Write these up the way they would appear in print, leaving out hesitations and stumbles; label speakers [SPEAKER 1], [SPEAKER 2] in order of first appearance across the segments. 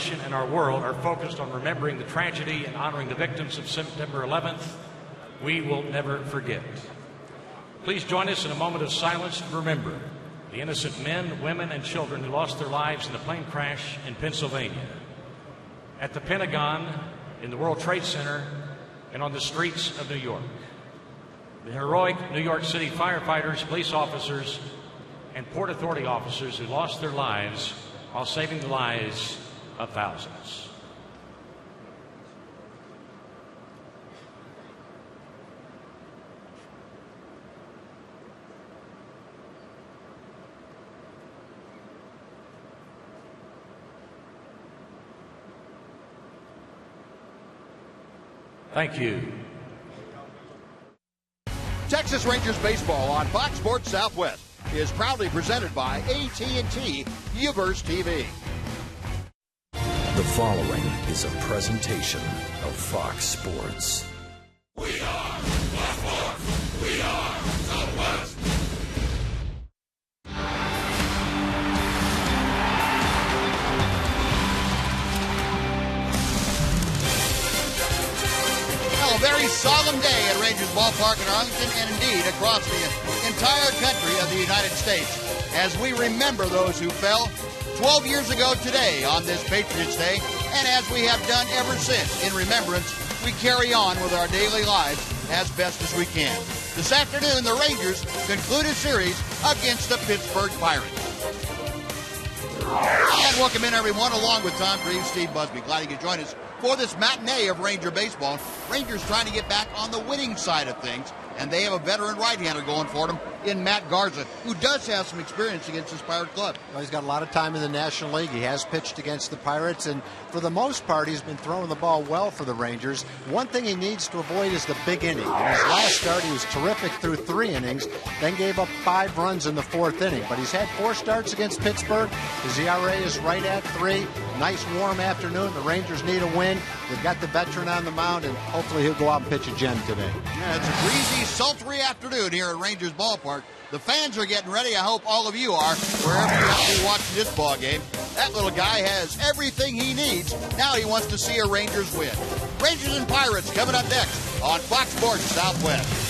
[SPEAKER 1] nation and our world are focused on remembering the tragedy and honoring the victims of September 11th, we will never forget. Please join us in a moment of silence to remember the innocent men, women, and children who lost their lives in the plane crash in Pennsylvania. At the Pentagon, in the World Trade Center, and on the streets of New York. The heroic New York City firefighters, police officers, and Port Authority officers who lost their lives while saving the lives of thousands. Thank you.
[SPEAKER 2] Texas Rangers baseball on Fox Sports Southwest is proudly presented by AT Uverse TV.
[SPEAKER 3] The following is a presentation of Fox Sports.
[SPEAKER 4] We are Fox Sports. We are Southwest.
[SPEAKER 2] A very solemn day at Rangers Ballpark in Arlington and indeed across the entire country of the United States as we remember those who fell 12 years ago today on this Patriots Day, and as we have done ever since in remembrance, we carry on with our daily lives as best as we can. This afternoon, the Rangers conclude a series against the Pittsburgh Pirates. And welcome in everyone, along with Tom Greaves, Steve Busby. Glad you could join us for this matinee of Ranger baseball. Rangers trying to get back on the winning side of things, and they have a veteran right-hander going for them in Matt Garza, who does have some experience against this Pirate club.
[SPEAKER 5] Well, he's got a lot of time in the National League. He has pitched against the Pirates, and for the most part, he's been throwing the ball well for the Rangers. One thing he needs to avoid is the big inning. In his last start, he was terrific through 3 innings, then gave up 5 runs in the 4th inning. But he's had 4 starts against Pittsburgh. His ERA is right at 3. Nice warm afternoon. The Rangers need a win. They've got the veteran on the mound, and hopefully he'll go out and pitch a gem today.
[SPEAKER 2] Yeah, it's a breezy, sultry afternoon here at Rangers Ballpark. The fans are getting ready. I hope all of you are, wherever you have to be watching this ball game. That little guy has everything he needs. Now he wants to see a Rangers win. Rangers and Pirates coming up next on Fox Sports Southwest.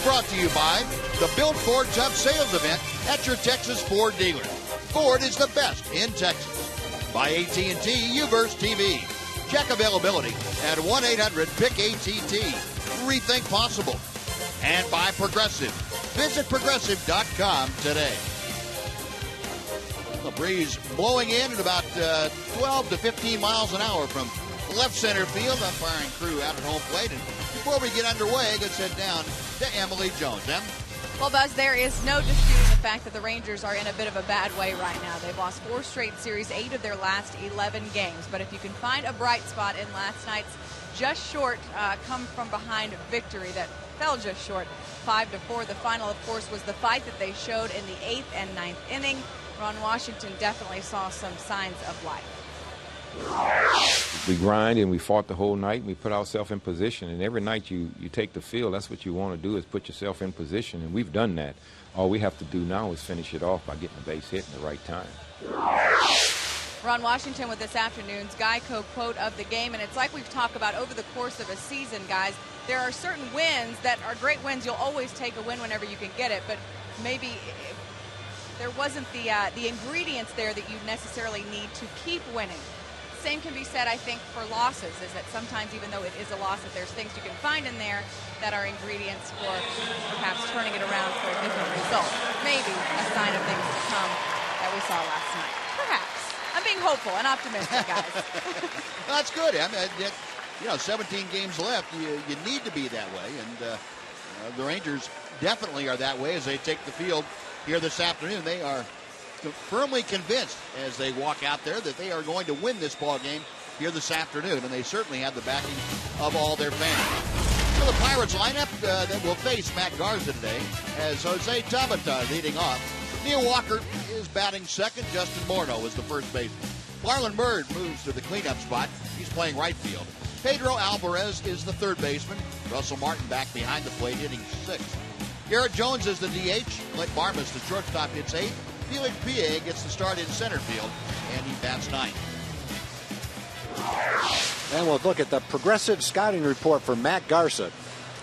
[SPEAKER 2] is brought to you by the Built Ford Tough Sales Event at your Texas Ford dealer. Ford is the best in Texas. By AT UVerse TV. Check availability at 1-800-PIC-ATT. Rethink possible. And by Progressive. Visit Progressive.com today. The breeze blowing in at about 12 to 15 miles an hour from left center field. Umpiring crew out at home plate. And before we get underway, let's head down to Emily Jones. Em?
[SPEAKER 6] Well, Buzz, there is no disputing the fact that the Rangers are in a bit of a bad way right now. They've lost 4 straight series, 8 of their last 11 games. But if you can find a bright spot in last night's just short come from behind victory that fell just short, 5-4. The final, of course, was the fight that they showed in the 8th and 9th inning. Ron Washington definitely saw some signs of life.
[SPEAKER 7] We grind and we fought the whole night and we put ourselves in position. And every night you take the field, that's what you want to do, is put yourself in position. And we've done that. All we have to do now is finish it off by getting the base hit in the right time.
[SPEAKER 6] Ron Washington with this afternoon's Geico quote of the game. And it's like we've talked about over the course of a season, guys. There are certain wins that are great wins. You'll always take a win whenever you can get it. But maybe there wasn't the ingredients there that you necessarily need to keep winning. Same can be said, I think, for losses, is that sometimes, even though it is a loss, that there's things you can find in there that are ingredients for perhaps turning it around for a different result. Maybe a sign of things to come that we saw last night. Perhaps. I'm being hopeful and optimistic, guys.
[SPEAKER 2] That's good. I mean, 17 games left. You need to be that way, and the Rangers definitely are that way as they take the field here this afternoon. They are firmly convinced as they walk out there that they are going to win this ball game here this afternoon, and they certainly have the backing of all their fans. So the Pirates lineup that will face Matt Garza today as Jose Tabata leading off. Neil Walker is batting second. Justin Morneau is the first baseman. Marlon Byrd moves to the cleanup spot. He's playing right field. Pedro Alvarez is the third baseman. Russell Martin back behind the plate hitting sixth. Garrett Jones is the DH. Clint Barmas, the shortstop, hits eighth. Felix Pie gets the start in center field, and he bats ninth.
[SPEAKER 5] And we'll look at the progressive scouting report for Matt Garza.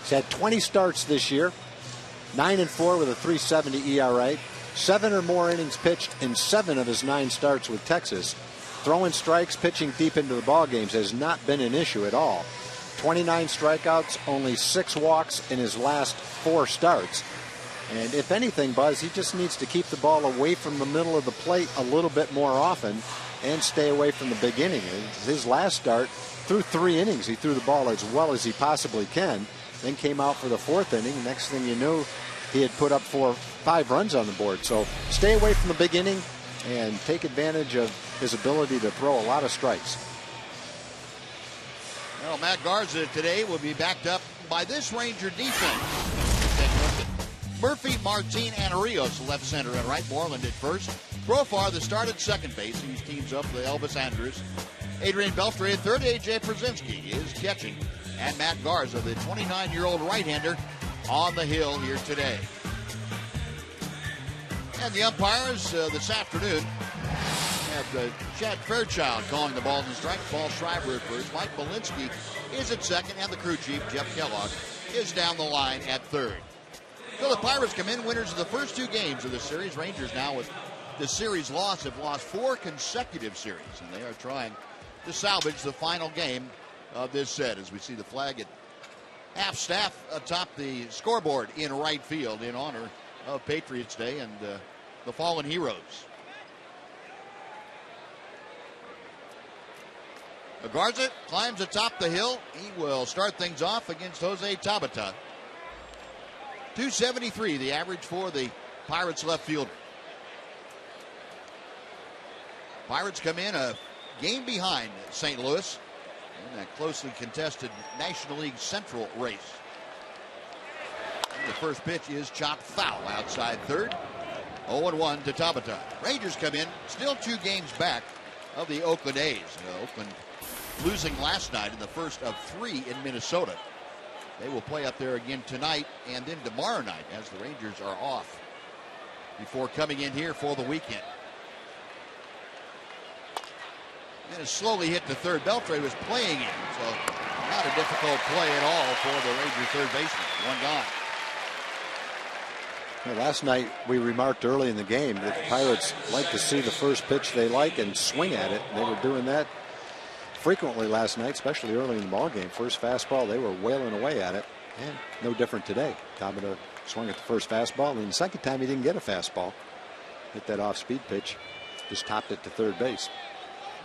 [SPEAKER 5] He's had 20 starts this year, 9-4 with a 3.70 ERA, 7 or more innings pitched in 7 of his 9 starts with Texas. Throwing strikes, pitching deep into the ball games has not been an issue at all. 29 strikeouts, only 6 walks in his last 4 starts. And if anything, Buzz, he just needs to keep the ball away from the middle of the plate a little bit more often and stay away from the big inning. His last start, through 3 innings, he threw the ball as well as he possibly can, then came out for the 4th inning. Next thing you knew, he had put up 5 runs on the board. So stay away from the big inning and take advantage of his ability to throw a lot of strikes.
[SPEAKER 2] Well, Matt Garza today will be backed up by this Ranger defense. Murphy, Martin, and Rios left center and right. Moreland at first. Profar, the start at second base. He teams up with Elvis Andrews. Adrian Beltre at third. A.J. Przinsky is catching. And Matt Garza, the 29-year-old right-hander, on the hill here today. And the umpires this afternoon have Chad Fairchild calling the balls and strikes. Paul Schreiber at first. Mike Malinsky is at second. And the crew chief, Jeff Kellogg, is down the line at third. So the Pirates come in winners of the first 2 games of the series. Rangers now with the series loss have lost 4 consecutive series, and they are trying to salvage the final game of this set as we see the flag at half staff atop the scoreboard in right field in honor of Patriots Day and the fallen heroes. Garza climbs atop the hill. He will start things off against Jose Tabata. 273 the average for the Pirates left fielder. Pirates come in a game behind St. Louis in that closely contested National League Central race. And the first pitch is chopped foul outside third. 0-1 to Tabata. Rangers come in still 2 games back of the Oakland A's. Oakland losing last night in the first of 3 in Minnesota. They will play up there again tonight and then tomorrow night as the Rangers are off before coming in here for the weekend. And it's slowly hit to third. Beltre was playing in, so not a difficult play at all for the Rangers third baseman. 1 gone.
[SPEAKER 5] Well, last night we remarked early in the game that the Pirates like to see the first pitch they like and swing at it. They were doing that frequently last night, especially early in the ball game. First fastball, they were wailing away at it, and no different today. Tabata swung at the first fastball, and the second time he didn't get a fastball. Hit that off-speed pitch, just topped it to third base.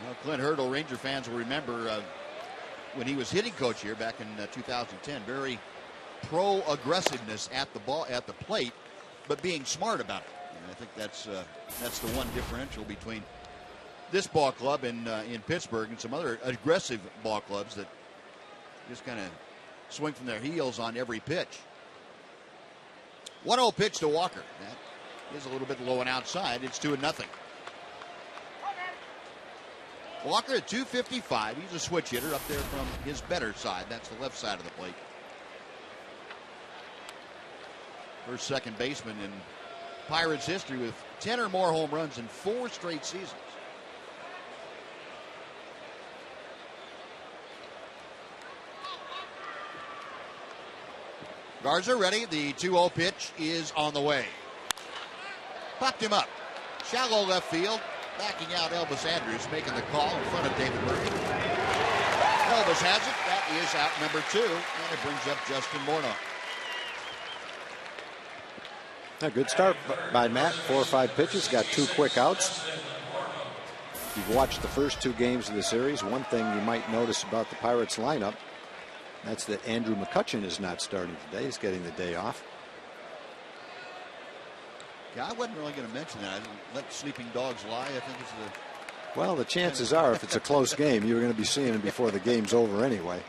[SPEAKER 2] Well, Clint Hurdle, Ranger fans will remember when he was hitting coach here back in 2010, very pro-aggressiveness at the plate, but being smart about it. And I think that's the one differential between this ball club in Pittsburgh and some other aggressive ball clubs that just kind of swing from their heels on every pitch. 1-0 pitch to Walker. That is a little bit low and outside. It's 2-0. Walker at 255. He's a switch hitter up there from his better side. That's the left side of the plate. First second baseman in Pirates history with 10 or more home runs in 4 straight seasons. Garza ready. The 2-0 pitch is on the way. Popped him up. Shallow left field. Backing out Elvis Andrews, making the call in front of David Murray. Elvis has it. That is out number 2, and it brings up Justin Morneau.
[SPEAKER 5] A good start by Matt. 4 or 5 pitches, got 2 quick outs. You've watched the first 2 games of the series. One thing you might notice about the Pirates lineup, that's that Andrew McCutchen is not starting today. He's getting the day off.
[SPEAKER 2] Yeah, I wasn't really going to mention that. I didn't let sleeping dogs lie. I think it's the...
[SPEAKER 5] Well, the chances are, if it's a close game, you're going to be seeing him before the game's over anyway.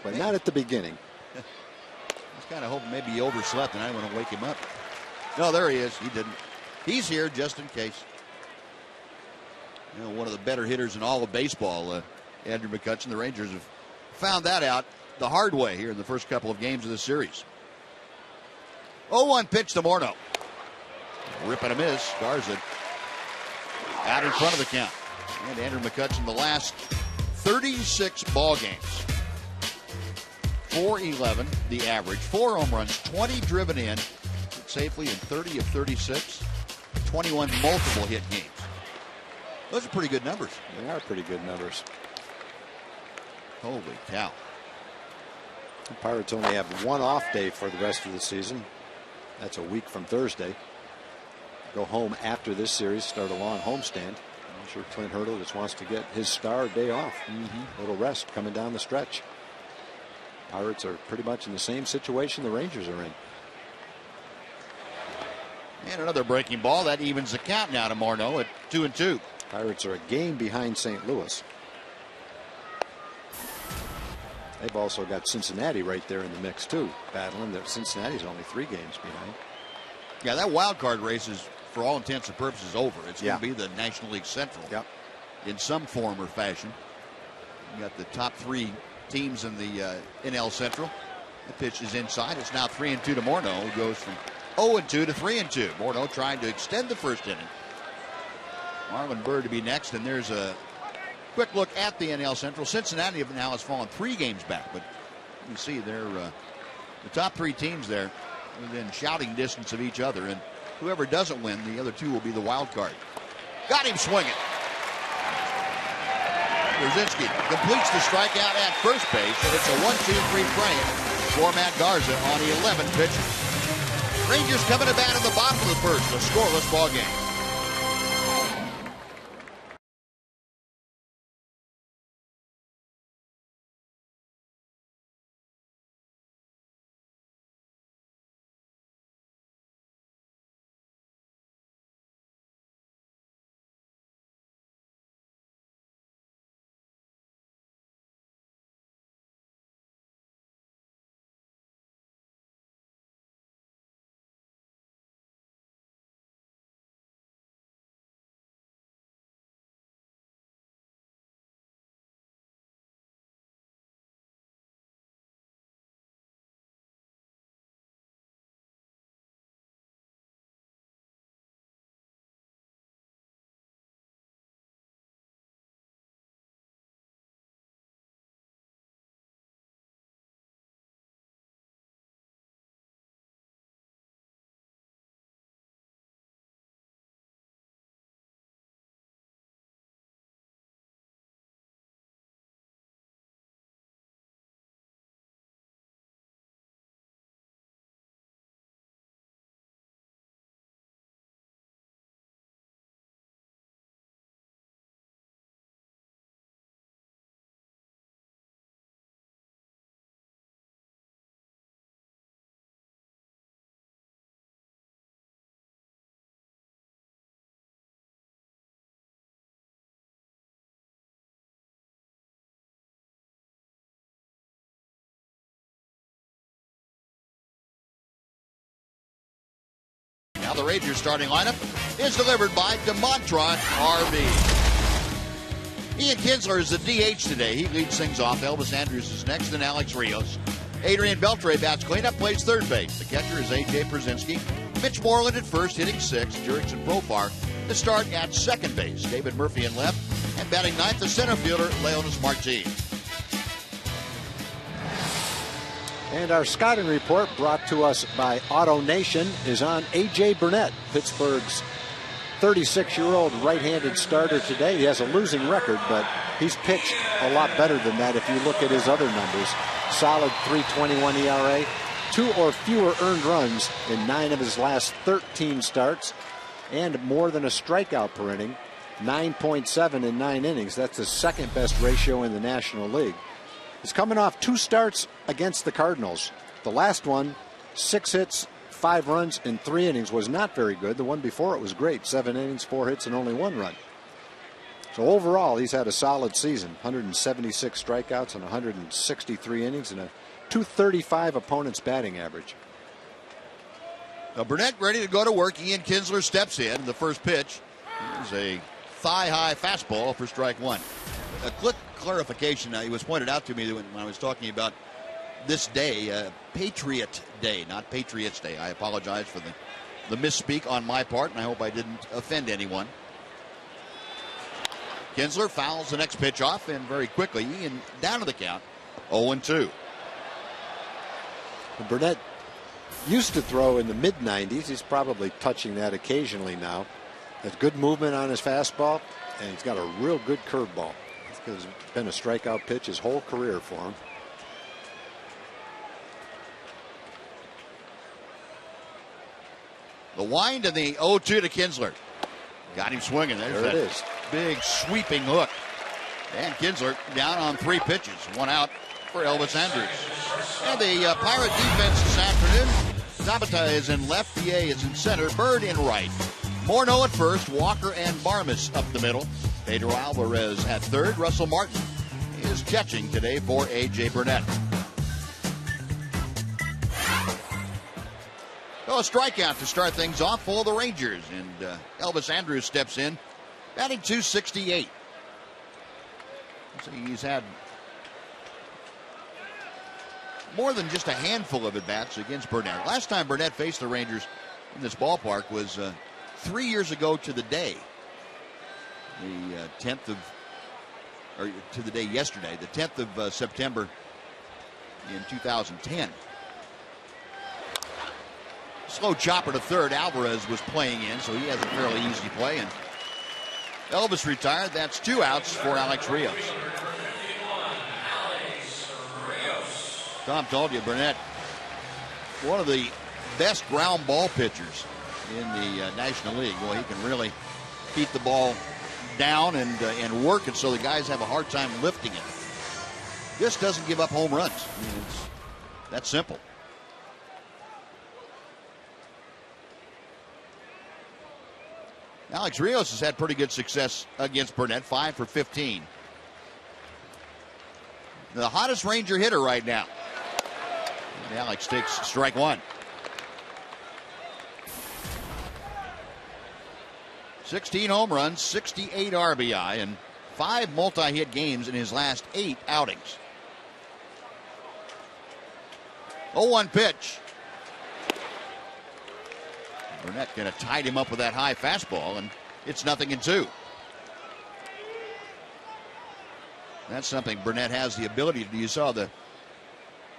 [SPEAKER 5] But not at the beginning.
[SPEAKER 2] I was kind of hoping maybe he overslept and I didn't want to wake him up. No, there he is. He didn't. He's here just in case. You know, one of the better hitters in all of baseball, Andrew McCutchen. The Rangers have found that out the hard way here in the first couple of games of the series. 0-1 pitch to Morneau. Rip and a miss. Garza out in front of the count. And Andrew McCutchen, the last 36 ball games. 4-11, the average. 4 home runs, 20 driven in safely in 30 of 36. 21 multiple hit games. Those are pretty good numbers.
[SPEAKER 5] They are pretty good numbers.
[SPEAKER 2] Holy cow.
[SPEAKER 5] The Pirates only have 1 off day for the rest of the season. That's a week from Thursday. Go home after this series, start a long homestand. I'm sure Clint Hurdle just wants to get his star day off. A little rest coming down the stretch. Pirates are pretty much in the same situation the Rangers are in.
[SPEAKER 2] And another breaking ball. That evens the count now to Morneau at 2-2.
[SPEAKER 5] Pirates are a game behind St. Louis. They've also got Cincinnati right there in the mix, too, battling. Cincinnati's only 3 games behind.
[SPEAKER 2] Yeah, that wild card race is, for all intents and purposes, over. It's going
[SPEAKER 5] Yeah.
[SPEAKER 2] to be the National League Central in some form or fashion. You got the top 3 teams in the NL Central. The pitch is inside. It's now 3-2 to Morneau, who goes from 0-2 to 3-2. Morneau trying to extend the first inning. Marlon Byrd to be next, and there's a quick look at the NL Central. Cincinnati now has fallen 3 games back, but you see they're the top 3 teams there within shouting distance of each other, and whoever doesn't win, the other 2 will be the wild card. Got him swinging. Brzezinski completes the strikeout at first base, and it's a 1-2-3 frame for Matt Garza on the 11 pitches. Rangers coming to bat in the bottom of the first, a scoreless ball game. Now the Rangers starting lineup is delivered by DeMontront RV. Ian Kinsler is the DH today. He leads things off. Elvis Andrews is next, and Alex Rios. Adrian Beltre bats cleanup, plays third base. The catcher is A.J. Brzezinski. Mitch Moreland at first, hitting sixth. Jurickson Profar to start at second base. David Murphy in left, and batting ninth, the center fielder, Leonis Martin.
[SPEAKER 5] And our scouting report, brought to us by Auto Nation, is on A.J. Burnett, Pittsburgh's 36-year-old right-handed starter today. He has a losing record, but he's pitched a lot better than that if you look at his other numbers. Solid .321 ERA, 2 or fewer earned runs in 9 of his last 13 starts, and more than a strikeout per inning, 9.7 in 9 innings. That's the second best ratio in the National League. He's coming off 2 starts against the Cardinals. The last one, 6 hits, 5 runs in 3 innings, was not very good. The one before it was great, 7 innings, 4 hits, and only 1 run. So overall, he's had a solid season. 176 strikeouts in 163 innings and a .235 opponent's batting average.
[SPEAKER 2] Now Burnett ready to go to work. Ian Kinsler steps in. The first pitch is a thigh-high fastball for strike one. A quick clarification. It was pointed out to me when I was talking about this day, Patriot Day, not Patriots Day. I apologize for the misspeak on my part, and I hope I didn't offend anyone. Kinsler fouls the next pitch off, and very quickly, Ian down to the count, 0-2.
[SPEAKER 5] Burnett used to throw in the mid-90s. He's probably touching that occasionally now. Has good movement on his fastball, and he's got a real good curveball. It's been a strikeout pitch his whole career for him.
[SPEAKER 2] The wind and the 0-2 to Kinsler. Got him swinging. There it is. Big sweeping hook. And Kinsler down on 3 pitches. 1 out for Elvis Andrews. And the Pirate defense this afternoon. Zabata is in left. PA is in center. Bird in right. Morneau at first. Walker and Barmas up the middle. Pedro Alvarez at third. Russell Martin is catching today for A.J. Burnett. So a strikeout to start things off for the Rangers. And Elvis Andrews steps in, batting .268. So he's had more than just a handful of at-bats against Burnett. Last time Burnett faced the Rangers in this ballpark was 3 years ago to the day. The 10th of, or to the day yesterday, the 10th of September in 2010. Slow chopper to third. Alvarez was playing in, so he has a fairly easy play. And Elvis retired. That's 2 outs for Alex Rios. Tom told you, Burnett, one of the best ground ball pitchers in the National League. Well, he can really keep the ball down and work it so the guys have a hard time lifting it. Just doesn't give up home runs. I mean, it's that simple. Alex Rios has had pretty good success against Burnett, 5 for 15. The hottest Ranger hitter right now. And Alex takes strike one. 16 home runs, 68 RBI, and 5 multi-hit games in his last 8 outings. 0-1 pitch. Burnett going to tide him up with that high fastball, and it's 0-2. That's something Burnett has the ability to do. You saw the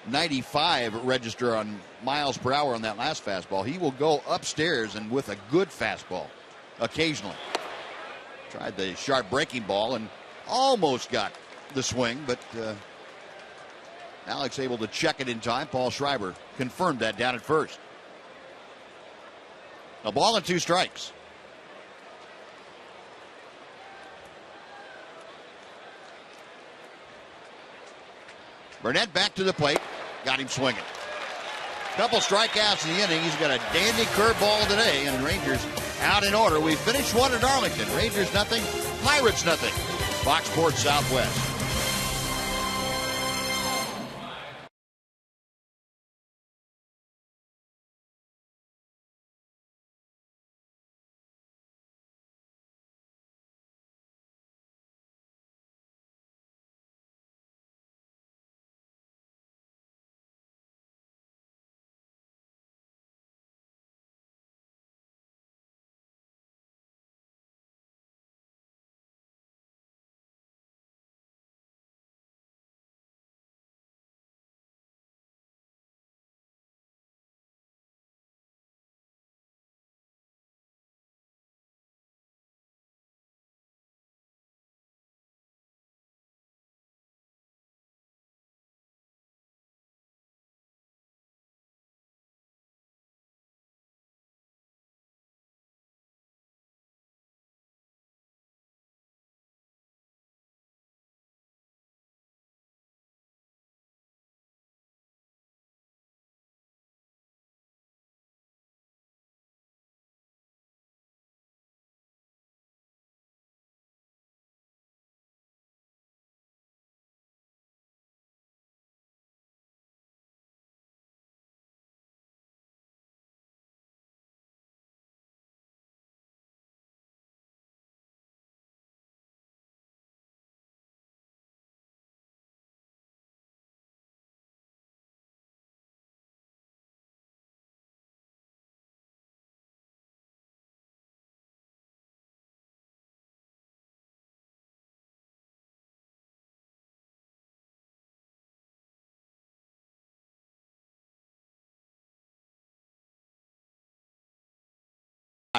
[SPEAKER 2] 95 register on miles per hour on that last fastball. He will go upstairs and with a good fastball occasionally. Tried the sharp breaking ball and almost got the swing, but Alex able to check it in time. Paul Schreiber confirmed that down at first. A ball and 2 strikes. Burnett back to the plate. Got him swinging. Couple strikeouts in the inning. He's got a dandy curveball today, and Rangers out in order. We finished 1 at Arlington. Rangers nothing, Pirates nothing. Fox Sports Southwest.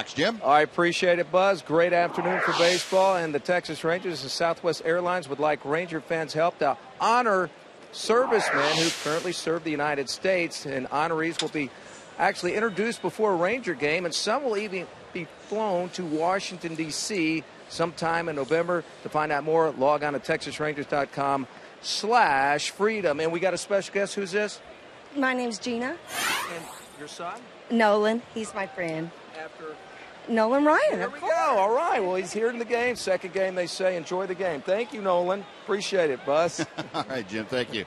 [SPEAKER 2] Jim.
[SPEAKER 8] I appreciate it, Buzz. Great afternoon for baseball, and the Texas Rangers and Southwest Airlines would like Ranger fans' help to honor servicemen who currently serve the United States, and honorees will be actually introduced before a Ranger game, and some will even be flown to Washington, D.C. sometime in November. To find out more, log on to TexasRangers.com/freedom. And we got a special guest. Who's this?
[SPEAKER 9] My name's Gina.
[SPEAKER 8] And your son?
[SPEAKER 9] Nolan. He's my friend.
[SPEAKER 8] After
[SPEAKER 9] Nolan Ryan.
[SPEAKER 8] There we go. All right. Well, he's here in the game. Second game, they say. Enjoy the game. Thank you, Nolan. Appreciate it, Buzz.
[SPEAKER 2] All right, Jim. Thank you.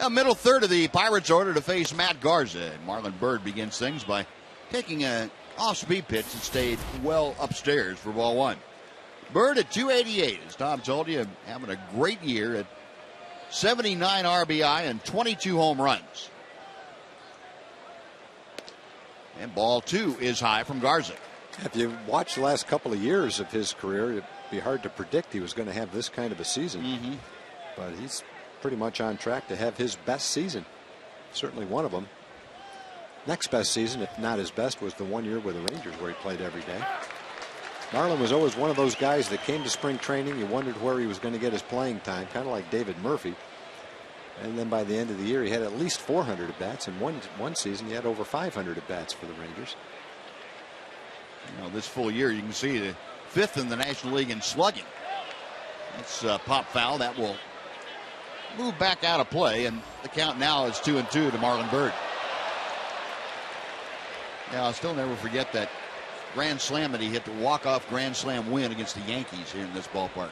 [SPEAKER 2] Now, middle third of the Pirates order to face Matt Garza. Marlon Byrd begins things by taking an off-speed pitch that stayed well upstairs for ball one. Byrd at 288, as Tom told you, having a great year at 79 RBI and 22 home runs. And ball two is high from Garza.
[SPEAKER 5] If you watch the last couple of years of his career, it'd be hard to predict he was going to have this kind of a season. But he's pretty much on track to have his best season. Certainly one of them. Next best season, if not his best, was the 1 year with the Rangers where he played every day. Marlon was always one of those guys that came to spring training. You wondered where he was going to get his playing time, kind of like David Murphy. And then by the end of the year, he had at least 400 at-bats. In one season, he had over 500 at-bats for the Rangers.
[SPEAKER 2] You know, this full year, you can see the fifth in the National League in slugging. That's a pop foul. That will move back out of play, and the count now is 2-2 to Marlon Byrd. Yeah, I'll still never forget that grand slam that he hit, the walk-off grand slam win against the Yankees here in this ballpark.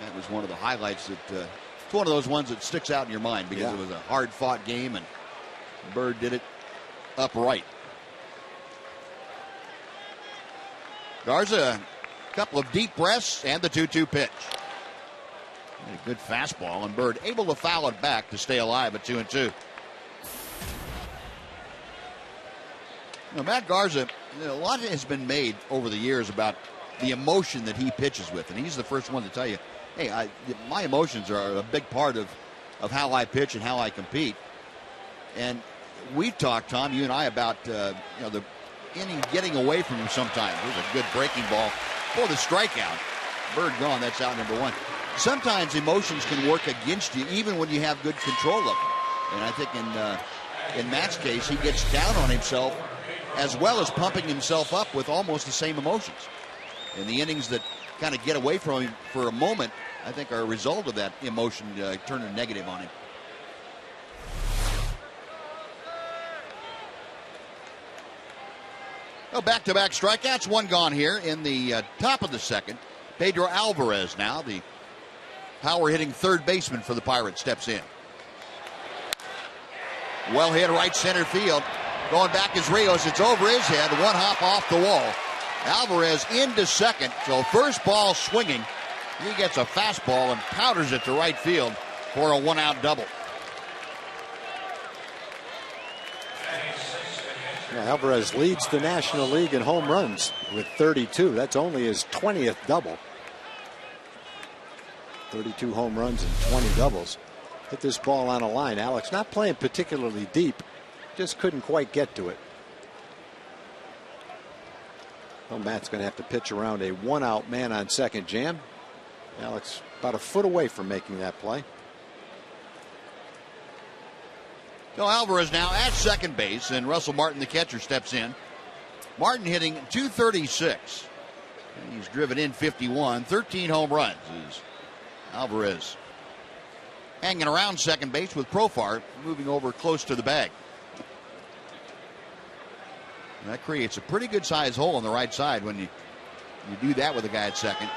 [SPEAKER 2] That was one of the highlights that it's one of those ones that sticks out in your mind because it was a hard-fought game, and Byrd did it upright. Garza, a couple of deep breaths, and the 2-2 pitch. A good fastball, and Byrd able to foul it back to stay alive at 2-2. Now, Matt Garza, a lot has been made over the years about the emotion that he pitches with, and he's the first one to tell you, hey, my emotions are a big part of how I pitch and how I compete. And we've talked, Tom, you and I, about the inning getting away from him sometimes. There's a good breaking ball for the strikeout. Byrd gone, that's out number one. Sometimes emotions can work against you even when you have good control of them. And I think in Matt's case, he gets down on himself as well as pumping himself up with almost the same emotions. And the innings that kind of get away from him for a moment, I think, are a result of that emotion turning negative on him. Well, back-to-back strikeouts, one gone here in the top of the second. Pedro Alvarez now, the power-hitting third baseman for the Pirates, steps in. Well hit right center field. Going back is Rios. It's over his head. One hop off the wall. Alvarez into second. So first ball swinging. He gets a fastball and powders it to right field for a one-out double.
[SPEAKER 5] Alvarez leads the National League in home runs with 32. That's only his 20th double. 32 home runs and 20 doubles. Hit this ball on a line. Alex not playing particularly deep. Just couldn't quite get to it. Well, Matt's going to have to pitch around a one-out man on second. Jam. Alex about a foot away from making that play.
[SPEAKER 2] So Alvarez now at second base, and Russell Martin, the catcher, steps in. Martin hitting .236. He's driven in 51, 13 home runs. Is Alvarez hanging around second base with Profar moving over close to the bag. And that creates a pretty good size hole on the right side when you do that with a guy at second.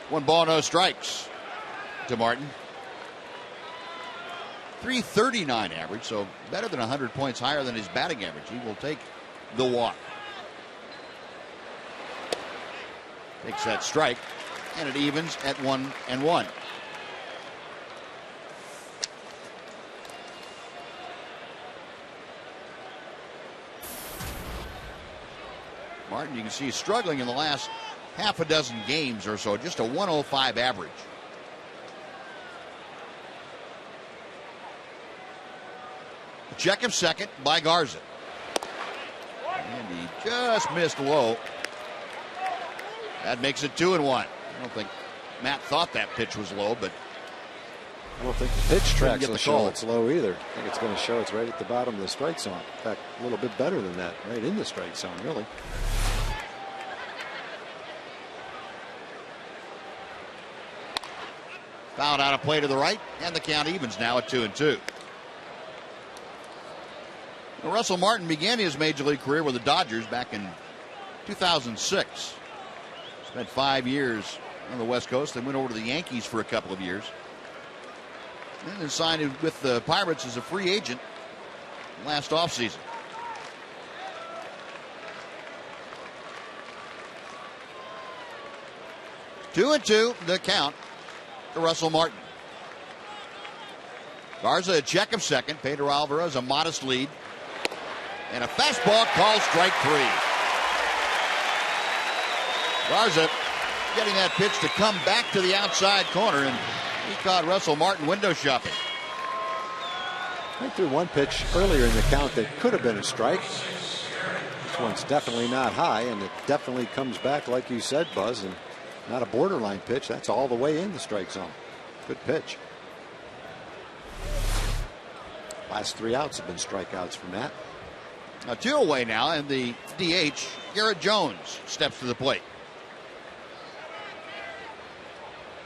[SPEAKER 2] One ball, no strikes to Martin. .339 average, so better than 100 points higher than his batting average. He will take the walk. Takes that strike, and it evens at 1-1. Martin, you can see, struggling in the last half a dozen games or so, just a 105 average. Check him second by Garza. And he just missed low. That makes it 2-1. I don't think Matt thought that pitch was low, but
[SPEAKER 5] I don't think the pitch track's
[SPEAKER 2] get
[SPEAKER 5] going
[SPEAKER 2] the
[SPEAKER 5] to show
[SPEAKER 2] call.
[SPEAKER 5] it's low either. I think it's going to show it's right at the bottom of the strike zone. In fact, a little bit better than that, right in the strike zone, really.
[SPEAKER 2] Fouled out a play to the right, and the count evens now at 2-2. Well, Russell Martin began his major league career with the Dodgers back in 2006. Spent 5 years on the West Coast, then went over to the Yankees for a couple of years. And then signed with the Pirates as a free agent last offseason. Two and two, the count to Russell Martin. Garza a check of second. Pedro Alvarez a modest lead. And a fastball called strike three. Garza getting that pitch to come back to the outside corner, and he caught Russell Martin window shopping.
[SPEAKER 5] I threw one pitch earlier in the count that could have been a strike. This one's definitely not high, and it definitely comes back, like you said, Buzz, and not a borderline pitch. That's all the way in the strike zone. Good pitch. Last 3 outs have been strikeouts from that.
[SPEAKER 2] Now 2 away now, and the DH, Garrett Jones, steps to the plate.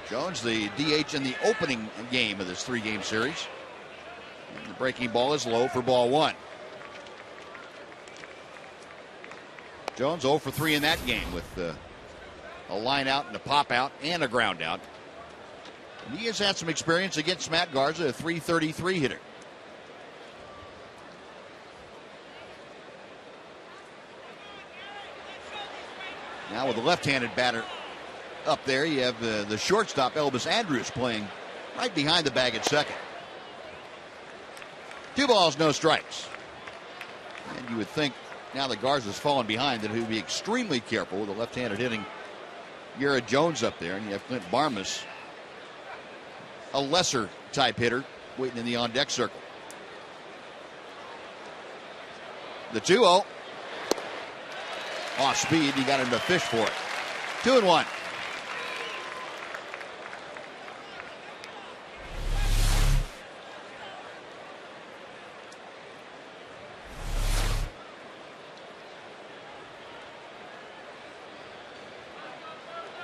[SPEAKER 2] Jones, the DH in the opening game of this 3-game series. And the breaking ball is low for ball 1. Jones 0 for 3 in that game with a line out and a pop out and a ground out. And he has had some experience against Matt Garza, a .333 hitter. Now with the left-handed batter up there, you have the shortstop, Elvis Andrus, playing right behind the bag at second. 2 balls, no strikes. And you would think now that Garza's fallen behind that he would be extremely careful with the left-handed hitting Garrett Jones up there. And you have Clint Barmas, a lesser type hitter, waiting in the on-deck circle. The 2-0. Off speed, he got him to fish for it. 2-1.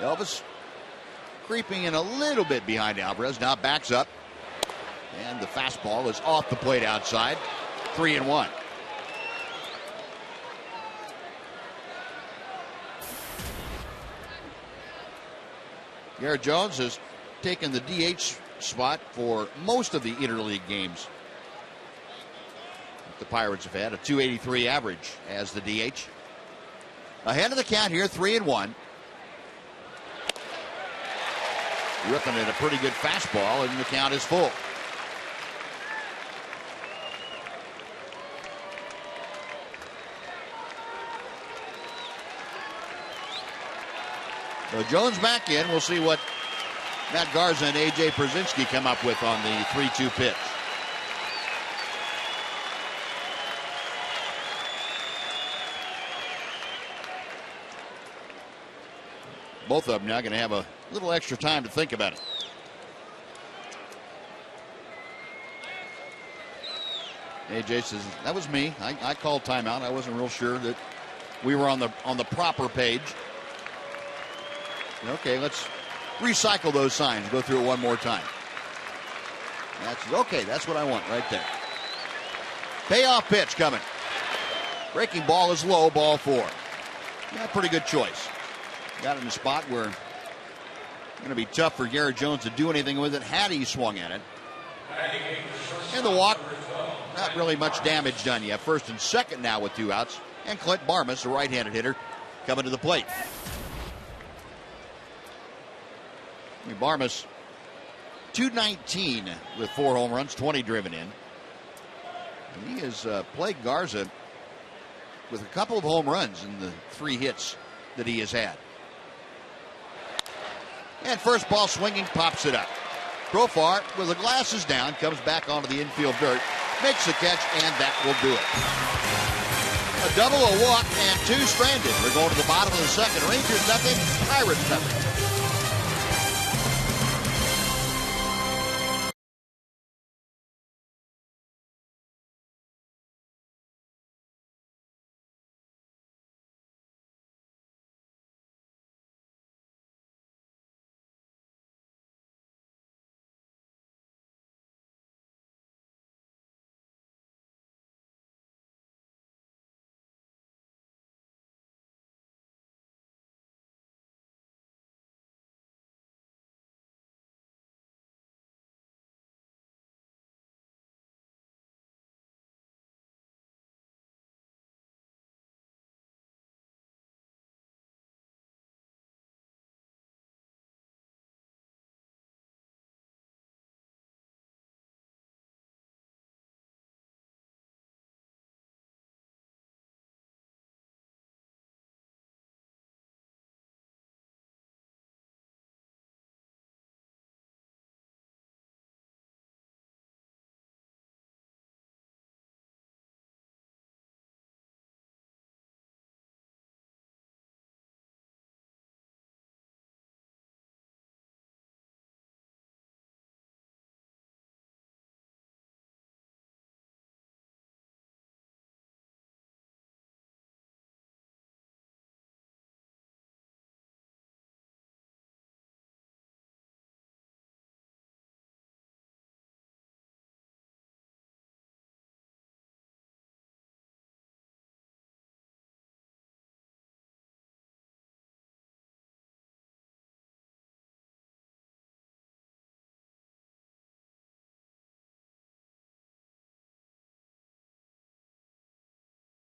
[SPEAKER 2] Elvis creeping in a little bit behind Alvarez. Now backs up. And the fastball is off the plate outside. 3-1. Garrett Jones has taken the DH spot for most of the interleague games the Pirates have had, a .283 average as the DH. Ahead of the count here, 3-1. Ripping at a pretty good fastball, and the count is full. So Jones back in. We'll see what Matt Garza and A.J. Pierzynski come up with on the 3-2 pitch. Both of them now going to have a little extra time to think about it. A.J. says, that was me. I called timeout. I wasn't real sure that we were on the proper page. Okay, let's recycle those signs. Go through it one more time. That's okay. That's what I want right there. Payoff pitch coming. Breaking ball is low, ball 4. Yeah, pretty good choice. Got it in a spot where it's going to be tough for Garrett Jones to do anything with it had he swung at it. And the walk, not really much damage done yet. First and second now with 2 outs. And Clint Barmas, a right-handed hitter, coming to the plate. Barmas, .219 with 4 home runs, 20 driven in. And he has plagued Garza with a couple of home runs in the 3 hits that he has had. And first ball swinging, pops it up. Profar, with the glasses down, comes back onto the infield dirt, makes the catch, and that will do it. A double, a walk, and 2 stranded. We're going to the bottom of the second. Rangers nothing, Pirates nothing.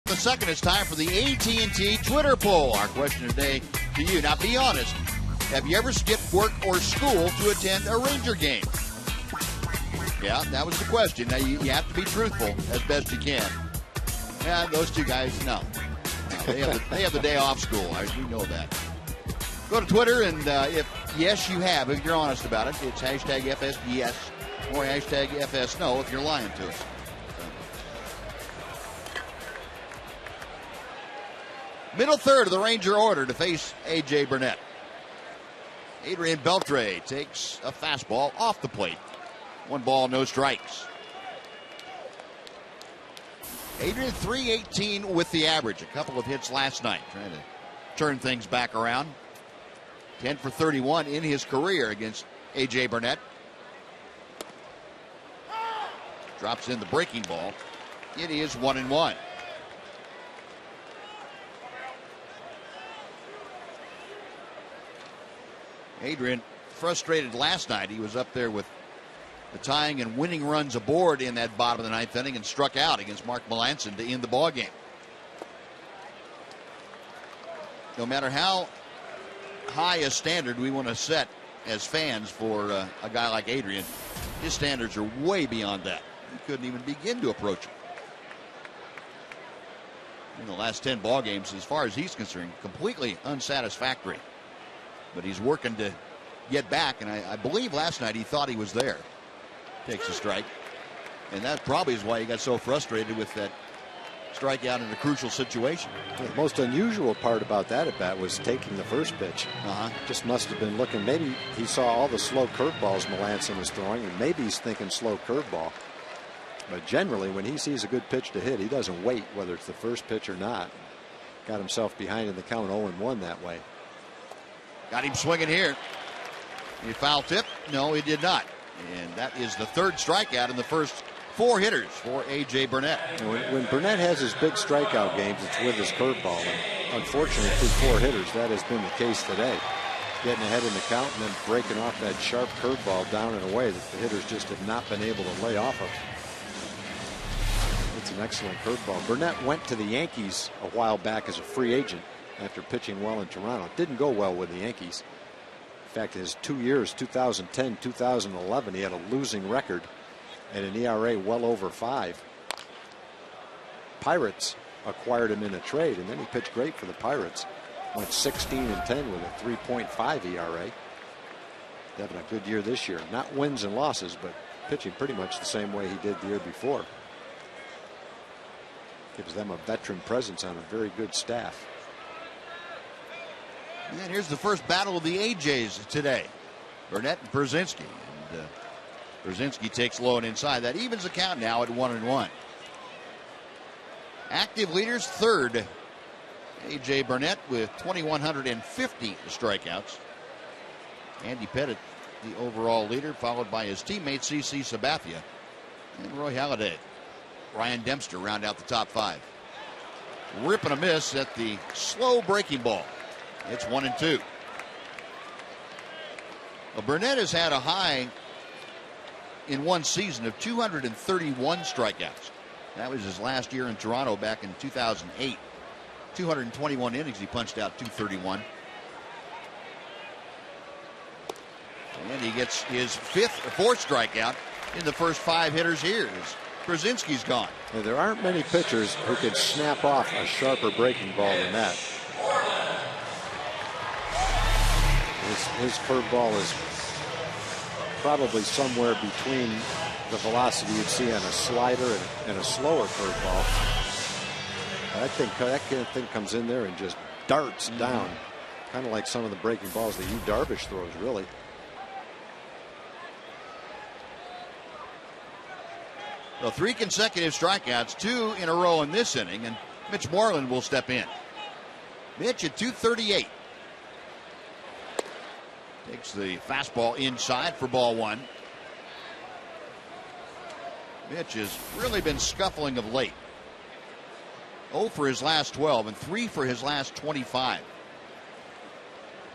[SPEAKER 2] The second, it's time for the AT&T Twitter poll. Our question today to you. Now, be honest. Have you ever skipped work or school to attend a Ranger game? Yeah, that was the question. Now, you have to be truthful as best you can. Yeah, those 2 guys, no. They have the day off school. We know that. Go to Twitter, and if yes, you have, if you're honest about it, it's hashtag FSYes or hashtag FSNo if you're lying to us. Middle third of the Ranger order to face A.J. Burnett. Adrian Beltre takes a fastball off the plate. 1 ball, no strikes. Adrian 318 with the average. A couple of hits last night, trying to turn things back around. 10 for 31 in his career against A.J. Burnett. Drops in the breaking ball. It is 1-1. Adrian frustrated last night. He was up there with the tying and winning runs aboard in that bottom of the 9th inning and struck out against Mark Melanson to end the ball game. No matter how high a standard we want to set as fans for a guy like Adrian, his standards are way beyond that. He couldn't even begin to approach it. In the last 10 ball games, as far as he's concerned, completely unsatisfactory. But he's working to get back, and I believe last night he thought he was there. Takes a strike. And that probably is why he got so frustrated with that strikeout in a crucial situation.
[SPEAKER 5] The most unusual part about that at bat was taking the first pitch. Just must have been looking. Maybe he saw all the slow curveballs Melanson was throwing, and maybe he's thinking slow curveball. But generally, when he sees a good pitch to hit, he doesn't wait whether it's the first pitch or not. Got himself behind in the count 0-1 that way.
[SPEAKER 2] Got him swinging here. He foul tip? No, he did not. And that is the 3rd strikeout in the first 4 hitters for A.J. Burnett.
[SPEAKER 5] When Burnett has his big strikeout games, it's with his curveball. And unfortunately, through 4 hitters, that has been the case today. Getting ahead in the count and then breaking off that sharp curveball down and away that the hitters just have not been able to lay off of. It's an excellent curveball. Burnett went to the Yankees a while back as a free agent after pitching well in Toronto. Didn't go well with the Yankees. In fact, his 2 years, 2010, 2011, he had a losing record and an ERA well over 5. Pirates acquired him in a trade, and then he pitched great for the Pirates. Went 16-10 with a 3.5 ERA. Having a good year this year. Not wins and losses, but pitching pretty much the same way he did the year before. Gives them a veteran presence on a very good staff.
[SPEAKER 2] And here's the first battle of the AJs today. Burnett and Brzezinski. And Brzezinski takes low and inside. That evens the count now at 1-1. Active leaders, third. AJ Burnett with 2,150 strikeouts. Andy Pettit, the overall leader, followed by his teammate CC Sabathia and Roy Halladay. Ryan Dempster round out the top 5. Rip and a miss at the slow breaking ball. It's 1-2. Well, Burnett has had a high in one season of 231 strikeouts. That was his last year in Toronto back in 2008. 221 innings, he punched out 231. And he gets his fourth strikeout in the first 5 hitters here. Brzezinski's gone.
[SPEAKER 5] Yeah, there aren't many pitchers who can snap off a sharper breaking ball than that. His curveball is probably somewhere between the velocity you'd see on a slider and a slower curveball. That thing comes in there and just darts down, kind of like some of the breaking balls that Yu Darvish throws, really.
[SPEAKER 2] Well, 3 consecutive strikeouts, 2 in a row in this inning, and Mitch Moreland will step in. Mitch at 238. Takes the fastball inside for ball 1. Mitch has really been scuffling of late. 0 for his last 12 and 3 for his last 25.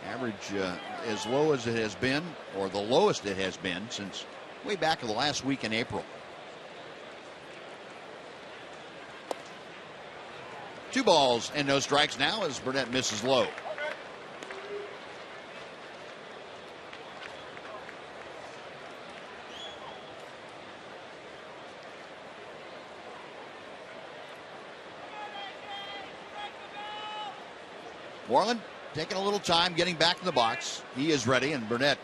[SPEAKER 2] Average as low as it has been, or the lowest it has been since way back in the last week in April. 2 balls and no strikes now as Burnett misses low. Moreland taking a little time getting back in the box. He is ready, and Burnett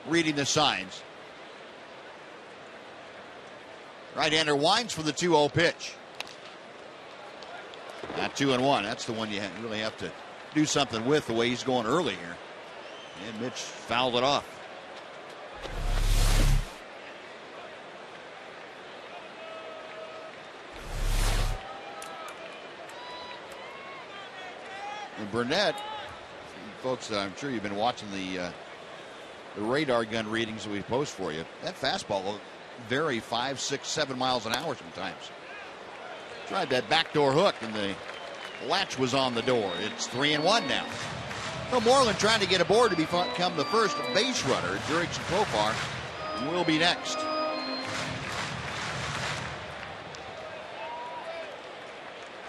[SPEAKER 2] reading the signs. Right-hander winds for the 2-0 pitch. Not 2-1. That's the one you really have to do something with the way he's going early here. And Mitch fouled it off. And Burnett, folks, I'm sure you've been watching the radar gun readings that we post for you. That fastball will vary 5, 6, 7 miles an hour sometimes. Tried that backdoor hook, and the latch was on the door. It's 3-1 now. Well, Moreland trying to get aboard to become the first base runner. Jurickson Profar will be next.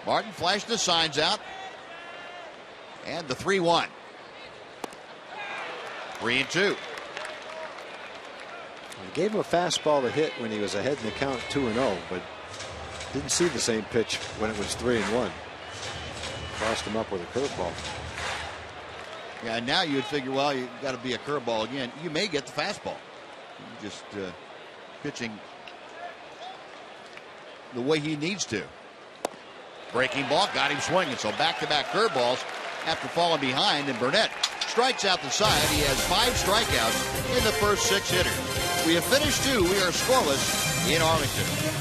[SPEAKER 2] Martin flashed the signs out. And the 3-1. 3-2.
[SPEAKER 5] He gave him a fastball to hit when he was ahead in the count 2-0, but didn't see the same pitch when it was 3-1. Crossed him up with a curveball.
[SPEAKER 2] Yeah, now you would figure, well, you've got to be a curveball again. You may get the fastball. Just pitching the way he needs to. Breaking ball, got him swinging. So back-to-back curveballs after falling behind, and Burnett strikes out the side. He has 5 strikeouts in the first 6 hitters. We have finished 2. We are scoreless in Arlington.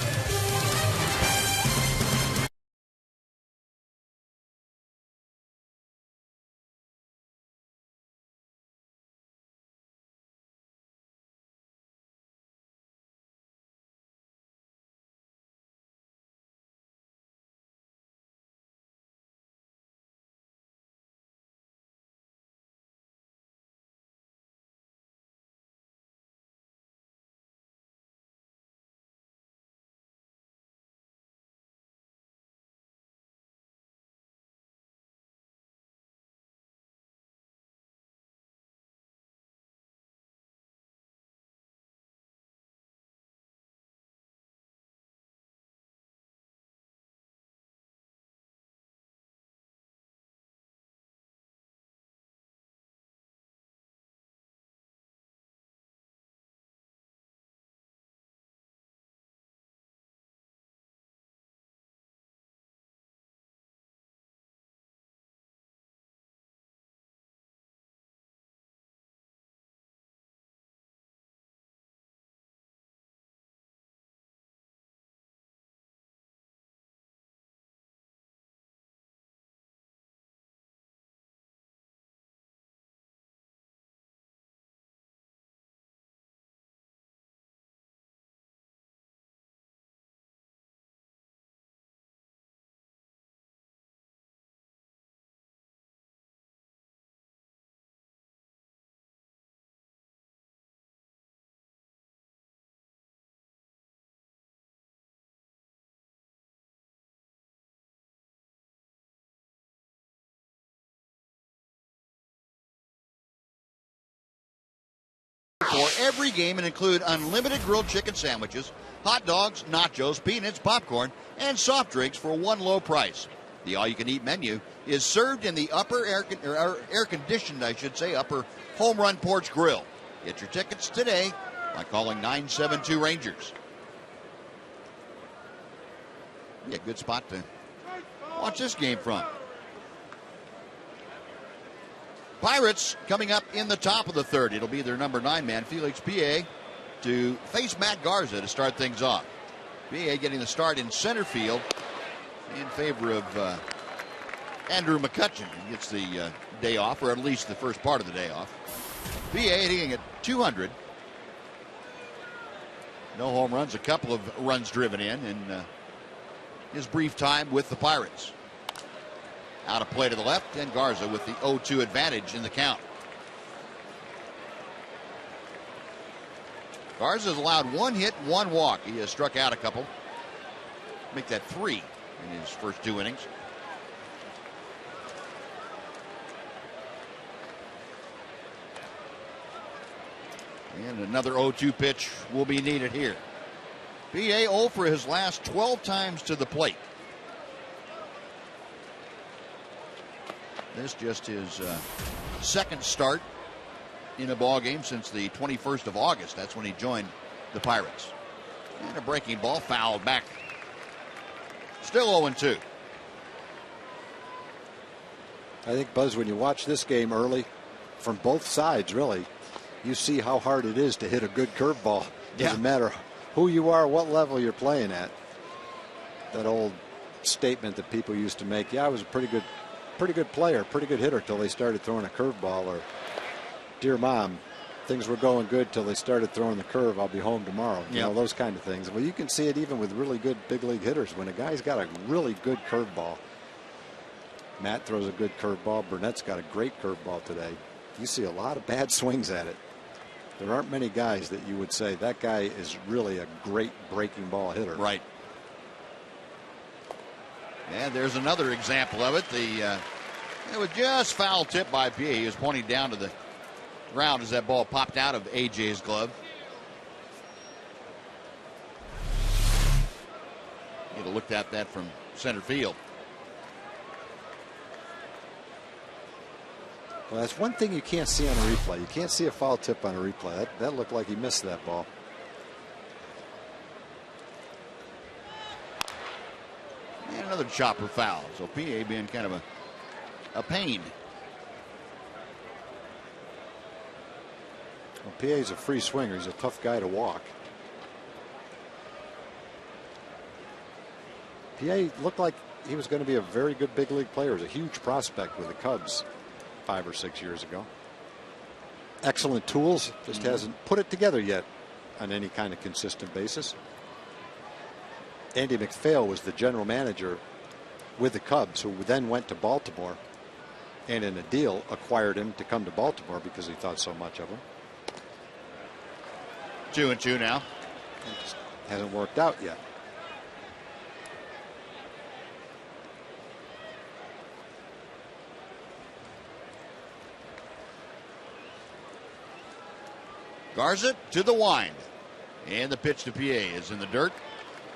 [SPEAKER 2] for every game and include unlimited grilled chicken sandwiches, hot dogs, nachos, peanuts, popcorn, and soft drinks for one low price. The all-you-can-eat menu is served in the upper air-conditioned, upper home run porch grill. Get your tickets today by calling 972-RANGERS. Be a good spot to watch this game from. Pirates coming up in the top of the third. It'll be their number 9 man, Felix Pie, to face Matt Garza to start things off. Pie getting the start in center field in favor of Andrew McCutcheon. He gets the day off, or at least the first part of the day off. Pie hitting at 200. No home runs, a couple of runs driven in his brief time with the Pirates. Out of play to the left, and Garza with the 0-2 advantage in the count. Garza's allowed 1 hit, 1 walk. He has struck out a couple. Make that 3 in his first 2 innings. And another 0-2 pitch will be needed here. PA 0 for his last 12 times to the plate. This just his second start in a ball game since the 21st of August. That's when he joined the Pirates. And a breaking ball fouled back. Still 0-2.
[SPEAKER 5] I think, Buzz, when you watch this game early, from both sides, really, you see how hard it is to hit a good curveball. Doesn't matter who you are, what level you're playing at. That old statement that people used to make, I was a pretty good player, pretty good hitter till they started throwing a curveball, or dear mom, things were going good till they started throwing the curve, I'll be home tomorrow. You know, those kind of things. Well, you can see it even with really good big league hitters. When a guy's got a really good curveball, Matt throws a good curveball, Burnett's got a great curveball today, you see a lot of bad swings at it. There aren't many guys that you would say that guy is really a great breaking ball hitter.
[SPEAKER 2] Right. And there's another example of it. It was just foul tip by PA. He was pointing down to the ground as that ball popped out of AJ's glove. You'd have looked at that from center field.
[SPEAKER 5] Well, that's one thing you can't see on a replay. You can't see a foul tip on a replay. That looked like he missed that ball.
[SPEAKER 2] And another chopper foul. So PA being kind of a pain.
[SPEAKER 5] Well, PA's a free swinger. He's a tough guy to walk. PA looked like he was going to be a very good big league player. He was a huge prospect with the Cubs 5 or 6 years ago. Excellent tools, just hasn't put it together yet on any kind of consistent basis. Andy McPhail was the general manager with the Cubs, who then went to Baltimore, and in a deal acquired him to come to Baltimore because he thought so much of him.
[SPEAKER 2] 2-2 now.
[SPEAKER 5] It just hasn't worked out yet.
[SPEAKER 2] Garza to the wind. And the pitch to PA is in the dirt.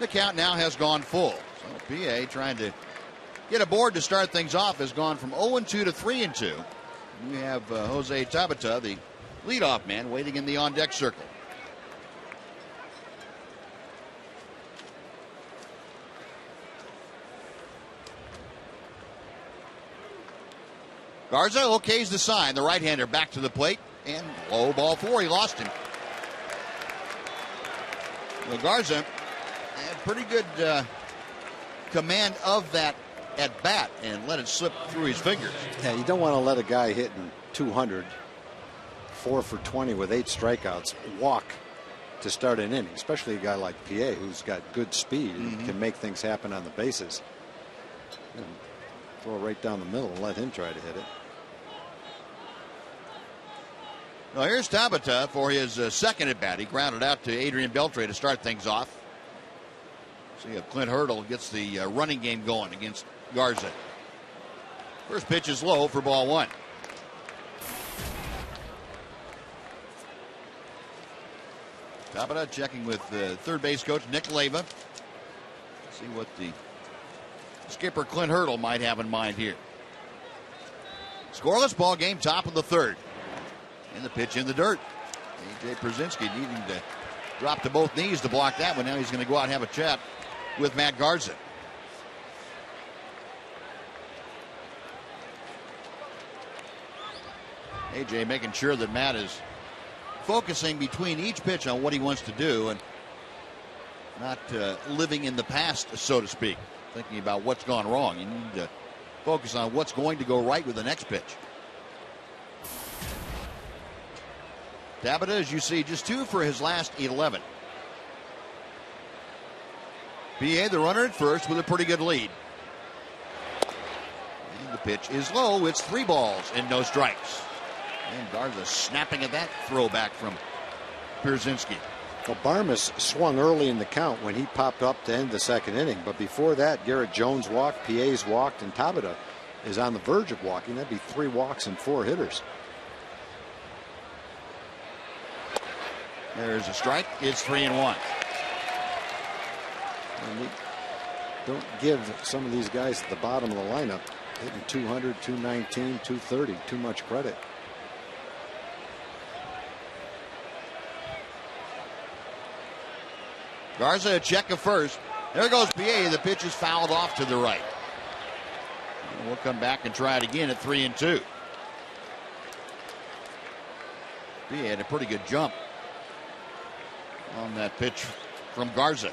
[SPEAKER 2] The count now has gone full. So PA trying to get aboard to start things off has gone from 0-2 to 3-2. We have Jose Tabata, the leadoff man, waiting in the on-deck circle. Garza okays the sign. The right-hander back to the plate. And low ball 4. He lost him. Well, Garza had pretty good command of that at bat and let it slip through his fingers.
[SPEAKER 5] Yeah, you don't want to let a guy hitting 200, 4 for 20 with 8 strikeouts, walk to start an inning, especially a guy like PA who's got good speed and can make things happen on the bases. And throw it right down the middle and let him try to hit it.
[SPEAKER 2] Well, here's Tabata for his second at bat. He grounded out to Adrian Beltre to start things off. So you have Clint Hurdle gets the running game going against Garza. First pitch is low for ball 1. Tabata checking with third base coach Nick Leyva. See what the skipper Clint Hurdle might have in mind here. Scoreless ball game, top of the third. And the pitch in the dirt. A.J. Pierzynski needing to drop to both knees to block that one. Now he's going to go out and have a chat with Matt Garza. A.J. making sure that Matt is focusing between each pitch on what he wants to do and not living in the past, so to speak, thinking about what's gone wrong. You need to focus on what's going to go right with the next pitch. Tabata, as you see, just 2 for his last 11. PA, the runner at first, with a pretty good lead. And the pitch is low. It's 3 balls and no strikes. And Garza snapping at that throwback from Pierzynski.
[SPEAKER 5] Well, Barmas swung early in the count when he popped up to end the second inning. But before that, Garrett Jones walked, PA's walked, and Tabata is on the verge of walking. That'd be 3 walks and 4 hitters.
[SPEAKER 2] There's a strike. It's 3-1.
[SPEAKER 5] And don't give some of these guys at the bottom of the lineup hitting 200, 219, 230 too much credit.
[SPEAKER 2] Garza a check of first. There goes PA. The pitch is fouled off to the right. And we'll come back and try it again at 3-2. PA had a pretty good jump on that pitch from Garza.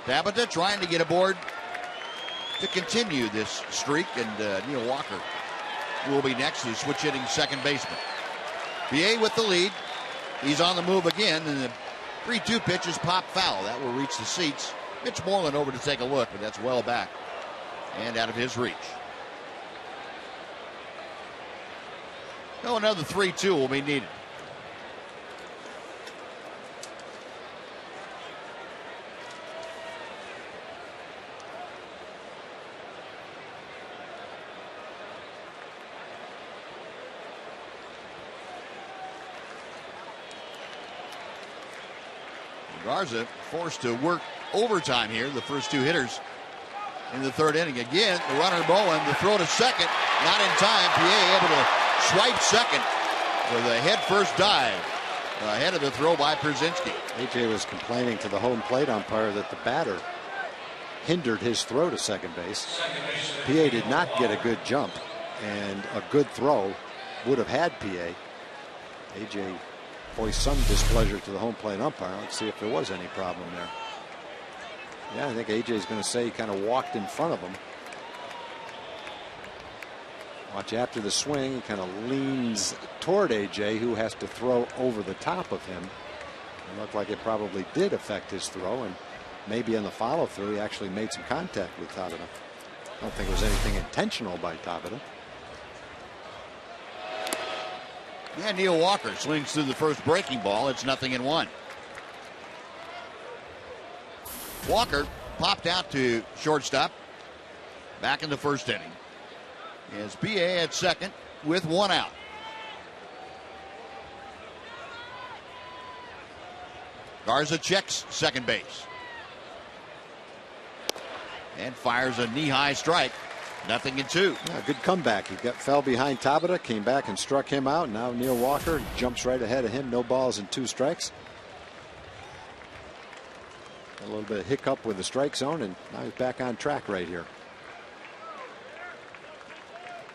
[SPEAKER 2] Tabata trying to get aboard to continue this streak, and Neil Walker will be next to switch hitting second baseman. PA with the lead. He's on the move again, and the 3-2 pitch is pop foul. That will reach the seats. Mitch Moreland over to take a look, but that's well back and out of his reach. No, another 3-2 will be needed. Garza forced to work overtime here, the first 2 hitters in the third inning. Again, the runner Bowen, the throw to second, not in time. PA able to swipe second with a head-first dive ahead of the throw by Pierzynski.
[SPEAKER 5] AJ was complaining to the home plate umpire that the batter hindered his throw to second base. PA did not get a good jump, and a good throw would have had PA. AJ voiced some displeasure to the home plate umpire. Let's see if there was any problem there. Yeah, I think AJ is going to say he kind of walked in front of him. Watch after the swing, he kind of leans toward AJ, who has to throw over the top of him. It looked like it probably did affect his throw, and maybe in the follow through he actually made some contact with Tabata. I don't think it was anything intentional by Tabata.
[SPEAKER 2] Yeah, Neil Walker swings through the first breaking ball. It's 0-1. Walker popped out to shortstop back in the first inning. As PA at second with 1 out. Garza checks second base and fires a knee-high strike. 0-2.
[SPEAKER 5] Yeah, good comeback. He fell behind Tabata, came back and struck him out. Now Neil Walker jumps right ahead of him. No balls and 2 strikes. A little bit of hiccup with the strike zone, and now he's back on track right here.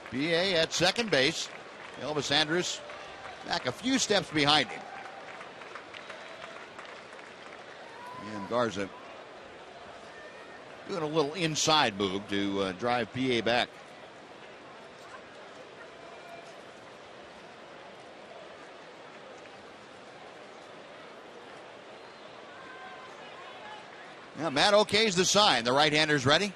[SPEAKER 2] PA at second base. Elvis Andrus back a few steps behind him. And Garza doing a little inside move to drive PA back. Now Matt okays the sign. The right-hander's ready.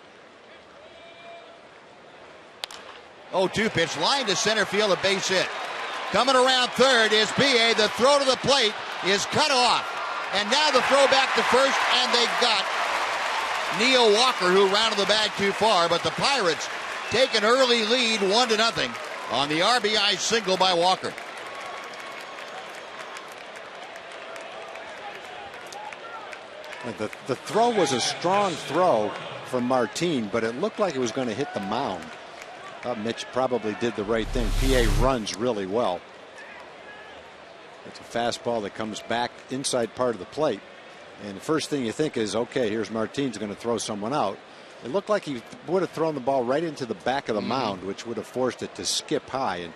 [SPEAKER 2] 0-2 pitch, line to center field, a base hit. Coming around third is PA. The throw to the plate is cut off. And now the throw back to first, and they've got Neil Walker, who rounded the bag too far. But the Pirates take an early lead, 1-0, on the RBI single by Walker.
[SPEAKER 5] The throw was a strong throw from Martin, but it looked like it was going to hit the mound. Mitch probably did the right thing. PA runs really well. It's a fastball that comes back inside part of the plate. And the first thing you think is, okay, here's Martin's going to throw someone out. It looked like he would have thrown the ball right into the back of the mound, which would have forced it to skip high. And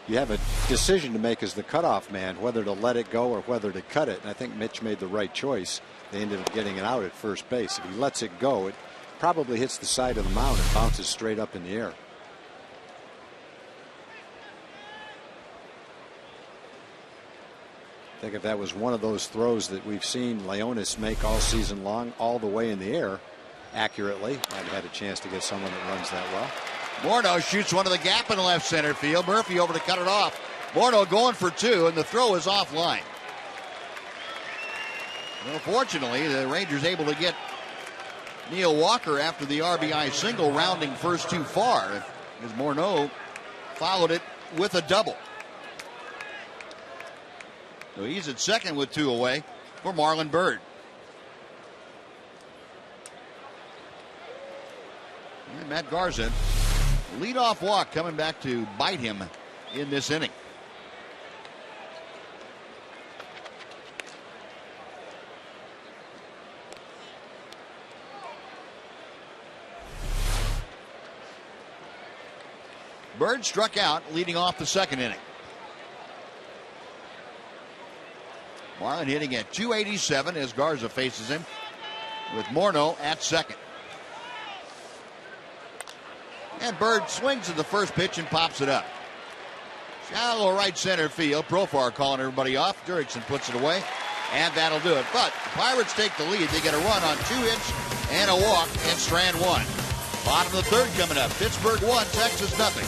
[SPEAKER 5] you have a decision to make as the cutoff man, whether to let it go or whether to cut it. And I think Mitch made the right choice. They ended up getting it out at first base. If he lets it go, it probably hits the side of the mound and bounces straight up in the air. I think if that was one of those throws that we've seen Leonis make all season long, all the way in the air accurately, might have had a chance to get someone that runs that well.
[SPEAKER 2] Morneau shoots one to the gap in left center field. Murphy over to cut it off. Morneau going for two, and the throw is offline. Well, fortunately, the Rangers able to get Neil Walker after the RBI single, rounding first too far, because Morneau followed it with a double. So he's at second with two away for Marlon Byrd. And Matt Garza, leadoff walk coming back to bite him in this inning. Byrd struck out leading off the second inning. Marlon hitting at .287 as Garza faces him with Morneau at second. And Byrd swings at the first pitch and pops it up. Shallow right center field. Profar calling everybody off. Derrickson puts it away, and that'll do it. But the Pirates take the lead. They get a run on 2 hits and a walk in strand one. Bottom of the third coming up. Pittsburgh 1, Texas nothing.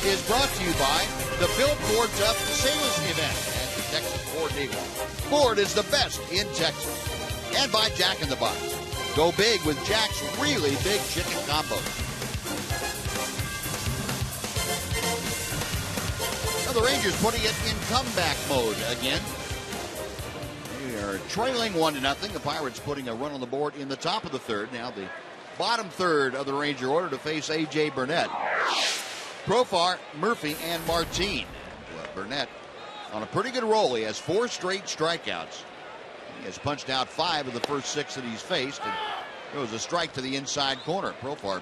[SPEAKER 2] Is brought to you by the Build Ford's Up Sales Event at the Texas Ford Eagle. Ford is the best in Texas. And by Jack in the Box. Go big with Jack's really big chicken combo. Now the Rangers putting it in comeback mode again. They are trailing 1-0. The Pirates putting a run on the board in the top of the third. Now the bottom third of the Ranger order to face A.J. Burnett. Profar, Murphy, and Martin. Burnett on a pretty good roll. He has 4 straight strikeouts. He has punched out 5 of the first 6 that he's faced. And there was a strike to the inside corner. Profar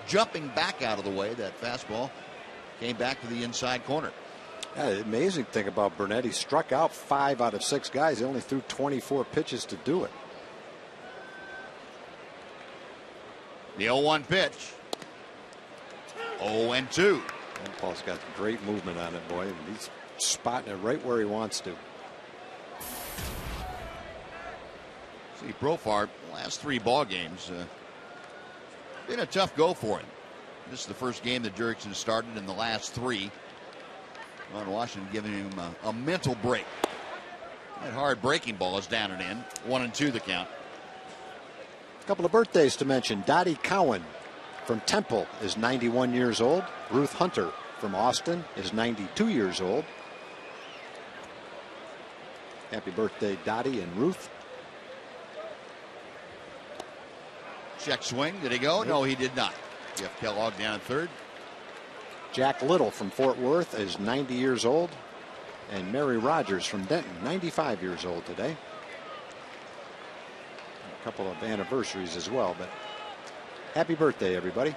[SPEAKER 2] jumping back out of the way. That fastball came back to the inside corner.
[SPEAKER 5] Yeah, the amazing thing about Burnett, he struck out 5 out of 6 guys. He only threw 24 pitches to do it.
[SPEAKER 2] The 0-1 pitch. 0-2.
[SPEAKER 5] Paul's got great movement on it, boy. He's spotting it right where he wants to.
[SPEAKER 2] See, Profar, last 3 ball games, been a tough go for him. This is the first game that Jurickson started in the last 3. Ron Washington giving him a mental break. That hard breaking ball is down and in. 1-2 the count.
[SPEAKER 5] A couple of birthdays to mention. Dottie Cowan from Temple is 91 years old. Ruth Hunter from Austin is 92 years old. Happy birthday, Dottie and Ruth.
[SPEAKER 2] Check swing. Did he go? No, he did not. Jeff Kellogg down at third.
[SPEAKER 5] Jack Little from Fort Worth is 90 years old. And Mary Rogers from Denton, 95 years old today. A couple of anniversaries as well, but happy birthday, everybody.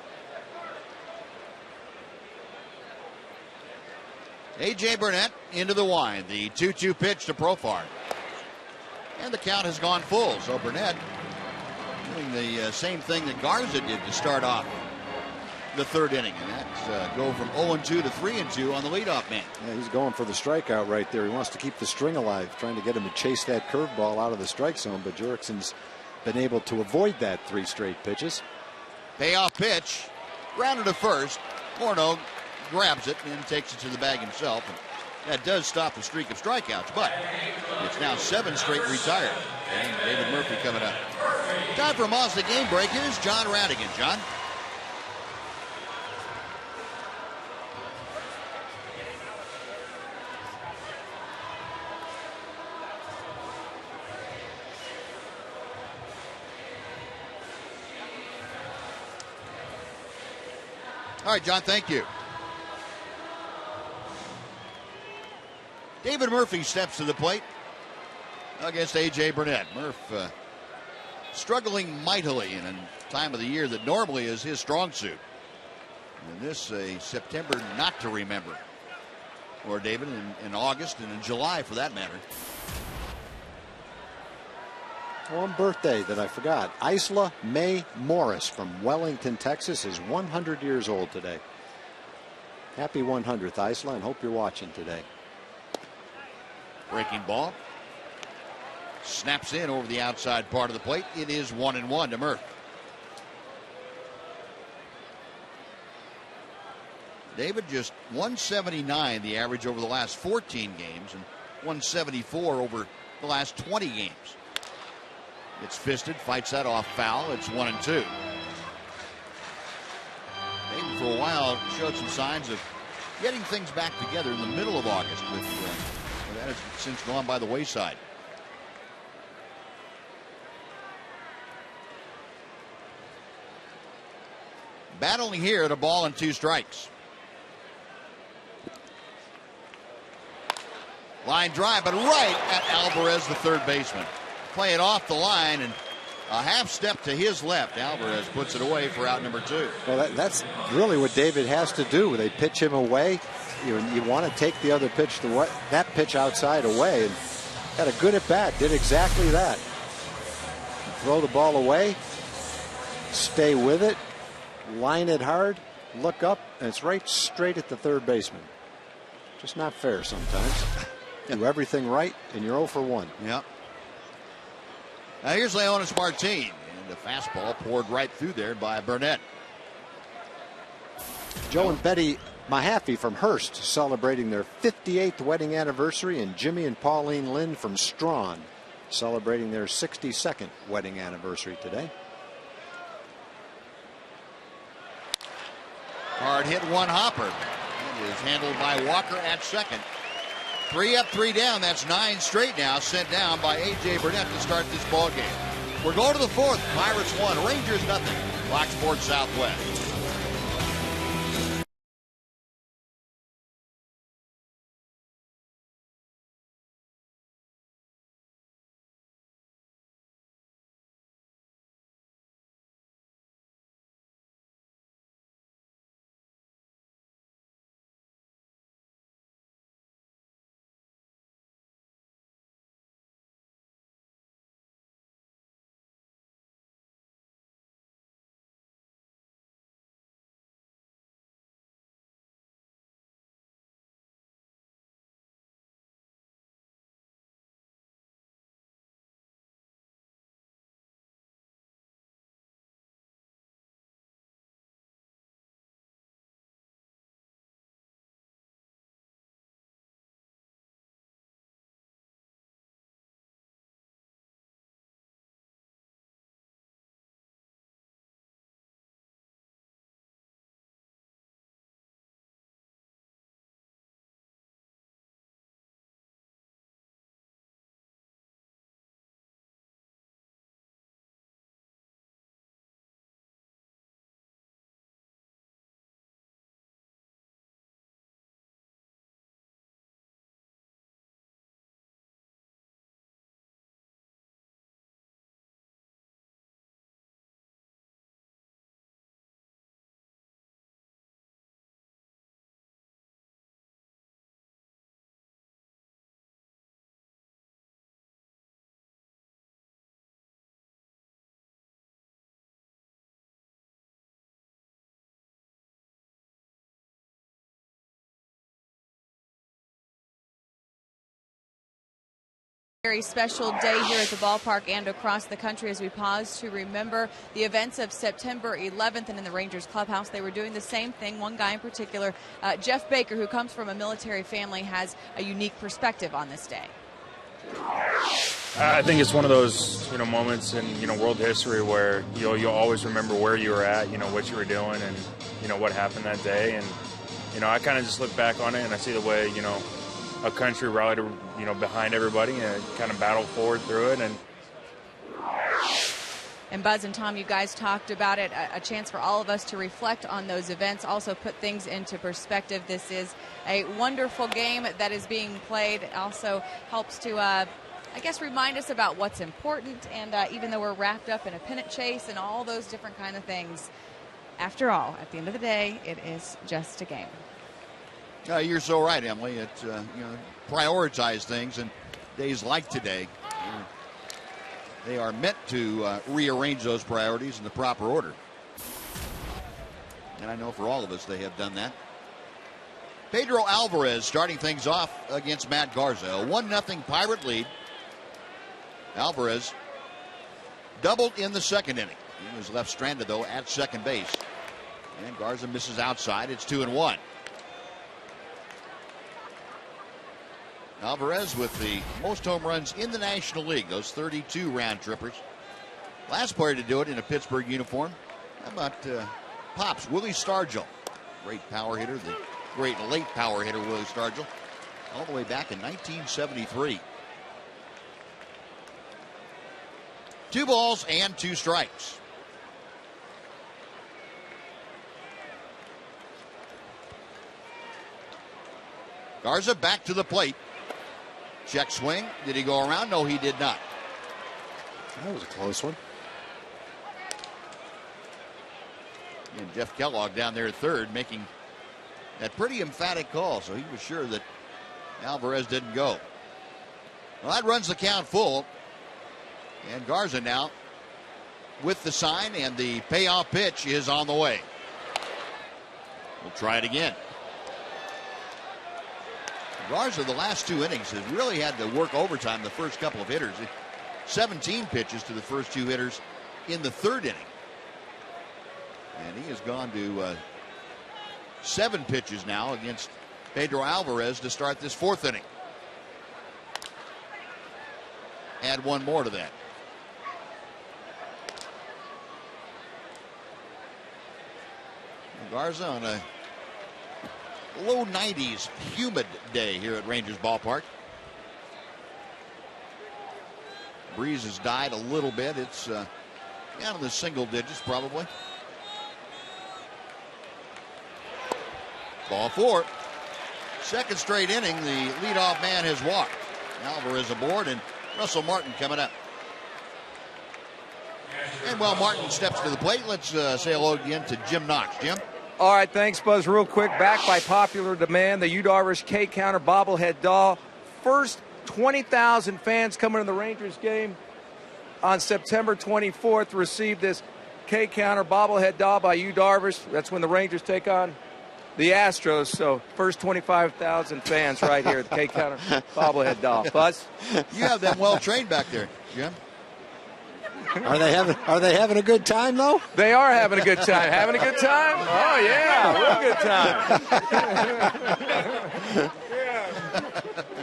[SPEAKER 2] A.J. Burnett into the wind. The 2-2 pitch to Profar. And the count has gone full. So Burnett doing the same thing that Garza did to start off the 3rd inning. And that's go from 0-2 to 3-2 on the leadoff man.
[SPEAKER 5] Yeah, he's going for the strikeout right there. He wants to keep the string alive, trying to get him to chase that curveball out of the strike zone. But Jurickson's been able to avoid that 3 straight pitches.
[SPEAKER 2] Payoff pitch. Grounded to first. Morneau grabs it and takes it to the bag himself. And that does stop the streak of strikeouts, but it's now 7 straight retired. And David Murphy coming up. Time for a Mazda game break. Here's John Radigan. John? All right, John, thank you. David Murphy steps to the plate against A.J. Burnett. Murph struggling mightily in a time of the year that normally is his strong suit. And this a September not to remember. Or David, in August and in July for that matter.
[SPEAKER 5] One birthday that I forgot. Isla Mae Morris from Wellington, Texas is 100 years old today. Happy 100th, Isla, and hope you're watching today.
[SPEAKER 2] Breaking ball. Snaps in over the outside part of the plate. It is 1-1 to Murph. David, just 179 the average over the last 14 games and 174 over the last 20 games. It's fisted, fights that off foul. It's 1-2. David for a while showed some signs of getting things back together in the middle of August, but that has since gone by the wayside. Battling here at a ball and 2 strikes. Line drive, but right at Alvarez, the third baseman. Play it off the line, and a half step to his left. Alvarez puts it away for out number 2.
[SPEAKER 5] Well, that's really what David has to do. They pitch him away. You want to take the other pitch, that pitch outside away, and had a good at bat. Did exactly that. Throw the ball away, stay with it, line it hard, look up, and it's right straight at the third baseman. Just not fair sometimes. Do everything right, and you're 0 for 1.
[SPEAKER 2] Yep. Now here's Leonis Martin, and the fastball poured right through there by Burnett.
[SPEAKER 5] Joe and Betty Mahaffey from Hearst celebrating their 58th wedding anniversary, and Jimmy and Pauline Lynn from Strawn celebrating their 62nd wedding anniversary today.
[SPEAKER 2] Hard hit, one hopper. It is handled by Walker at second. 3 up, 3 down. That's 9 straight now, sent down by A.J. Burnett to start this ball game. We're going to the 4th. Pirates 1, Rangers nothing. Fox Sports Southwest.
[SPEAKER 6] Very special day here at the ballpark and across the country as we pause to remember the events of September 11th. And in the Rangers clubhouse, they were doing the same thing. One guy in particular, Jeff Baker, who comes from a military family, has a unique perspective on this day.
[SPEAKER 10] I think it's one of those, moments in, world history where, you'll always remember where you were at, what you were doing and, what happened that day. And, I kind of just look back on it and I see the way, a country rallied, behind everybody and kind of battled forward through it.
[SPEAKER 6] And Buzz and Tom, you guys talked about it, a chance for all of us to reflect on those events, also put things into perspective. This is a wonderful game that is being played. It also helps to, remind us about what's important. And even though we're wrapped up in a pennant chase and all those different kind of things, after all, at the end of the day, it is just a game.
[SPEAKER 2] You're so right, Emily. It's, prioritize things, and days like today, they are meant to rearrange those priorities in the proper order. And I know for all of us, they have done that. Pedro Alvarez starting things off against Matt Garza. A 1-0 Pirate lead. Alvarez doubled in the second inning. He was left stranded, though, at second base. And Garza misses outside. It's 2-1. Alvarez with the most home runs in the National League, those 32 round trippers. Last player to do it in a Pittsburgh uniform. How about Pops, Willie Stargell? Great power hitter, the great late power hitter, Willie Stargell, all the way back in 1973. 2 balls and 2 strikes. Garza back to the plate. Check swing. Did he go around? No, he did not.
[SPEAKER 5] That was a close one.
[SPEAKER 2] And Jeff Kellogg down there at third making that pretty emphatic call, so he was sure that Alvarez didn't go. Well, that runs the count full. And Garza now with the sign, and the payoff pitch is on the way. We'll try it again. Garza, the last 2 innings, has really had to work overtime the first couple of hitters. 17 pitches to the first 2 hitters in the third inning. And he has gone to 7 pitches now against Pedro Alvarez to start this 4th inning. Add 1 more to that. Garza on a low 90s humid day here at Rangers Ballpark. Breeze has died a little bit. It's down in the single digits probably. Ball 4. Second straight inning, the leadoff man has walked. Alvarez aboard and Russell Martin coming up. And while Martin steps to the plate, let's say hello again to Jim Knox. Jim?
[SPEAKER 8] All right, thanks, Buzz. Real quick, back by popular demand, the Yu Darvish K-Counter bobblehead doll. First 20,000 fans coming to the Rangers game on September 24th received this K-Counter bobblehead doll by Yu Darvish. That's when the Rangers take on the Astros. So first 25,000 fans right here at the K-Counter bobblehead doll. Buzz?
[SPEAKER 2] You have them well trained back there, Jim.
[SPEAKER 5] Are they having a good time though?
[SPEAKER 8] They are having a good time. Having a good time? Oh yeah, real good time.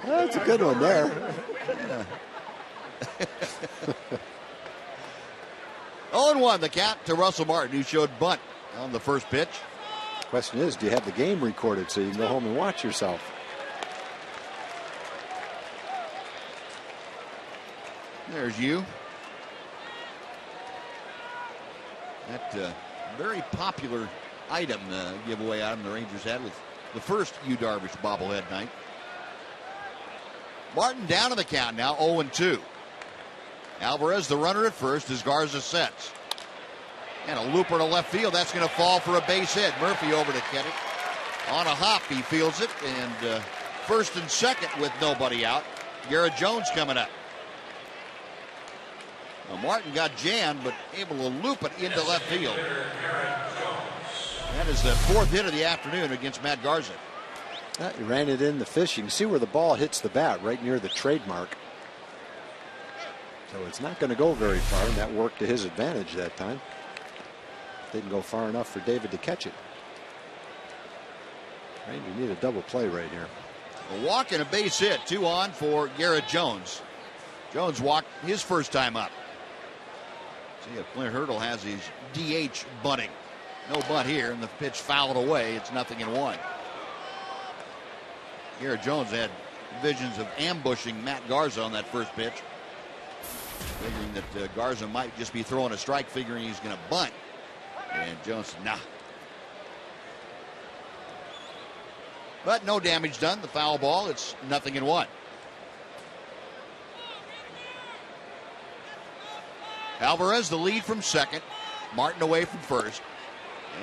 [SPEAKER 5] That's a good one there.
[SPEAKER 2] Yeah. 0-1 the count to Russell Martin, who showed bunt on the first pitch.
[SPEAKER 5] Question is, do you have the game recorded so you can go home and watch yourself?
[SPEAKER 2] There's you. That very popular item, giveaway item the Rangers had with the first Yu Darvish bobblehead night. Martin down to the count now, 0-2. Alvarez the runner at first as Garza sets. And a looper to left field. That's going to fall for a base hit. Murphy over to get it. On a hop, he fields it. And first and second with nobody out. Garrett Jones coming up. Well, Martin got jammed, but able to loop it into left field. That is the 4th hit of the afternoon against Matt Garza.
[SPEAKER 5] He ran it in the fish. You can see where the ball hits the bat, right near the trademark. So it's not going to go very far, and that worked to his advantage that time. Didn't go far enough for David to catch it. Rangers need a double play right here.
[SPEAKER 2] A walk and a base hit. 2 on for Garrett Jones. Jones walked his first time up. See if Clint Hurdle has his DH bunting. No bunt here, and the pitch fouled away. It's 0-1. Garrett Jones had visions of ambushing Matt Garza on that first pitch, figuring that Garza might just be throwing a strike, figuring he's going to bunt. And Jones said, nah. But no damage done. The foul ball. It's 0-1. Alvarez the lead from second. Martin away from first.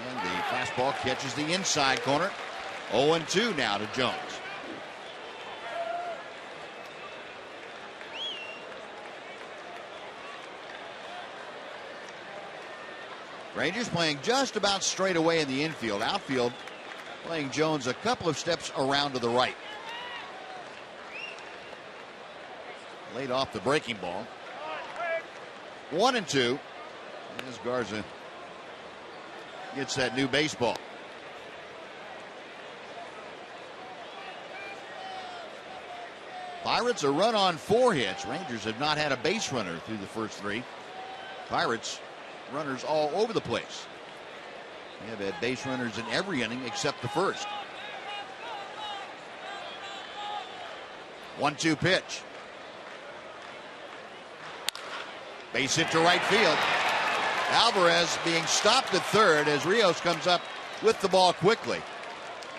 [SPEAKER 2] And the fastball catches the inside corner. 0-2 now to Jones. Rangers playing just about straight away in the infield. Outfield playing Jones a couple of steps around to the right. Laid off the breaking ball. 1-2 as Garza gets that new baseball. Pirates a run on 4 hits. Rangers have not had a base runner through the first 3. Pirates runners all over the place. They have had base runners in every inning except the first. 1-2 pitch. Base hit to right field. Alvarez being stopped at third as Rios comes up with the ball quickly.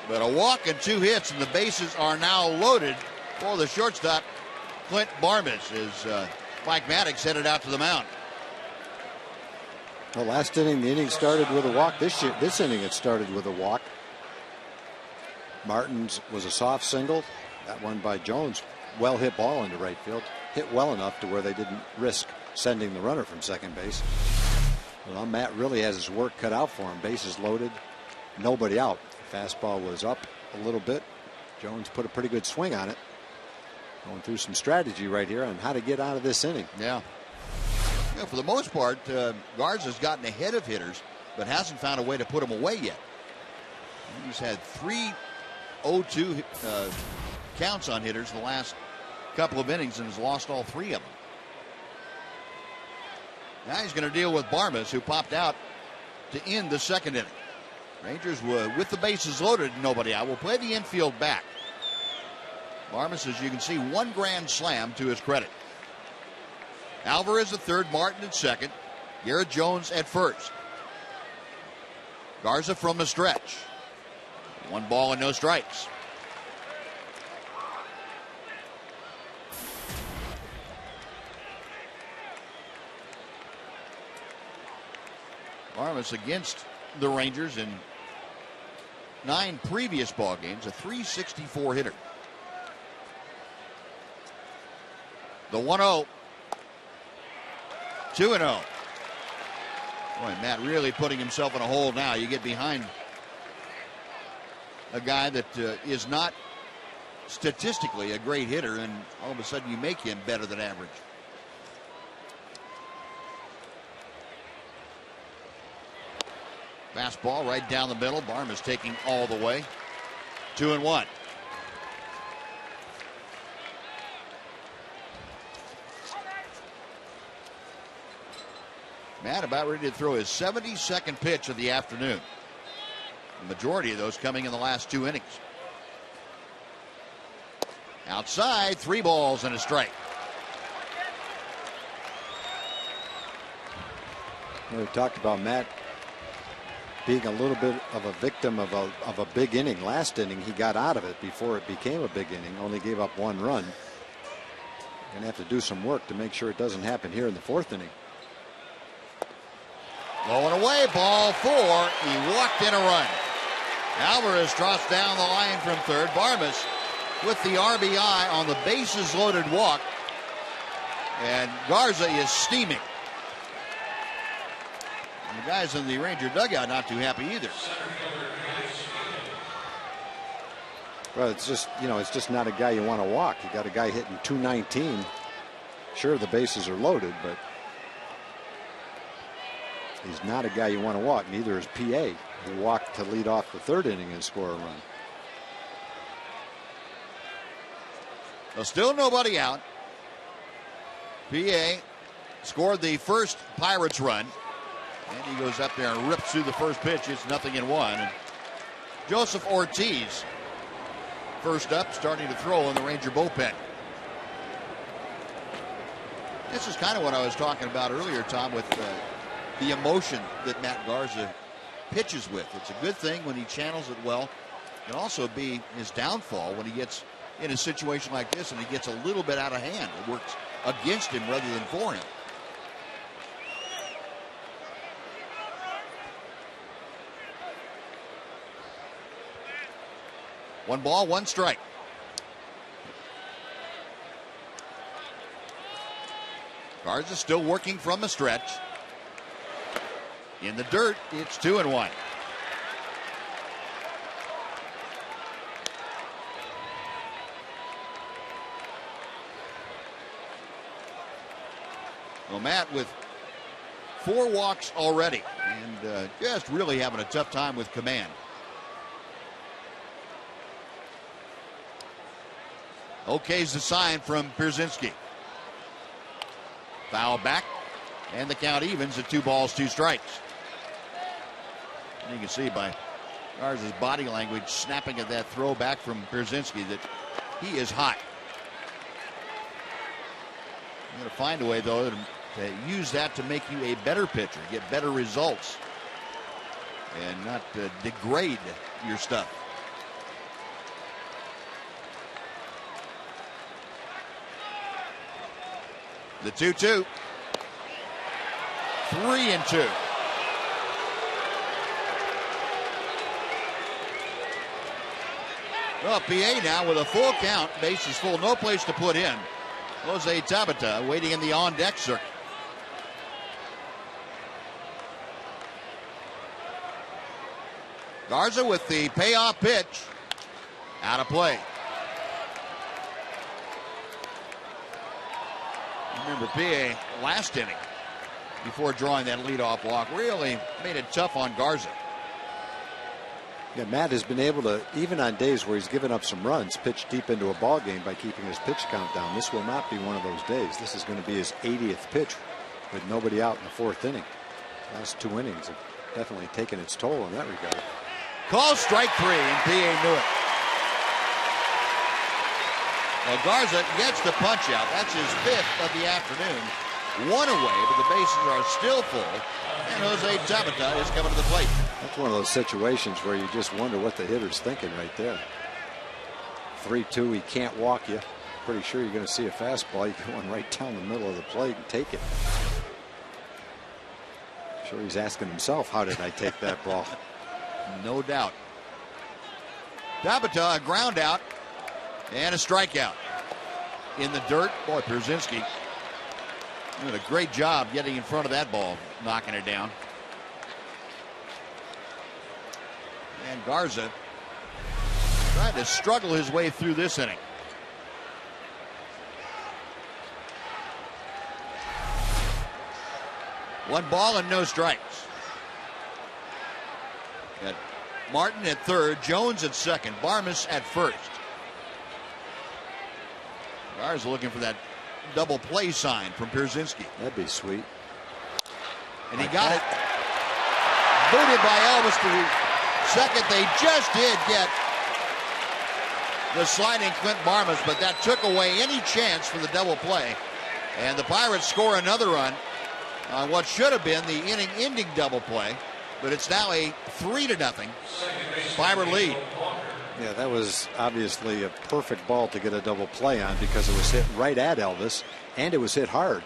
[SPEAKER 2] But a walk and 2 hits, and the bases are now loaded for the shortstop, Clint Barmes, as Mike Maddox headed out to the mound.
[SPEAKER 5] Well, last inning, the inning started with a walk. This inning, it started with a walk. Martin's was a soft single. That one by Jones. Well hit ball into right field. Hit well enough to where they didn't risk sending the runner from second base. Well, Matt really has his work cut out for him. Bases loaded, nobody out. Fastball was up a little bit. Jones put a pretty good swing on it. Going through some strategy right here on how to get out of this inning.
[SPEAKER 2] Yeah. For the most part, Garza's gotten ahead of hitters, but hasn't found a way to put them away yet. He's had 3 0-2 counts on hitters the last couple of innings and has lost all 3 of them. Now he's going to deal with Barmes, who popped out to end the second inning. Rangers, with the bases loaded, nobody out, will play the infield back. Barmes, as you can see, 1 grand slam to his credit. Alvarez at third, Martin at second, Garrett Jones at first. Garza from the stretch. 1 ball and no strikes. Barmes against the Rangers in 9 previous ball games, a .364 hitter. The 1-0. 2-0. Boy, Matt really putting himself in a hole now. You get behind a guy that is not statistically a great hitter, and all of a sudden you make him better than average. Fastball right down the middle. Barmes taking all the way. 2-1. Matt about ready to throw his 72nd pitch of the afternoon. The majority of those coming in the last 2 innings. Outside, 3 balls and a strike.
[SPEAKER 5] We talked about Matt being a little bit of a victim of a big inning. Last inning, he got out of it before it became a big inning. Only gave up 1 run. Going to have to do some work to make sure it doesn't happen here in the 4th inning.
[SPEAKER 2] Low and away, ball 4. He walked in a run. Alvarez trots down the line from third. Barmes with the RBI on the bases loaded walk. And Garza is steaming. And the guys in the Ranger dugout not too happy either.
[SPEAKER 5] Well, it's just, it's just not a guy you want to walk. You got a guy hitting .219. Sure, the bases are loaded, but he's not a guy you want to walk. Neither is PA, who walked to lead off the third inning and score a run.
[SPEAKER 2] So still nobody out. PA scored the first Pirates run. And he goes up there and rips through the first pitch. It's 0-1. And Joseph Ortiz, first up, starting to throw in the Ranger bullpen. This is kind of what I was talking about earlier, Tom, with the emotion that Matt Garza pitches with. It's a good thing when he channels it well. It can also be his downfall when he gets in a situation like this and he gets a little bit out of hand. It works against him rather than for him. One ball, one strike. Garza still working from the stretch. In the dirt, it's 2-1. Well, Matt with 4 walks already and just really having a tough time with command. Okay's the sign from Pierzynski. Foul back, and the count evens at 2 balls, 2 strikes. And you can see by Garza's body language snapping at that throw back from Pierzynski that he is hot. You're going to find a way, though, to use that to make you a better pitcher, get better results, and not degrade your stuff. The 2-2. 3-2. Well, PA now with a full count, bases full, no place to put in. Jose Tabata waiting in the on-deck circuit. Garza with the payoff pitch. Out of play. Remember, PA last inning, before drawing that leadoff walk, really made it tough on Garza.
[SPEAKER 5] Yeah, Matt has been able to, even on days where he's given up some runs, pitch deep into a ball game by keeping his pitch count down. This will not be one of those days. This is going to be his 80th pitch with nobody out in the 4th inning. Last 2 innings have definitely taken its toll in that regard.
[SPEAKER 2] Call strike 3, and PA knew it. Well, Garza gets the punch out. That's his 5th of the afternoon. 1 away, but the bases are still full. And Jose Tabata is coming to the plate.
[SPEAKER 5] That's one of those situations where you just wonder what the hitter's thinking right there. 3-2, he can't walk you. Pretty sure you're going to see a fastball. You're going right down the middle of the plate and take it. I'm sure he's asking himself, how did I take that ball?
[SPEAKER 2] No doubt. Tabata, a ground out and a strikeout. In the dirt, boy, Pierzynski doing a great job getting in front of that ball, knocking it down. And Garza trying to struggle his way through this inning. One ball and no strikes. Got Martin at third, Jones at second, Barmas at first. Garza looking for that double play sign from Pierzynski.
[SPEAKER 5] That'd be sweet.
[SPEAKER 2] And he got it. Booted by Elvis to second. They just did get the sliding Clint Barmas, but that took away any chance for the double play. And the Pirates score another run on what should have been the inning-ending double play, but it's now a 3-0 Pirate lead.
[SPEAKER 5] Yeah, that was obviously a perfect ball to get a double play on because it was hit right at Elvis, and it was hit hard.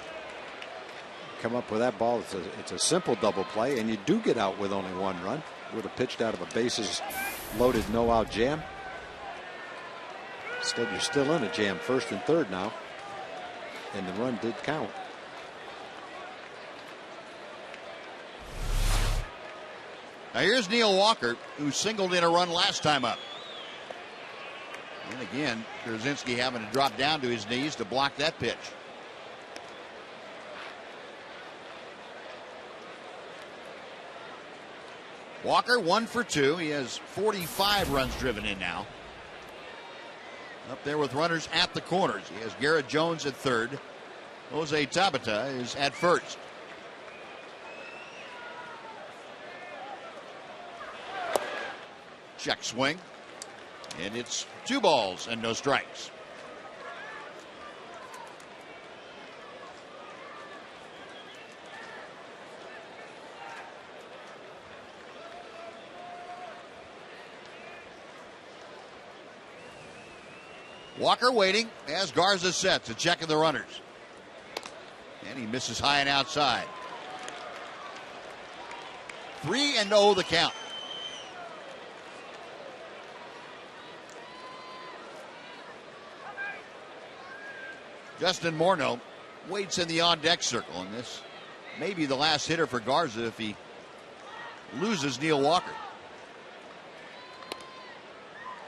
[SPEAKER 5] Come up with that ball, it's a simple double play, and you do get out with only 1 run. Would have pitched out of a bases loaded no-out jam. Instead, you're still in a jam, 1st and 3rd now, and the run did count.
[SPEAKER 2] Now here's Neil Walker, who singled in a run last time up. And again, Pierzynski having to drop down to his knees to block that pitch. Walker 1 for 2. He has 45 runs driven in now. Up there with runners at the corners. He has Garrett Jones at third. Jose Tabata is at first. Check swing. And it's 2 balls and no strikes. Walker waiting as Garza sets, a check of the runners. And he misses high and outside. 3-0 the count. Justin Morneau waits in the on-deck circle, and this may be the last hitter for Garza if he loses Neil Walker.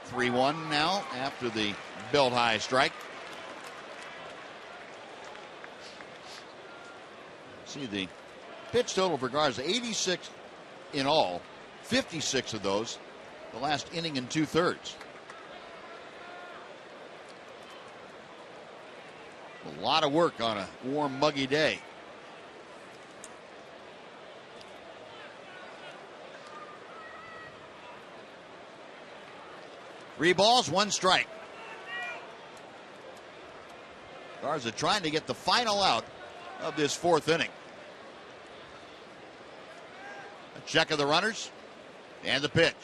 [SPEAKER 2] 3-1 now after the belt high strike. See the pitch total for Garza, 86 in all, 56 of those the last inning and 2/3. A lot of work on a warm, muggy day. Three balls, 1 strike. Garza trying to get the final out of this 4th inning. A check of the runners and the pitch.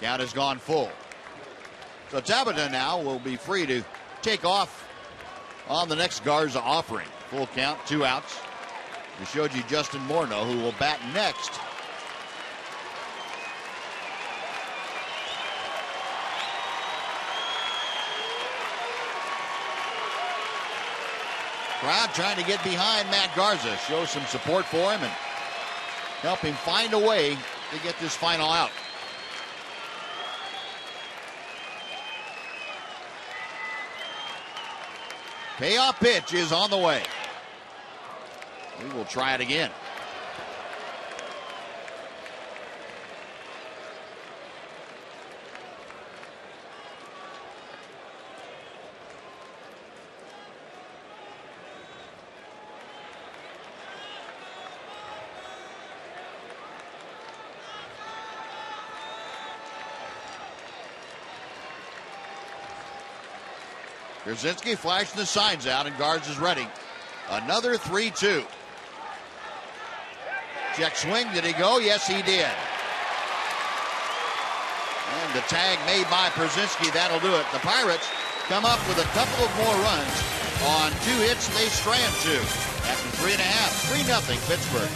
[SPEAKER 2] Count has gone full. So Tabata now will be free to take off on the next Garza offering. Full count, 2 outs. We showed you Justin Morneau, who will bat next. Crowd trying to get behind Matt Garza, show some support for him and help him find a way to get this final out. Payoff pitch is on the way. We will try it again. Krasinski flashing the signs out, and Garza's ready. Another 3-2. Check swing. Did he go? Yes, he did. And the tag made by Krasinski. That'll do it. The Pirates come up with a couple of more runs on 2 hits. They strand 2 after 3.5. 3-0 Pittsburgh.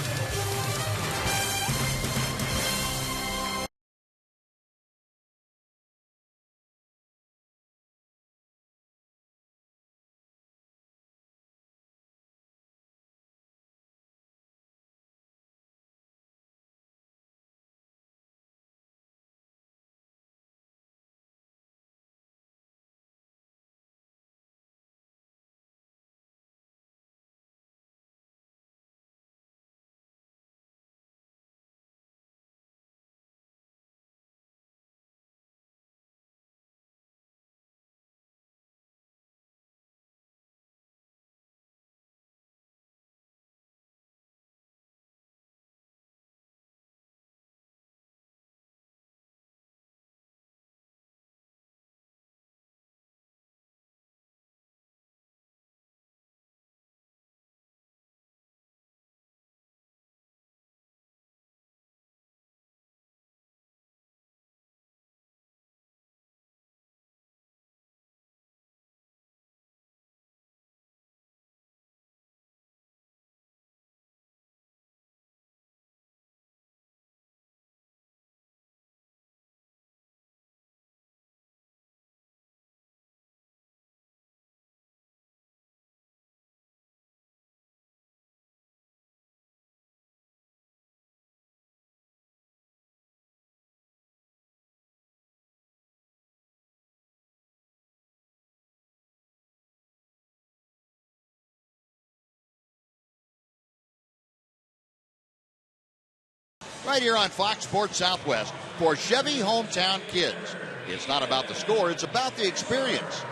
[SPEAKER 2] right here on Fox Sports Southwest for Chevy Hometown Kids. It's not about the score, it's about the experience.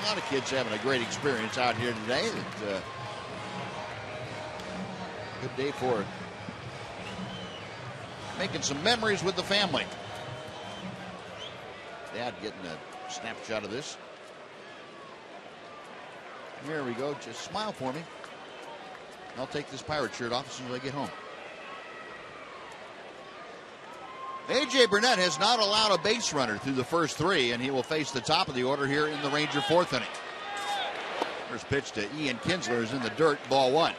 [SPEAKER 2] A lot of kids having a great experience out here today. Good day for making some memories with the family. Dad getting a snapshot of this. Here we go. Just smile for me. I'll take this Pirate shirt off as soon as I get home. A.J. Burnett has not allowed a base runner through the first three, and he will face the top of the order here in the Ranger fourth inning. First pitch to Ian Kinsler is in the dirt, ball one.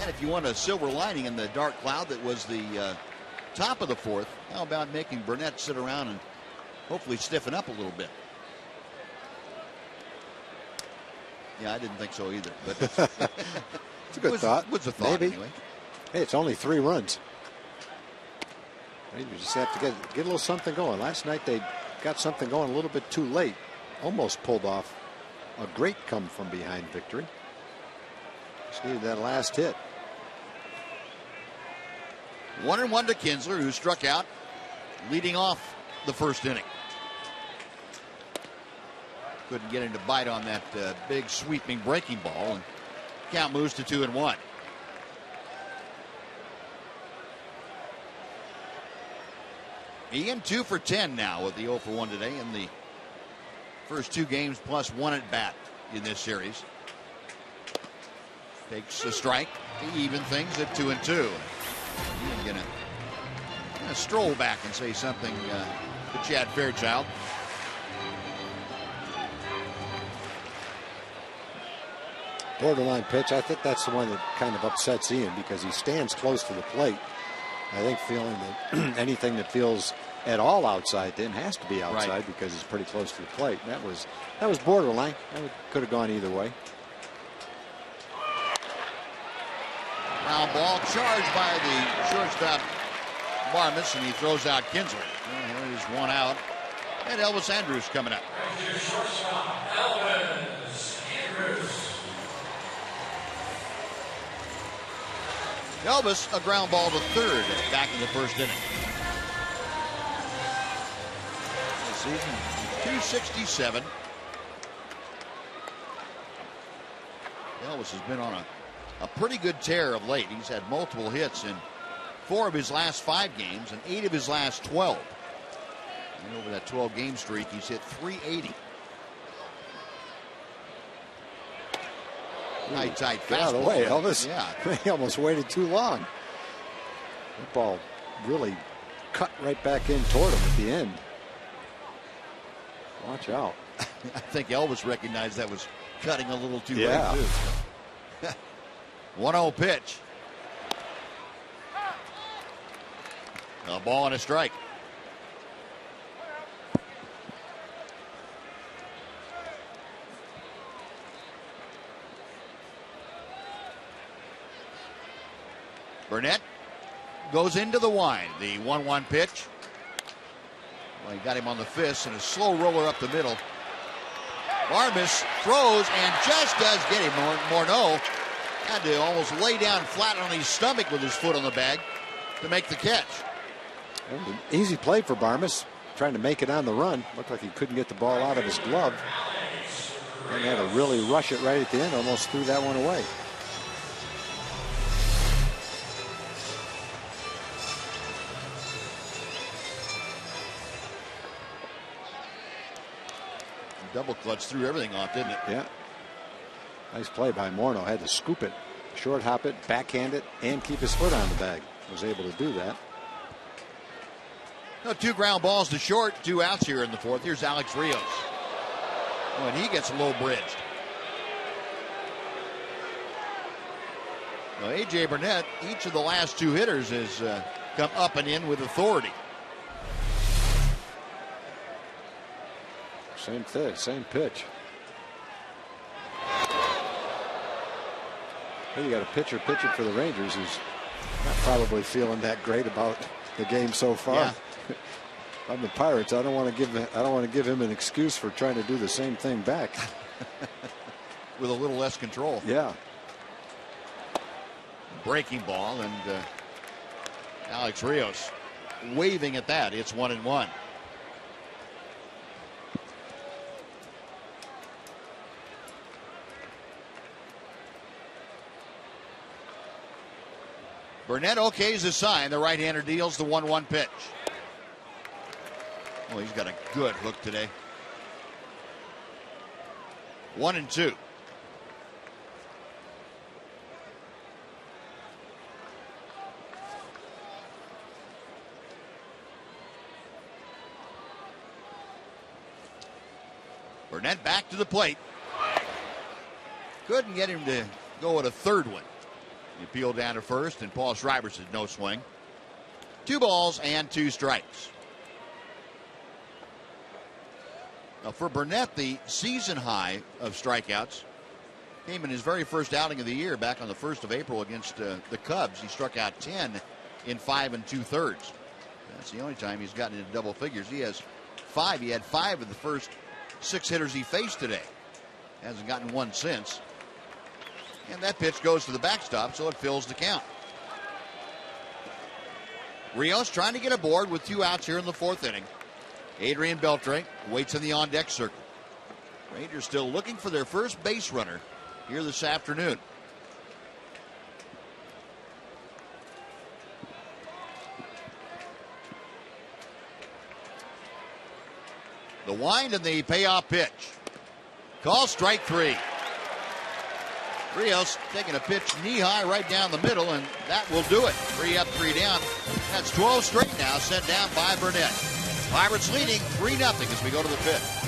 [SPEAKER 2] And if you want a silver lining in the dark cloud that was the top of the fourth, how about making Burnett sit around and hopefully stiffen up a little bit? Yeah, I didn't think so either. But
[SPEAKER 5] it's a good thought.
[SPEAKER 2] It was a thought,
[SPEAKER 5] maybe.
[SPEAKER 2] Anyway.
[SPEAKER 5] Hey, it's only 3 runs. You just have to get a little something going. Last night they got something going a little bit too late. Almost pulled off a great come from behind victory. Just needed that last hit.
[SPEAKER 2] 1-1 to Kinsler, who struck out leading off the first inning. Couldn't get him to bite on that big sweeping breaking ball, and count moves to 2-1. Ian 2 for 10 now with the 0 for 1 today in the first 2 games plus 1 at bat in this series. Takes a strike to even things at 2-2. Ian gonna stroll back and say something to Chad Fairchild.
[SPEAKER 5] Borderline pitch. I think that's the one that kind of upsets Ian because he stands close to the plate. I think feeling that anything that feels at all outside to him has to be outside, right, because he's pretty close to the plate. And that was borderline. That could have gone either way.
[SPEAKER 2] Ground ball charged by the shortstop Barmas, and he throws out Kinsler. Well, here's one out, and Elvis Andrews coming up. Elvis, a ground ball to third back in the first inning. This season, 267. Elvis has been on a pretty good tear of late. He's had multiple hits in 4 of his last 5 games and 8 of his last 12. And over that 12-game streak, he's hit .380. Tight fastball.
[SPEAKER 5] Get out of the way, Elvis.
[SPEAKER 2] Yeah.
[SPEAKER 5] He almost waited too long. That ball really cut right back in toward him at the end. Watch out.
[SPEAKER 2] I think Elvis recognized that was cutting a little too late, too. 1-0 pitch. A ball and a strike. Burnett goes into the wind. The 1-1 pitch. Well, he got him on the fist and a slow roller up the middle. Barmas throws and just does get him. Morneau had to almost lay down flat on his stomach with his foot on the bag to make the catch.
[SPEAKER 5] Easy play for Barmas, trying to make it on the run. Looked like he couldn't get the ball out of his glove. And had to really rush it right at the end. Almost threw that one away.
[SPEAKER 2] Double clutch threw everything off, didn't it?
[SPEAKER 5] Yeah. Nice play by Morneau. Had to scoop it, short hop it, backhand it, and keep his foot on the bag. Was able to do that.
[SPEAKER 2] No, 2 ground balls to short, 2 outs here in the fourth. Here's Alex Rios. Oh, and he gets low bridged. Now, A.J. Burnett, each of the last 2 hitters has come up and in with authority.
[SPEAKER 5] Same thing, same pitch. Well, you got a pitcher pitching for the Rangers who's not probably feeling that great about the game so far.
[SPEAKER 2] Yeah.
[SPEAKER 5] I'm the Pirates. I don't want to give him an excuse for trying to do the same thing back.
[SPEAKER 2] With a little less control.
[SPEAKER 5] Yeah.
[SPEAKER 2] breaking ball, and Alex Rios waving at that. It's 1-1. Burnett okays the sign. The right-hander deals the 1-1 pitch. Well, he's got a good hook today. 1-2. Burnett back to the plate. Couldn't get him to go at a third one. He peeled down to first, and Paul Schreiber said no swing. 2 balls and 2 strikes. Now for Burnett, the season high of strikeouts came in his very first outing of the year back on the 1st of April against the Cubs. He struck out 10 in 5 2/3. That's the only time he's gotten into double figures. He has 5. He had 5 of the first 6 hitters he faced today. Hasn't gotten one since. And that pitch goes to the backstop, so it fills the count. Rios trying to get aboard with 2 outs here in the 4th inning. Adrian Beltre waits in the on-deck circle. Rangers still looking for their first base runner here this afternoon. The wind and the payoff pitch. Call strike 3. Rios taking a pitch knee-high right down the middle, and that will do it. 3 up, 3 down. That's 12 straight now, sent down by Burnett. Pirates leading 3-0 as we go to the 5th.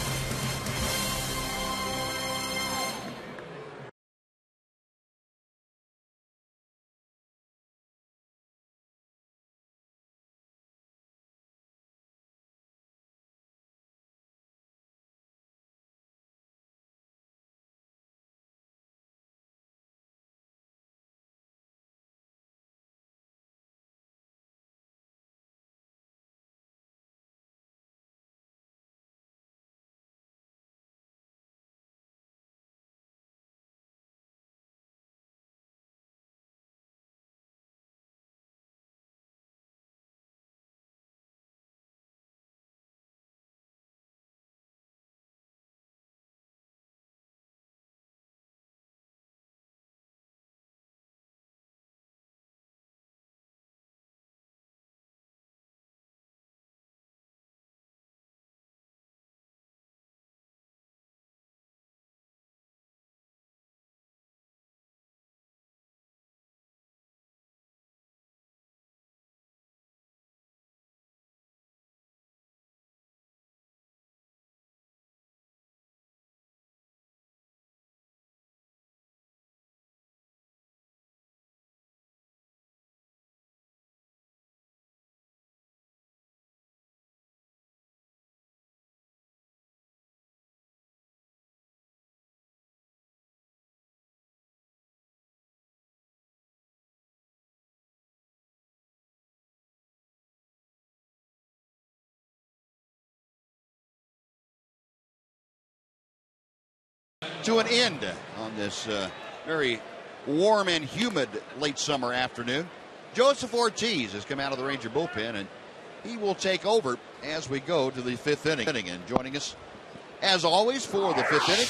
[SPEAKER 2] To an end on this very warm and humid late summer afternoon. Joseph Ortiz has come out of the Ranger bullpen, and he will take over as we go to the 5th inning. And joining us, as always, for the 5th inning,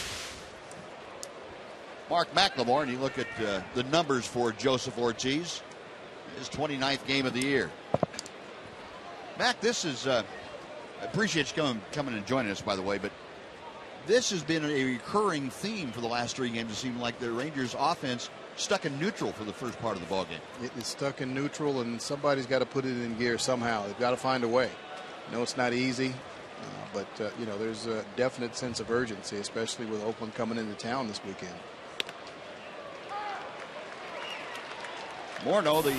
[SPEAKER 2] Mark McLemore. And you look at the numbers for Joseph Ortiz, his 29th game of the year. Mac, this is, I appreciate you coming and joining us, by the way, but this has been a recurring theme for the last 3 games. It seemed like the Rangers offense stuck in neutral for the first part of the ballgame.
[SPEAKER 11] It's stuck in neutral, and somebody's got to put it in gear somehow. They've got to find a way. No, it's not easy, but you know, there's a definite sense of urgency, especially with Oakland coming into town this weekend.
[SPEAKER 2] Morneau, the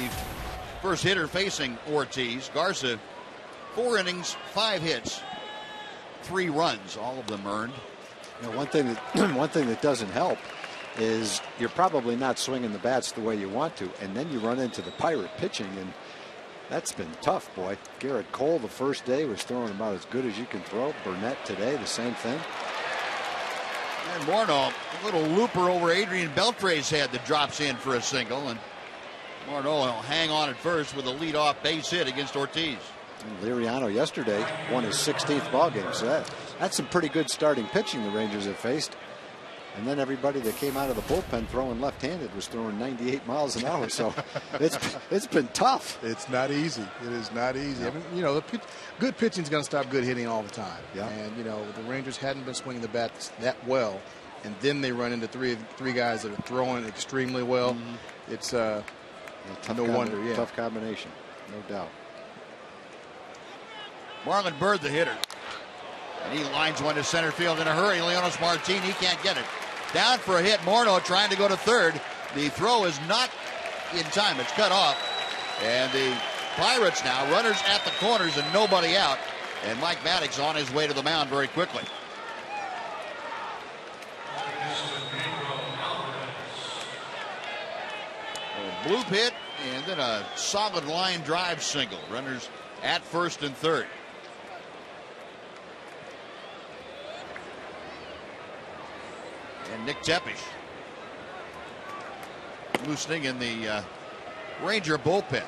[SPEAKER 2] first hitter facing Ortiz. Garza, 4 innings, 5 hits, 3 runs, all of them earned.
[SPEAKER 5] You know, one thing that doesn't help is you're probably not swinging the bats the way you want to, and then you run into the Pirate pitching, and that's been tough, boy. Garrett Cole the first day was throwing about as good as you can throw. Burnett today, the same thing.
[SPEAKER 2] And Morneau, a little looper over Adrian Beltre's head that drops in for a single, and Morneau will hang on at first with a leadoff base hit against Ortiz.
[SPEAKER 5] And Liriano yesterday won his 16th ball game, so that's some pretty good starting pitching the Rangers have faced. And then everybody that came out of the bullpen throwing left-handed was throwing 98 miles an hour. So it's been tough.
[SPEAKER 11] It's not easy. It is not easy. I mean, you know, good pitching is going to stop good hitting all the time.
[SPEAKER 5] Yeah.
[SPEAKER 11] And you know, the Rangers hadn't been swinging the bats that well, and then they run into three guys that are throwing extremely well. Mm-hmm. It's no wonder. Yeah.
[SPEAKER 5] Tough combination, no doubt.
[SPEAKER 2] Marlon Byrd, the hitter. And he lines one to center field in a hurry. Leonis Martin, he can't get it. Down for a hit. Morneau trying to go to third. The throw is not in time. It's cut off. And the Pirates now, runners at the corners and nobody out. And Mike Maddox on his way to the mound very quickly. A bloop hit and then a solid line drive single. Runners at first and third. And Nick Tepesch loosening in the Ranger bullpen.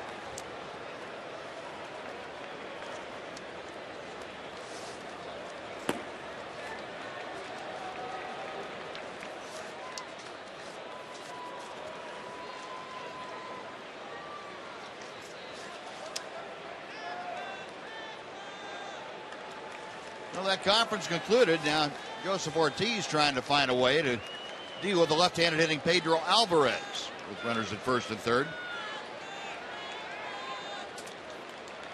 [SPEAKER 2] Well, that conference concluded. Now Joseph Ortiz trying to find a way to deal with the left-handed hitting Pedro Alvarez with runners at first and third.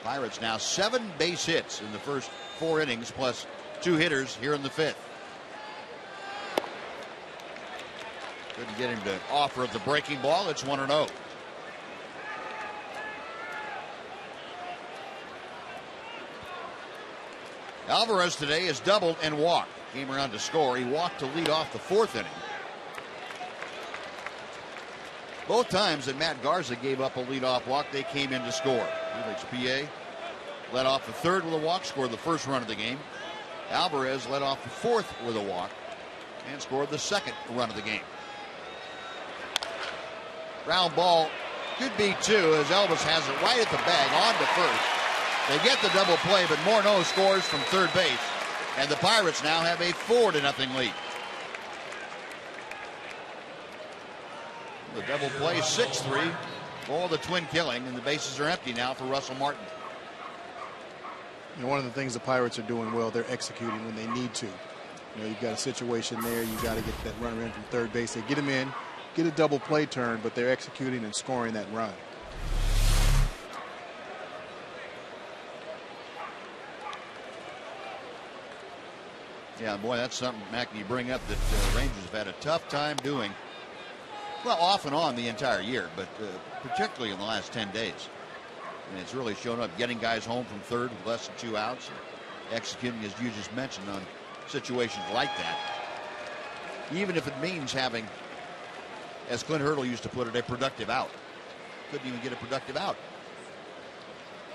[SPEAKER 2] Pirates now 7 base hits in the first 4 innings plus 2 hitters here in the 5th. Couldn't get him to offer the breaking ball. It's 1-0. Alvarez today has doubled and walked. Came around to score. He walked to lead off the 4th inning. Both times that Matt Garza gave up a leadoff walk, they came in to score. Felix P.A. led off the 3rd with a walk, scored the 1st run of the game. Alvarez led off the 4th with a walk and scored the 2nd run of the game. Ground ball could be 2 as Elvis has it right at the bag on to first. They get the double play, but Morneau scores from third base. And the Pirates now have a 4-0 lead. The double play 6-3 for the twin killing, and the bases are empty now for Russell Martin.
[SPEAKER 11] You know, one of the things the Pirates are doing well, they're executing when they need to. You know, you've got a situation there, you got to get that runner in from third base. They get him in, get a double play turn, but they're executing and scoring that run.
[SPEAKER 2] Yeah, boy, that's something, Mac, you bring up that Rangers have had a tough time doing. Well, off and on the entire year, but particularly in the last 10 days. And it's really shown up getting guys home from third with less than 2 outs, and executing, as you just mentioned, on situations like that. Even if it means having, as Clint Hurdle used to put it, a productive out. Couldn't even get a productive out.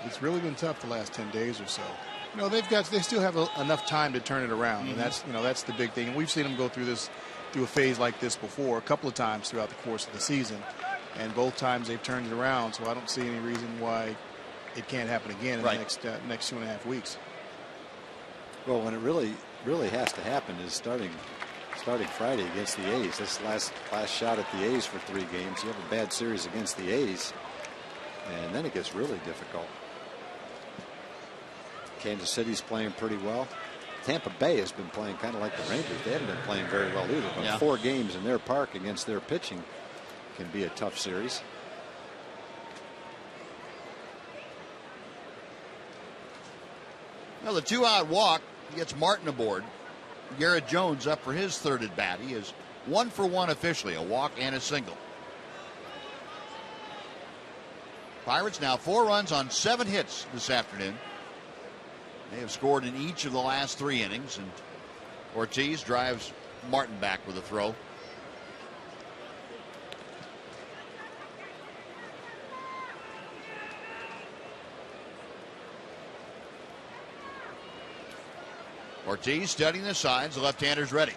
[SPEAKER 11] It's really been tough the last 10 days or so. You know, they still have enough time to turn it around, and that's the big thing. And we've seen them go through a phase like this before a couple of times throughout the course of the season, and both times they've turned it around. So I don't see any reason why it can't happen again in the next 2.5 weeks.
[SPEAKER 5] Well, when it really has to happen is starting Friday against the A's. This last shot at the A's for 3 games. You have a bad series against the A's, and then it gets really difficult. Kansas City's playing pretty well. Tampa Bay has been playing kind of like the Rangers. They haven't been playing very well either. But 4 games in their park against their pitching can be a tough series.
[SPEAKER 2] Well, the 2-out walk gets Martin aboard. Garrett Jones up for his 3rd at bat. He is 1 for 1 officially, a walk and a single. Pirates now 4 runs on 7 hits this afternoon. They have scored in each of the last 3 innings, and Ortiz drives Martin back with a throw. Ortiz studying the signs. The left-hander's ready.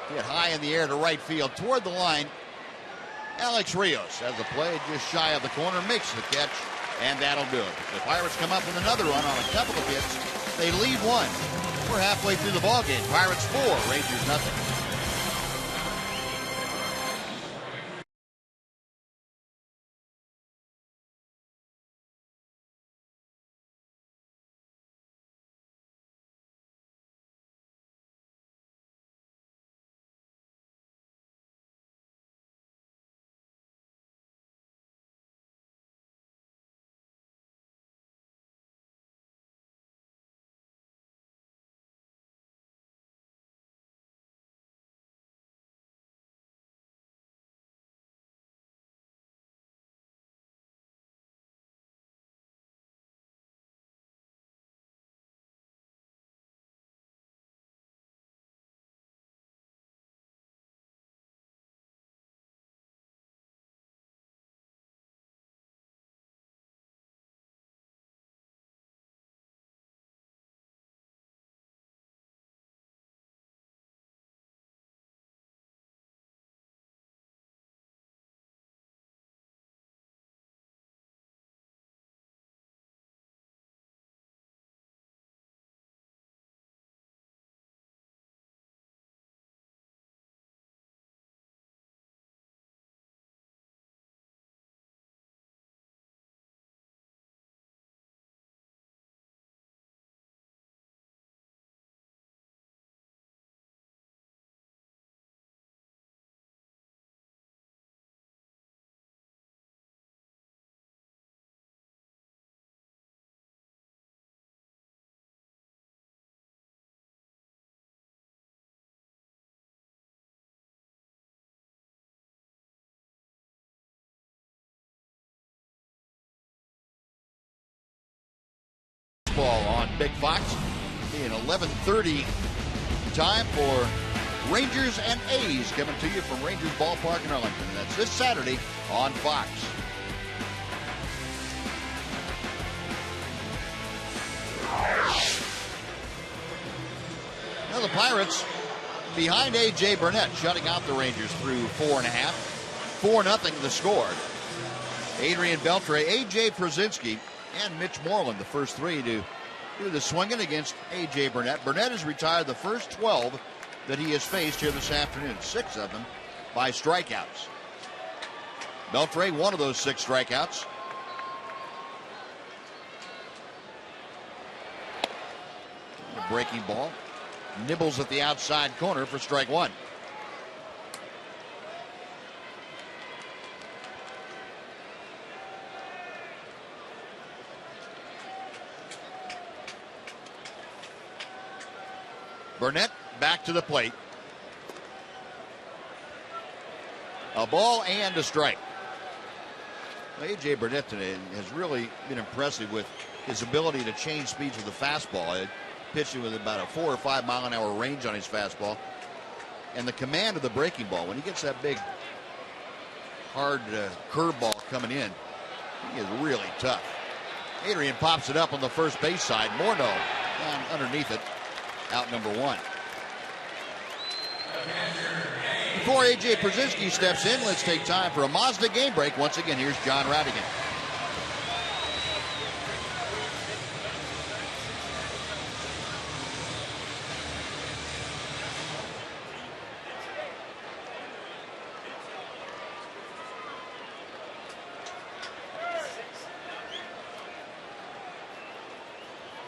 [SPEAKER 2] Hit high in the air to right field toward the line. Alex Rios has the play just shy of the corner, makes the catch, and that'll do it. The Pirates come up with another run on a couple of hits. They lead one. We're halfway through the ballgame. Pirates 4, Rangers nothing. Ball on Big Fox. Be an 11:30 time for Rangers and A's coming to you from Rangers Ballpark in Arlington. And that's this Saturday on Fox. Now the Pirates behind A.J. Burnett, shutting out the Rangers through 4.5. 4-0 the score. Adrian Beltre, A.J. Przinsky, and Mitch Moreland, the first three to do the swinging against A.J. Burnett. Burnett has retired the first 12 that he has faced here this afternoon, 6 of them by strikeouts. Beltre, one of those 6 strikeouts. A breaking ball. Nibbles at the outside corner for strike one. Burnett back to the plate. A ball and a strike. A.J. Burnett today has really been impressive with his ability to change speeds with the fastball. Pitching with about a 4 or 5 mile an hour range on his fastball. And the command of the breaking ball. When he gets that big, hard curveball coming in, he is really tough. Adrian pops it up on the first base side. Morneau down underneath it. Out number 1. Before A.J. Przinsky steps in, let's take time for a Mazda game break. Once again, here's John Radigan.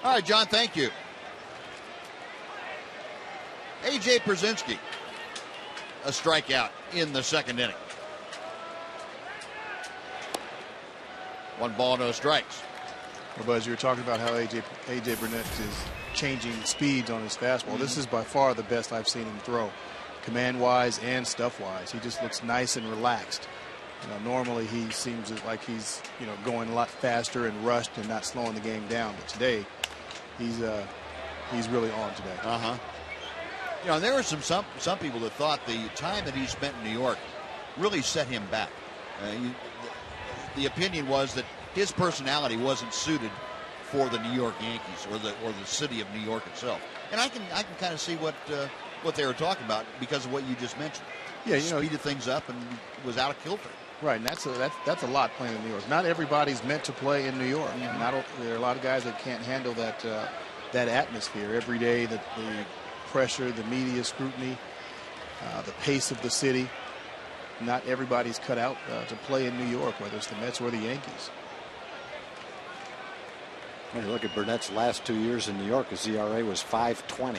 [SPEAKER 2] All right, John, thank you. A.J. Przinsky, a strikeout in the second inning. 1 ball, no strikes.
[SPEAKER 11] Well, Buzz, you were talking about how A.J. Burnett is changing speeds on his fastball. This is by far the best I've seen him throw, command-wise and stuff-wise. He just looks nice and relaxed. Normally he seems like he's going a lot faster and rushed and not slowing the game down. But today, he's really on today.
[SPEAKER 2] There were some people that thought the time that he spent in New York really set him back. The opinion was that his personality wasn't suited for the New York Yankees or the city of New York itself. And I can kind of see what they were talking about because of what you just mentioned.
[SPEAKER 11] Yeah,
[SPEAKER 2] speeded things up and was out of kilter.
[SPEAKER 11] Right, and that's a lot playing in New York. Not everybody's meant to play in New York. There are a lot of guys that can't handle that atmosphere every day. The pressure, the media scrutiny, the pace of the city. Not everybody's cut out to play in New York, whether it's the Mets or the Yankees.
[SPEAKER 5] When you look at Burnett's last 2 years in New York, his ERA was .520.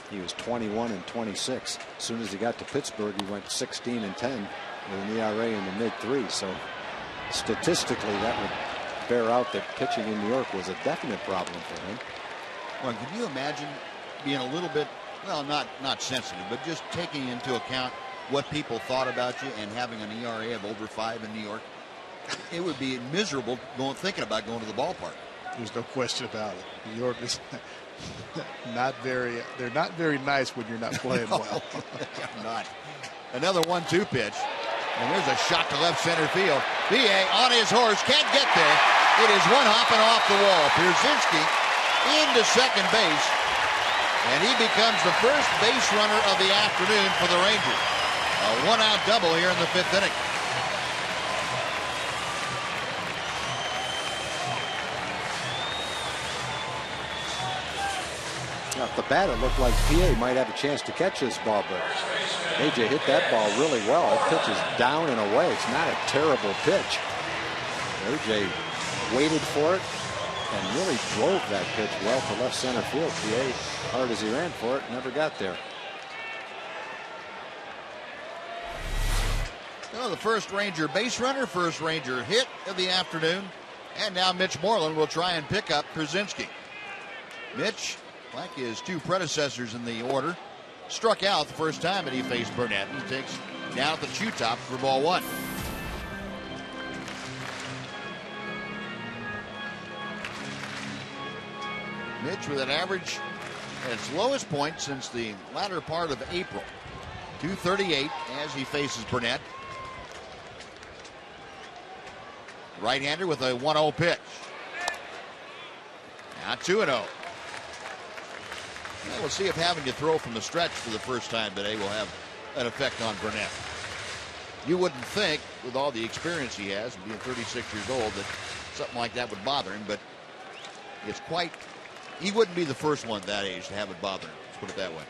[SPEAKER 5] He was 21 and 26. As soon as he got to Pittsburgh, he went 16 and 10 with an ERA in the mid-3s. So statistically, that would bear out that pitching in New York was a definite problem for him.
[SPEAKER 2] Well, can you imagine being a little bit, well, not sensitive, but just taking into account what people thought about you and having an ERA of over 5 in New York? It would be miserable thinking about going to the ballpark.
[SPEAKER 11] There's no question about it. New York is they're not very nice when you're not playing well.
[SPEAKER 2] Not. Another 1-2 pitch. And there's a shot to left center field. B.A. on his horse, can't get there. It is one hopping off the wall. Pierzynski into second base. And he becomes the first base runner of the afternoon for the Rangers. A one-out double here in the 5th inning.
[SPEAKER 5] Off the bat, it looked like PA might have a chance to catch this ball, but AJ hit that ball really well. It pitches down and away. It's not a terrible pitch. AJ waited for it and really drove that pitch well to left center field. PA, hard as he ran for it, never got there.
[SPEAKER 2] Well, the first Ranger base runner, first Ranger hit of the afternoon, and now Mitch Moreland will try and pick up Pierzynski. Mitch, like his two predecessors in the order, struck out the first time that he faced Burnett. He takes down at the chew top for ball 1. Mitch with an average at its lowest point since the latter part of April. .238 as he faces Burnett. Right-hander with a 1-0 pitch. Now 2-0. We'll see if having to throw from the stretch for the first time today will have an effect on Burnett. You wouldn't think, with all the experience he has, being 36 years old, that something like that would bother him, but it's quite, he wouldn't be the first one at that age to have it bother him. Let's put it that way.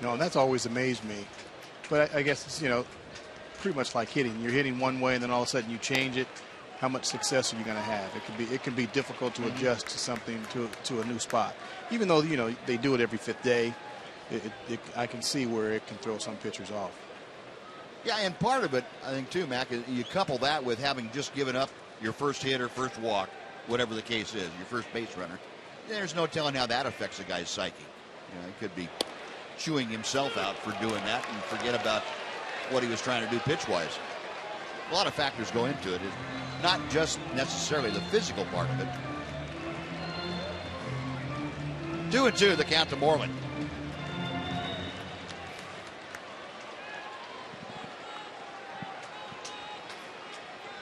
[SPEAKER 11] No, and that's always amazed me. But I guess it's, pretty much like hitting. You're hitting one way and then all of a sudden you change it. How much success are you going to have? It can be difficult to adjust to something, to a new spot. Even though they do it every 5th day, I can see where it can throw some pitchers off.
[SPEAKER 2] Yeah, and part of it, I think too, Mac, is you couple that with having just given up your first hit or first walk, whatever the case is, your first base runner. There's no telling how that affects a guy's psyche. He could be chewing himself out for doing that and forget about what he was trying to do pitch-wise. A lot of factors go into it. It's not just necessarily the physical part of it. 2-2, the count to Moreland.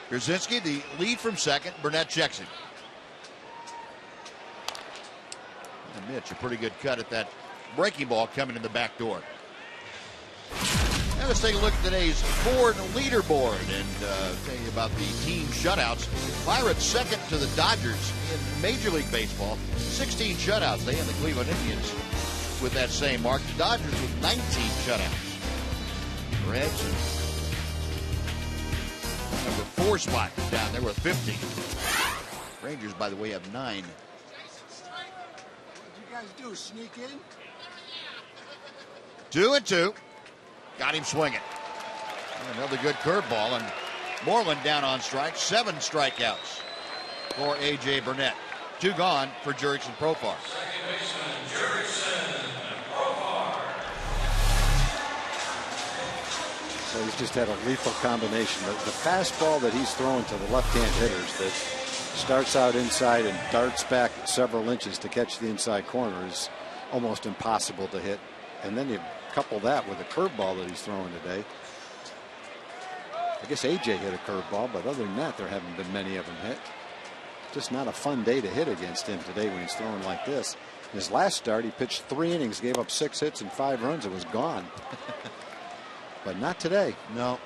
[SPEAKER 2] Pierzynski, the lead from second. Burnett checks him. And Mitch, a pretty good cut at that breaking ball coming in the back door. Now let's take a look at today's Ford leaderboard and tell you about the team shutouts. Pirates second to the Dodgers in Major League Baseball. 16 shutouts. They and the Cleveland Indians with that same mark. The Dodgers with 19 shutouts. Reds, number 4 spot down there with 15. Rangers, by the way, have 9.
[SPEAKER 5] What did you guys do, sneak in?
[SPEAKER 2] 2-2. Got him swinging. Another good curveball, and Moreland down on strikes. 7 strikeouts for A.J. Burnett. 2 gone for Jurickson Profar.
[SPEAKER 4] Second baseman Jurickson Profar.
[SPEAKER 5] So he's just had a lethal combination. The fastball that he's throwing to the left-hand hitters that starts out inside and darts back several inches to catch the inside corner is almost impossible to hit. And then you couple that with a curveball that he's throwing today. I guess AJ hit a curveball, but other than that, there haven't been many of them hit. Just not a fun day to hit against him today when he's throwing like this. His last start, he pitched 3 innings, gave up 6 hits and 5 runs. It was gone. But not today.
[SPEAKER 2] No,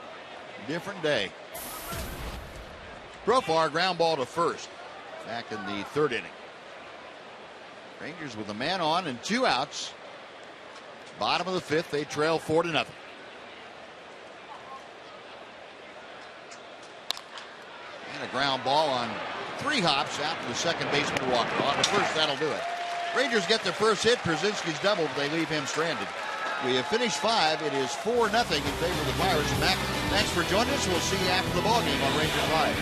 [SPEAKER 2] different day. Profar ground ball to first back in the third inning. Rangers with a man on and 2 outs. Bottom of the fifth, they trail 4-0. And a ground ball on 3 hops out to the second baseman Walker. On the first, that'll do it. Rangers get their first hit. Brzezinski's double, but they leave him stranded. We have finished 5. It is 4-0 in favor of the Pirates. Mac, thanks for joining us. We'll see you after the ballgame on Rangers Live.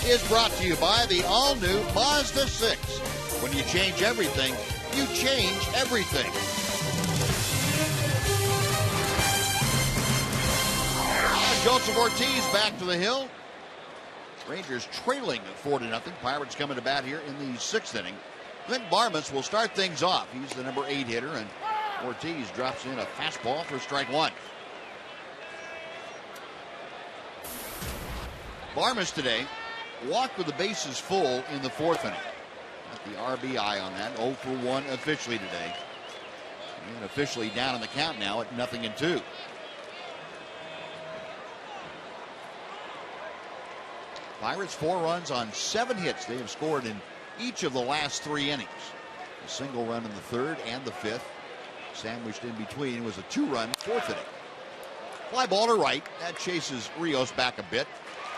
[SPEAKER 2] Is brought to you by the all-new Mazda 6. When you change everything, you change everything. And Joseph Ortiz back to the hill. Rangers trailing 4-0. Pirates coming to bat here in the 6th inning. Clint Barmas will start things off. He's the number 8 hitter, and Ortiz drops in a fastball for strike 1. Barmas today walked with the bases full in the 4th inning. Got the RBI on that. 0 for 1 officially today. And officially down in the count now at 0-2. Pirates 4 runs on 7 hits. They have scored in each of the last 3 innings. A single run in the 3rd and the 5th. Sandwiched in between was a 2-run 4th inning. Fly ball to right. That chases Rios back a bit.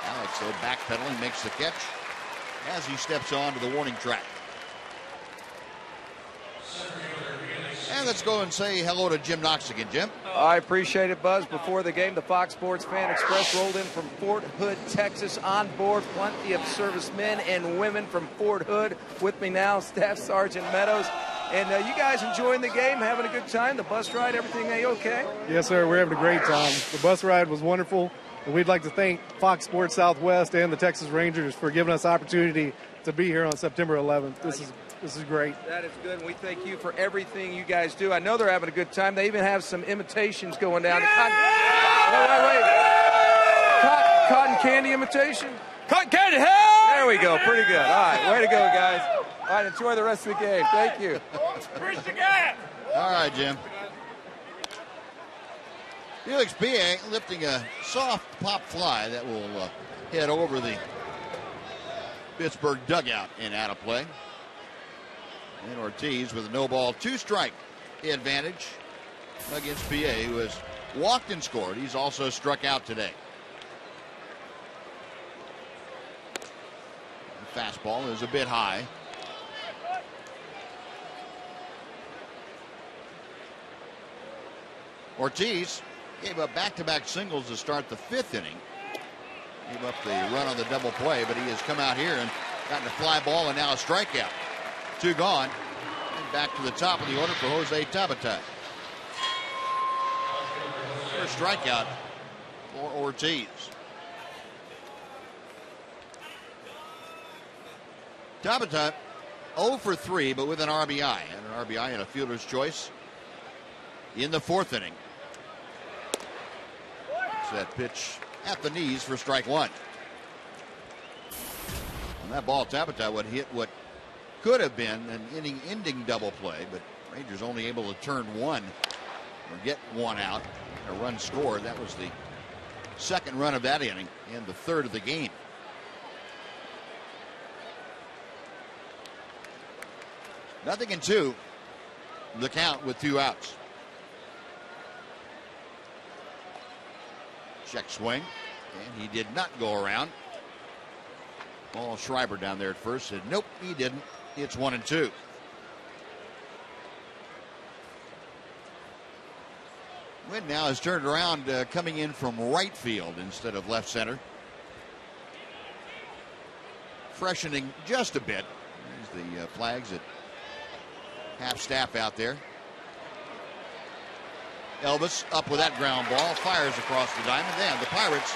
[SPEAKER 2] Alex, though, backpedaling, makes the catch as he steps onto the warning track. And let's go and say hello to Jim Knox again. Jim?
[SPEAKER 8] I appreciate it, Buzz. Before the game, the Fox Sports Fan Express rolled in from Fort Hood, Texas. On board, plenty of servicemen and women from Fort Hood. With me now, Staff Sergeant Meadows. And you guys enjoying the game, having a good time? The bus ride, everything A-okay?
[SPEAKER 12] Yes, sir. We're having a great time. The bus ride was wonderful. And we'd like to thank Fox Sports Southwest and the Texas Rangers for giving us the opportunity to be here on September 11th. This is great.
[SPEAKER 8] That is good, and we thank you for everything you guys do. I know they're having a good time. They even have some imitations going down. Wait. Cotton candy imitation? Cotton candy, hell! There we go. Pretty good. All right, way to go, guys. All right, enjoy the rest of the game. Thank you.
[SPEAKER 2] All right, Jim. Felix Pie lifting a soft pop fly that will head over the Pittsburgh dugout and out of play. And Ortiz with a no-ball, 2-strike advantage against Pie, who has walked and scored. He's also struck out today. The fastball is a bit high. Ortiz gave up back-to-back singles to start the 5th inning. Gave up the run on the double play, but he has come out here and gotten a fly ball and now a strikeout. 2 gone. And back to the top of the order for Jose Tabata. Another strikeout for Ortiz. Tabata 0 for 3, but with an RBI. And an RBI and a fielder's choice in the 4th inning. It's that pitch at the knees for strike 1. And that ball, Tabata would hit what could have been an inning-ending double play, but Rangers only able to turn one or get one out. A run scored. That was the 2nd run of that inning and the 3rd of the game. Nothing in 2. The count with 2 outs. Check swing, and he did not go around. Paul Schreiber down there at first said, nope, he didn't. It's 1-2. Wind now has turned around, coming in from right field instead of left center. Freshening just a bit. There's the flags at half staff out there. Elvis up with that ground ball, fires across the diamond. Then the Pirates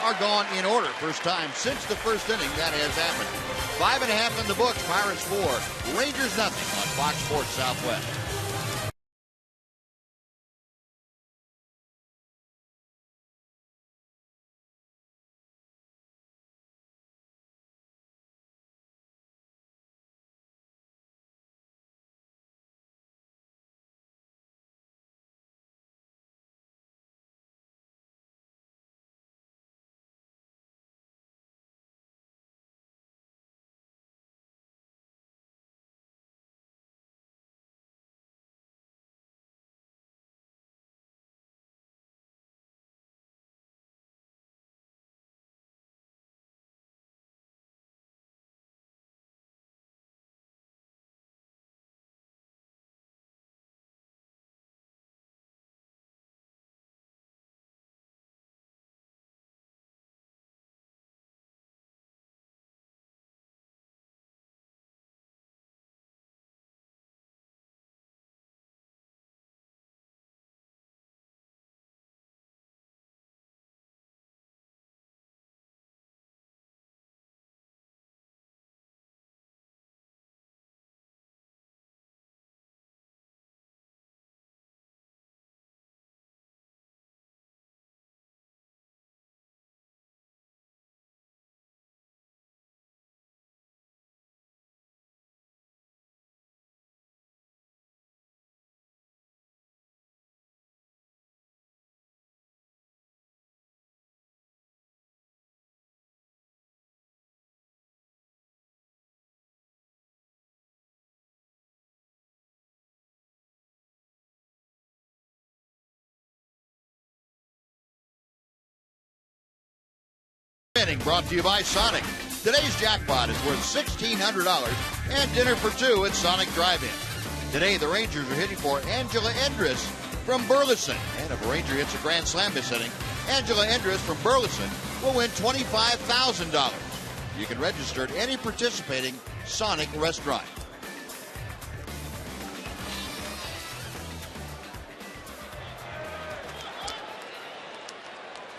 [SPEAKER 2] are gone in order. First time since the 1st inning that has happened. 5.5 in the books. Pirates 4, Rangers nothing on Fox Sports Southwest. Brought to you by Sonic. Today's jackpot is worth $1,600 and dinner for 2 at Sonic Drive-In. Today, the Rangers are hitting for Angela Endress from Burleson. And if a Ranger hits a grand slam this inning, Angela Endress from Burleson will win $25,000. You can register at any participating Sonic restaurant.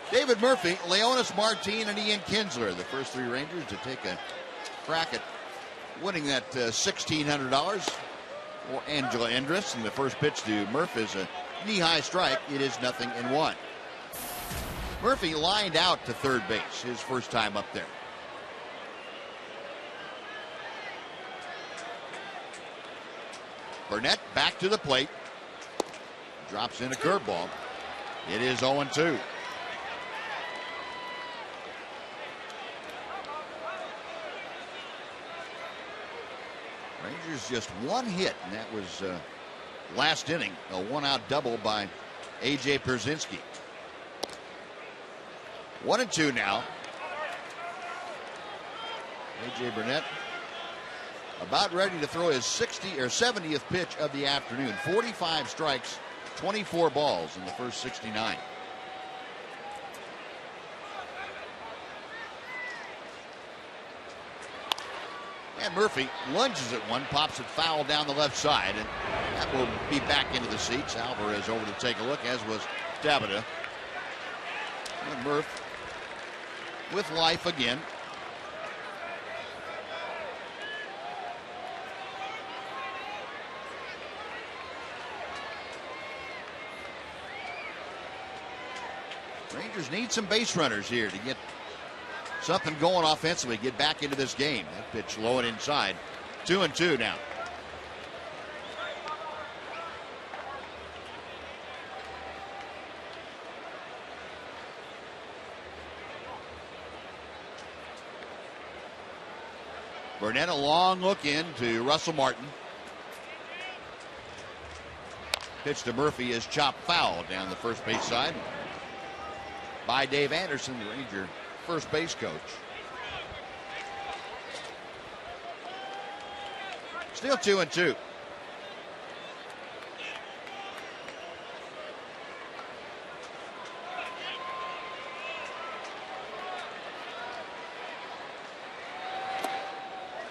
[SPEAKER 2] David Murphy, Leonis Martin, and Ian Kinsler, the first 3 Rangers to take a crack at winning that $1,600 for Angela Endress. And the first pitch to Murphy is a knee-high strike. It is 0-1. Murphy lined out to third base his first time up there. Burnett back to the plate. Drops in a curveball. It is 0-2. Rangers just 1 hit, and that was last inning, a 1-out double by A.J. Pierzynski. 1-2 now. A.J. Burnett about ready to throw his 70th pitch of the afternoon. 45 strikes, 24 balls in the first 69. And Murphy lunges at one, pops it foul down the left side, and that will be back into the seats. Alvarez over to take a look, as was Tabata. And Murph with life again. Rangers need some base runners here to get something going offensively, get back into this game. That pitch low and inside. 2-2 now. Burnett, a long look in to Russell Martin. Pitch to Murphy is chopped foul down the first base side by Dave Anderson, the Ranger first base coach. Still 2-2.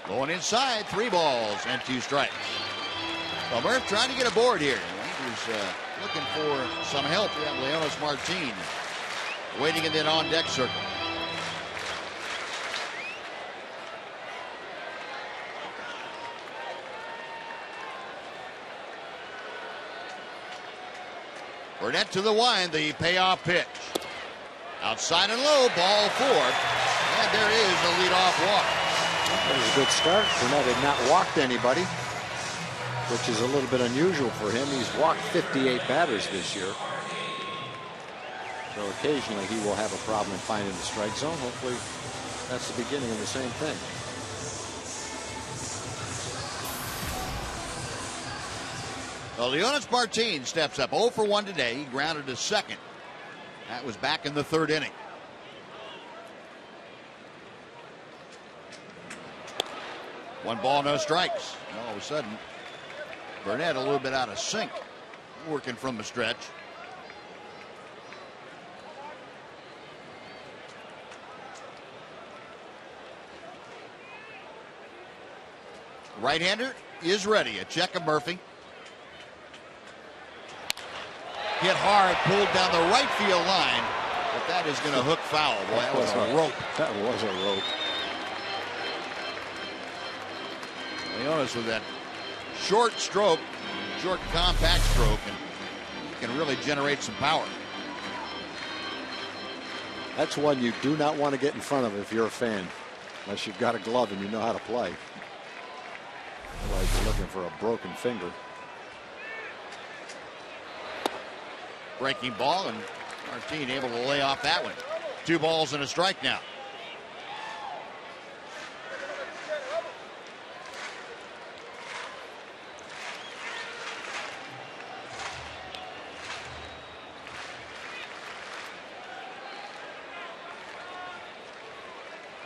[SPEAKER 2] Going inside, 3 balls and 2 strikes. Well, Murph trying to get aboard here. Rangers looking for some help. We have Leonis Martin waiting in that on-deck circle. Burnett to the wind, the payoff pitch. Outside and low, ball 4. And there is a leadoff walk.
[SPEAKER 5] That was a good start. Burnett had not walked anybody, which is a little bit unusual for him. He's walked 58 batters this year. So occasionally he will have a problem finding the strike zone. Hopefully that's the beginning of the same thing.
[SPEAKER 2] Well, Leonis Martin steps up 0 for 1 today. He grounded to second. That was back in the 3rd inning. One ball, no strikes. All of a sudden, Burnett a little bit out of sync, working from the stretch. Right-hander is ready. A check of Murphy. Hit hard, pulled down the right field line, but that is going to hook foul. Boy, that was a rope.
[SPEAKER 5] That was a rope.
[SPEAKER 2] Leonis with that short stroke, short compact stroke, and he can really generate some power.
[SPEAKER 5] That's one you do not want to get in front of if you're a fan, unless you've got a glove and you know how to play. Otherwise you're looking for a broken finger.
[SPEAKER 2] Breaking ball, and Martin able to lay off that one. 2 balls and a strike now.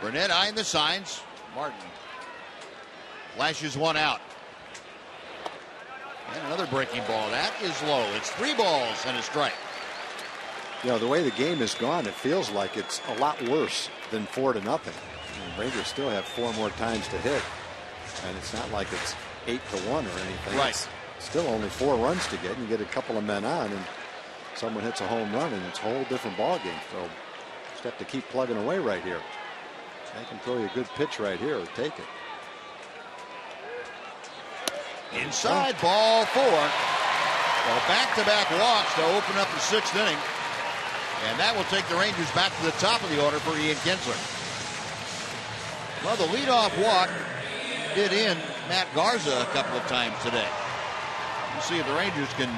[SPEAKER 2] Burnett eyeing the signs. Martin flashes one out. And another breaking ball. That is low. It's 3 balls and a strike.
[SPEAKER 5] You know, the way the game has gone, it feels like it's a lot worse than 4-0. I mean, Rangers still have 4 more times to hit. And it's not like it's 8-1 or anything.
[SPEAKER 2] Right.
[SPEAKER 5] It's still only 4 runs to get. And you get a couple of men on and someone hits a home run and it's a whole different ball game. So just have to keep plugging away right here. They can throw you a good pitch right here or take it.
[SPEAKER 2] Inside, ball 4. Well, back-to-back walks to open up the 6th inning. And that will take the Rangers back to the top of the order for Ian Kinsler. Well, the leadoff walk did in Matt Garza a couple of times today. We'll see if the Rangers can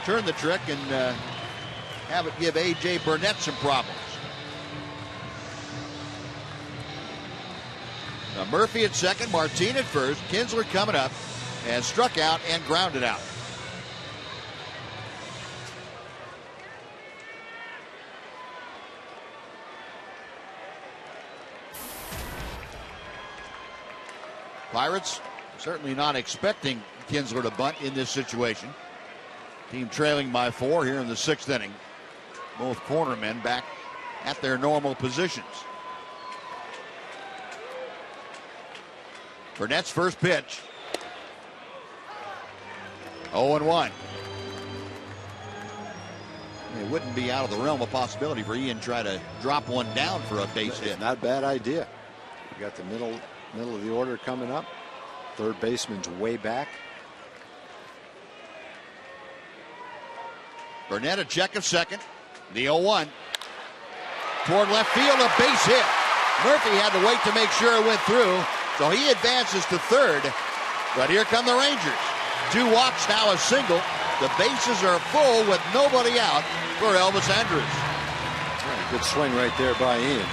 [SPEAKER 2] turn the trick and have it give A.J. Burnett some problems. Now Murphy at second, Martin at first. Kinsler coming up and struck out and grounded out. Pirates certainly not expecting Kinsler to bunt in this situation. Team trailing by 4 here in the 6th inning. Both cornermen back at their normal positions. Burnett's first pitch. 0-1. It wouldn't be out of the realm of possibility for Ian to try to drop one down for a base hit.
[SPEAKER 5] Not a bad idea. You got the middle of the order coming up. Third baseman's way back.
[SPEAKER 2] Burnett a check of second. The 0-1. Toward left field, a base hit. Murphy had to wait to make sure it went through, so he advances to third. But here come the Rangers. 2 walks, now a single. The bases are full with nobody out for Elvis Andrus.
[SPEAKER 5] Good swing right there by Ian.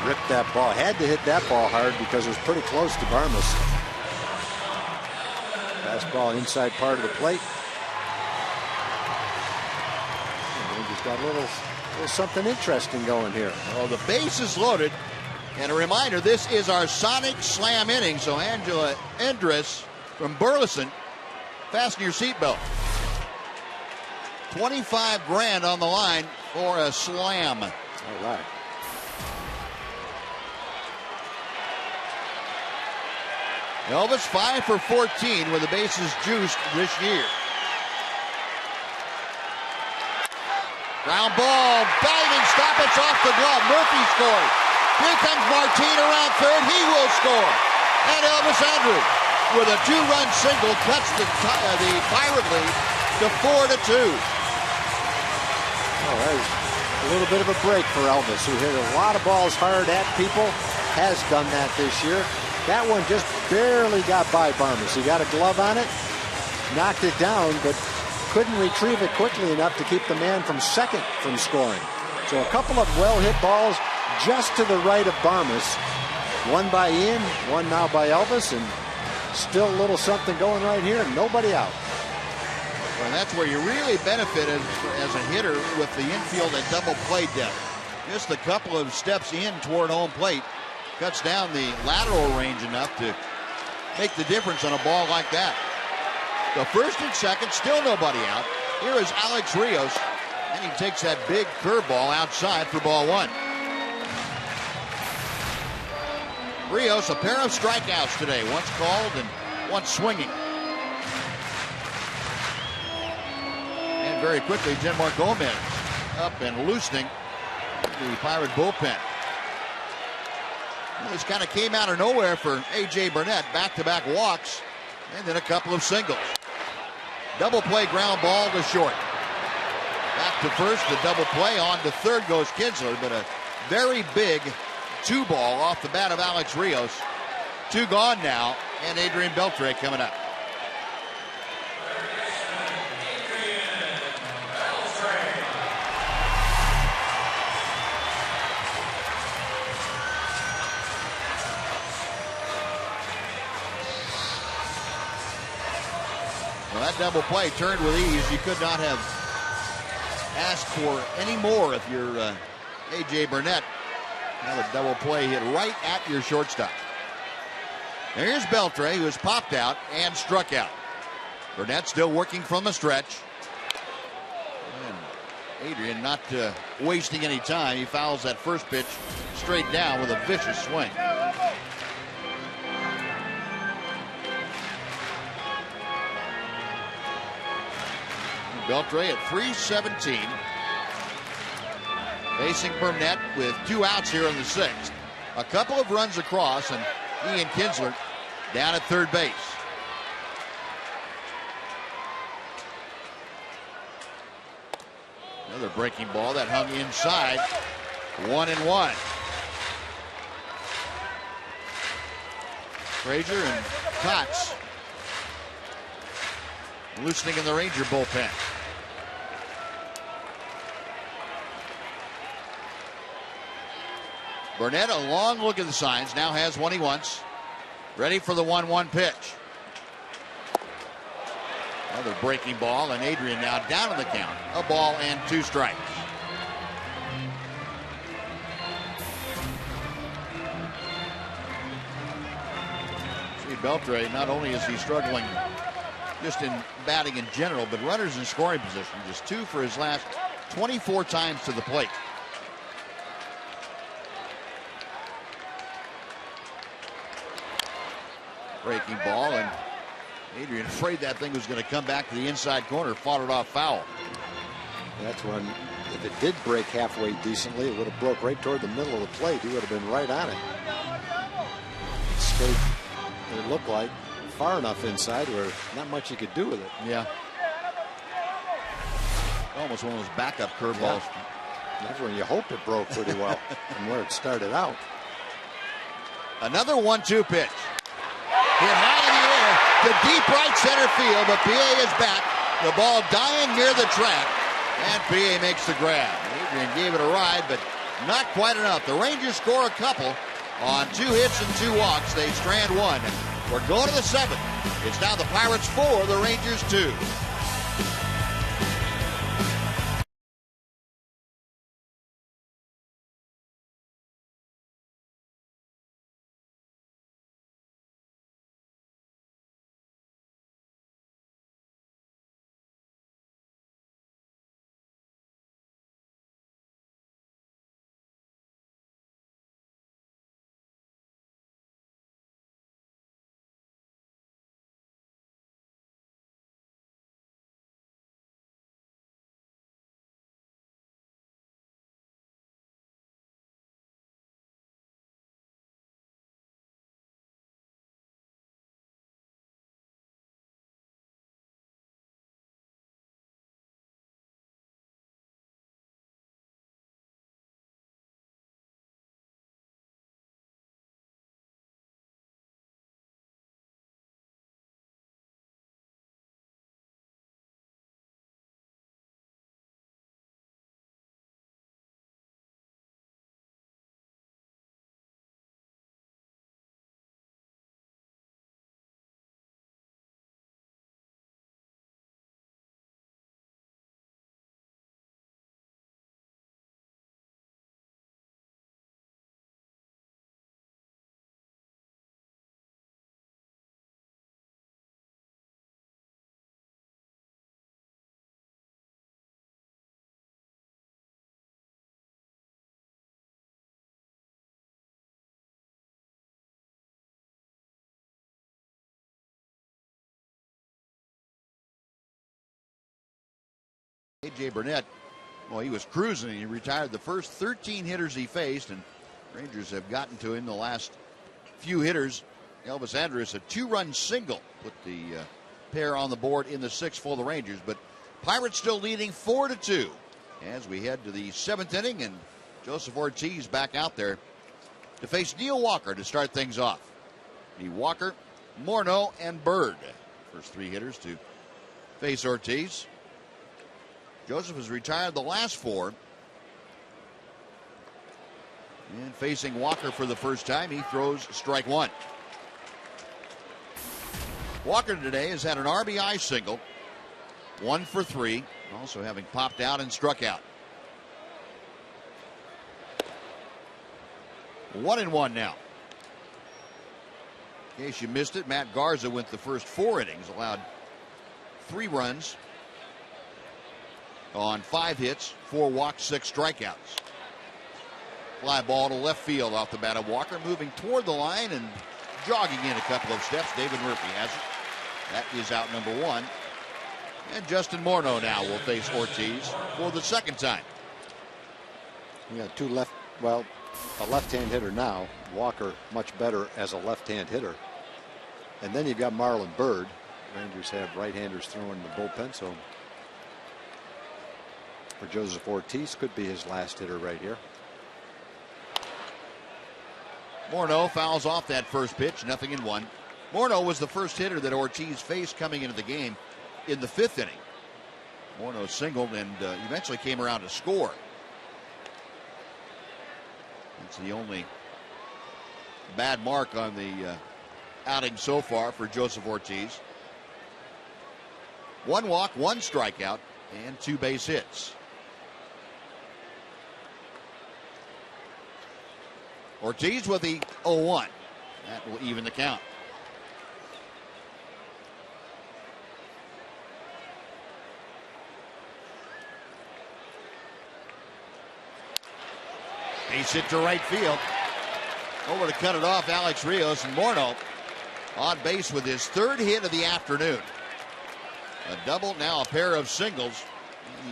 [SPEAKER 5] Ripped that ball. Had to hit that ball hard because it was pretty close to Barmas. Fastball inside part of the plate. Rangers got a little something interesting going here.
[SPEAKER 2] Well, the base is loaded. And a reminder, this is our Sonic Slam inning. So Angela Andrus from Burleson, fasten your seatbelt. 25 grand on the line for a slam.
[SPEAKER 5] All right.
[SPEAKER 2] Elvis 5 for 14 with the bases juiced this year. Ground ball, diving stop, it's off the glove. Murphy scores. Here comes Martin around third. He will score. And Elvis Andrus with a 2-run single cuts the Pirate lead to 4-2.
[SPEAKER 5] Oh, there's a little bit of a break for Elvis, who hit a lot of balls hard at people. Has done that this year. That one just barely got by Barmas. He got a glove on it, knocked it down, but couldn't retrieve it quickly enough to keep the man from second from scoring. So a couple of well-hit balls just to the right of Barmas. One by Ian, one now by Elvis, and still a little something going right here, and nobody out.
[SPEAKER 2] Well, that's where you really benefit as a hitter with the infield and double play depth. Just a couple of steps in toward home plate cuts down the lateral range enough to make the difference on a ball like that. The first and second, still nobody out. Here is Alex Rios, and he takes that big curveball outside for ball 1. Rios, a pair of strikeouts today, once called and once swinging. And very quickly, Jenmar Gomez up and loosening the Pirate bullpen. Well, this kind of came out of nowhere for A.J. Burnett. Back-to-back walks and then a couple of singles. Double play ground ball to short. Back to first, the double play. On to third goes Kinsler, but a very big 2-ball off the bat of Alex Rios. 2 gone now, and Adrian Beltre coming up. Well, that double play turned with ease. You could not have asked for any more if you're A.J. Burnett. Now the double play hit right at your shortstop. Now here's Beltre, who has popped out and struck out. Burnett still working from the stretch. And Adrian not wasting any time. He fouls that first pitch straight down with a vicious swing. Beltre at 317. Facing Burnett with 2 outs here in the 6th. A couple of runs across, and Ian Kinsler down at third base. Another breaking ball that hung inside. 1-1. Frazier and Cox loosening in the Ranger bullpen. Burnett, a long look at the signs, now has one he wants. Ready for the 1-1 pitch. Another breaking ball, and Adrian now down on the count. A ball and 2 strikes. See, Beltre, not only is he struggling just in batting in general, but runners in scoring position. Just 2 for his last 24 times to the plate. Breaking ball, and Adrian afraid that thing was going to come back to the inside corner, fought it off foul.
[SPEAKER 5] That's when, if it did break halfway decently, it would have broke right toward the middle of the plate. He would have been right on it. It stayed, it looked like, far enough inside where not much you could do with it.
[SPEAKER 2] Yeah. Almost one of those backup curveballs.
[SPEAKER 5] Yeah. That's when you hoped it broke pretty well from where it started out.
[SPEAKER 2] Another 1-2 pitch. Hit high in the air to deep right center field, but PA is back. The ball dying near the track, and PA makes the grab. Adrian gave it a ride, but not quite enough. The Rangers score a couple on 2 hits and 2 walks. They strand 1. We're going to the 7th. It's now the Pirates 4, the Rangers 2. A.J. Burnett, well, he was cruising. He retired the first 13 hitters he faced, and Rangers have gotten to him the last few hitters. Elvis Andrus, a 2-run single, put the pair on the board in the 6th for the Rangers. But Pirates still leading 4-2 as we head to the 7th inning, and Joseph Ortiz back out there to face Neil Walker to start things off. Walker, Morneau, and Bird, first 3 hitters to face Ortiz. Joseph has retired the last 4. And facing Walker for the first time, he throws strike 1. Walker today has had an RBI single, 1 for 3, also having popped out and struck out. 1-1 now. In case you missed it, Matt Garza went the first 4 innings, allowed 3 runs on 5 hits, 4 walks, 6 strikeouts. Fly ball to left field off the bat of Walker, moving toward the line and jogging in a couple of steps. David Murphy has it. That is out number 1. And Justin Morneau now will face Ortiz for the 2nd time.
[SPEAKER 5] We got 2 left, well, a left-hand hitter now. Walker much better as a left-hand hitter. And then you've got Marlon Bird. Rangers have right-handers throwing in the bullpen, so for Joseph Ortiz, could be his last hitter right here.
[SPEAKER 2] Morneau fouls off that first pitch, 0-1. Morneau was the first hitter that Ortiz faced coming into the game in the 5th inning. Morneau singled and eventually came around to score. That's the only bad mark on the outing so far for Joseph Ortiz. 1 walk, 1 strikeout, and 2 base hits. Ortiz with the 0-1. That will even the count. Base hit to right field. Over to cut it off, Alex Rios, and Morneau on base with his 3rd hit of the afternoon. A double, now a pair of singles.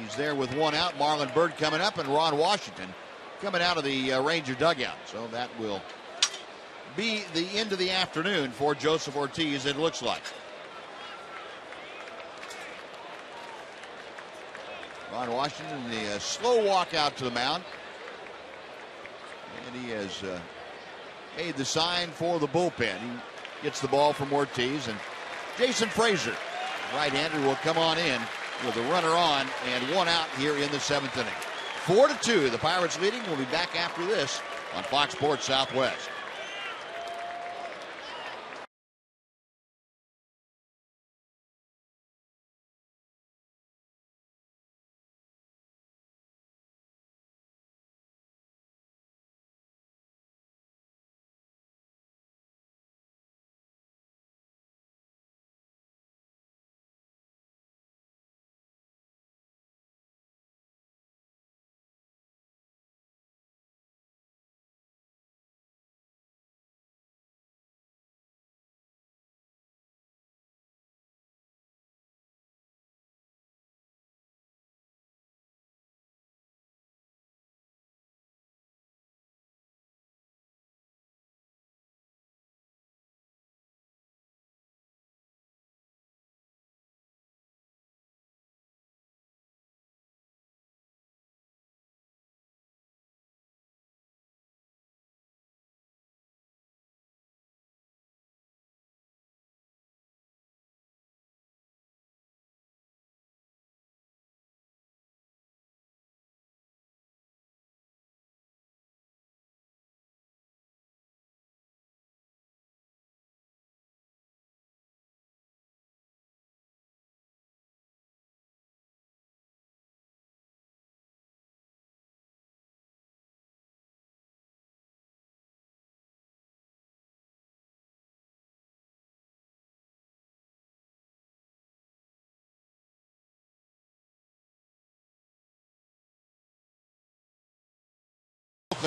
[SPEAKER 2] He's there with one out. Marlon Byrd coming up, and Ron Washington coming out of the Ranger dugout. So that will be the end of the afternoon for Joseph Ortiz, it looks like. Ron Washington, the slow walk out to the mound. And he has made the sign for the bullpen. He gets the ball from Ortiz, and Jason Frazier, right-hander, will come on in with a runner on and one out here in the 7th inning. 4-2, the Pirates leading. We'll be back after this on Fox Sports Southwest.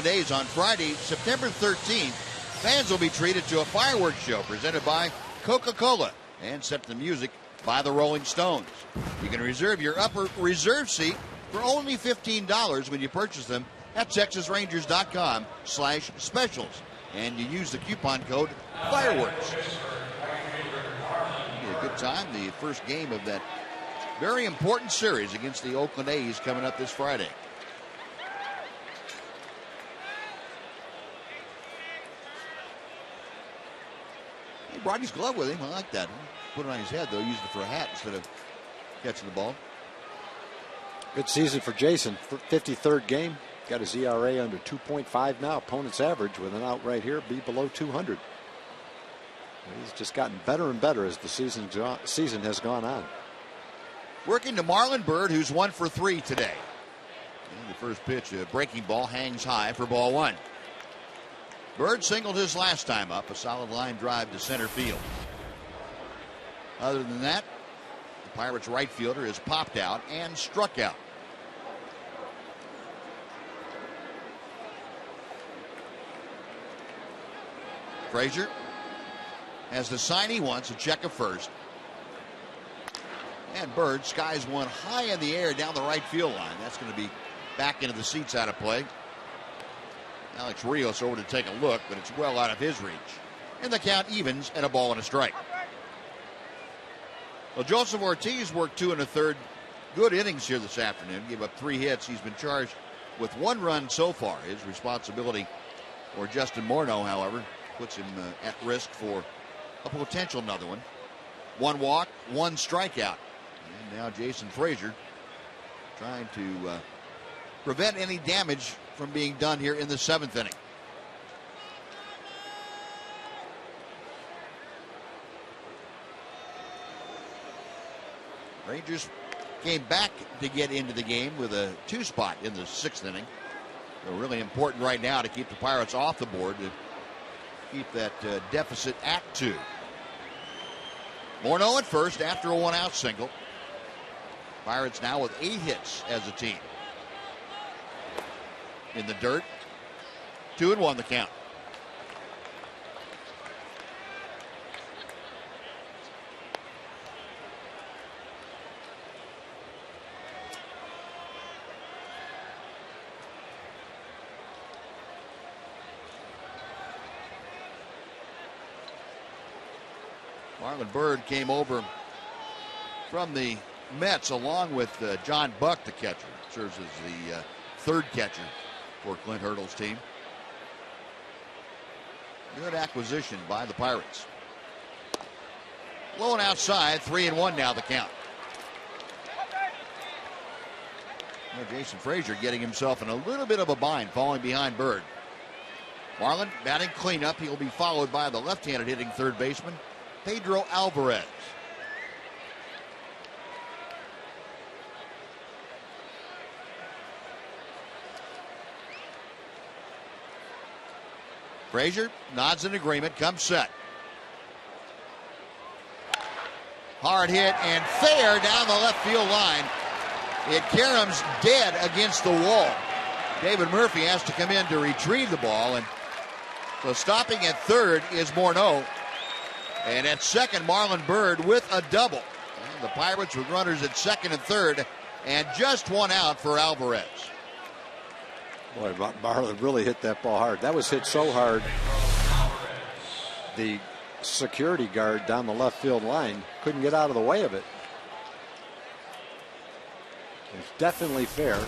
[SPEAKER 2] Days on Friday, September 13th, fans will be treated to a fireworks show presented by Coca-Cola and set to music by the Rolling Stones. You can reserve your upper reserve seat for only $15 when you purchase them at TexasRangers.com/specials, and you use the coupon code fireworks. It'll be a good time. The first game of that very important series against the Oakland A's coming up this Friday. He brought his glove with him. I like that. Put it on his head, though. Used it for a hat instead of catching the ball.
[SPEAKER 5] Good season for Jason. 53rd game. Got his ERA under 2.5 now. Opponent's average with an out right here be below 200. He's just gotten better and better as the season has gone on.
[SPEAKER 2] Working to Marlon Byrd, who's 1 for 3 today. And the first pitch, a breaking ball, hangs high for ball 1. Byrd singled his last time up, a solid line drive to center field. Other than that, the Pirates' right fielder is popped out and struck out. Frazier has the sign he wants, a check of first. And Byrd skies one high in the air down the right field line. That's going to be back into the seats out of play. Alex Rios over to take a look, but it's well out of his reach. And the count evens at a ball and a strike. Well, Joseph Ortiz worked 2 1/3 good innings here this afternoon. Gave up 3 hits. He's been charged with 1 run so far. His responsibility for Justin Morneau, however, puts him at risk for a potential another one. 1 walk, 1 strikeout. And now Jason Frazier trying to prevent any damage from being done here in the 7th inning. Rangers came back to get into the game with a 2 spot in the 6th inning. So really important right now to keep the Pirates off the board, to keep that deficit at 2. Morneau at first after a 1-out single. Pirates now with 8 hits as a team. In the dirt, 2-1 the count. Marlon Byrd came over from the Mets along with John Buck, the catcher. Serves as the third catcher for Clint Hurdle's team. Good acquisition by the Pirates. Low and outside, 3-1 now the count. Well, Jason Frazier getting himself in a little bit of a bind, falling behind Byrd. Marlin batting cleanup. He will be followed by the left-handed hitting third baseman, Pedro Alvarez. Frazier nods in agreement, comes set. Hard hit and fair down the left field line. It caroms dead against the wall. David Murphy has to come in to retrieve the ball, and so stopping at third is Morneau. And at second, Marlon Byrd with a double. And the Pirates with runners at second and third, and just one out for Alvarez.
[SPEAKER 5] Boy, Marlon really hit that ball hard. That was hit so hard, the security guard down the left field line couldn't get out of the way of it. It's definitely fair.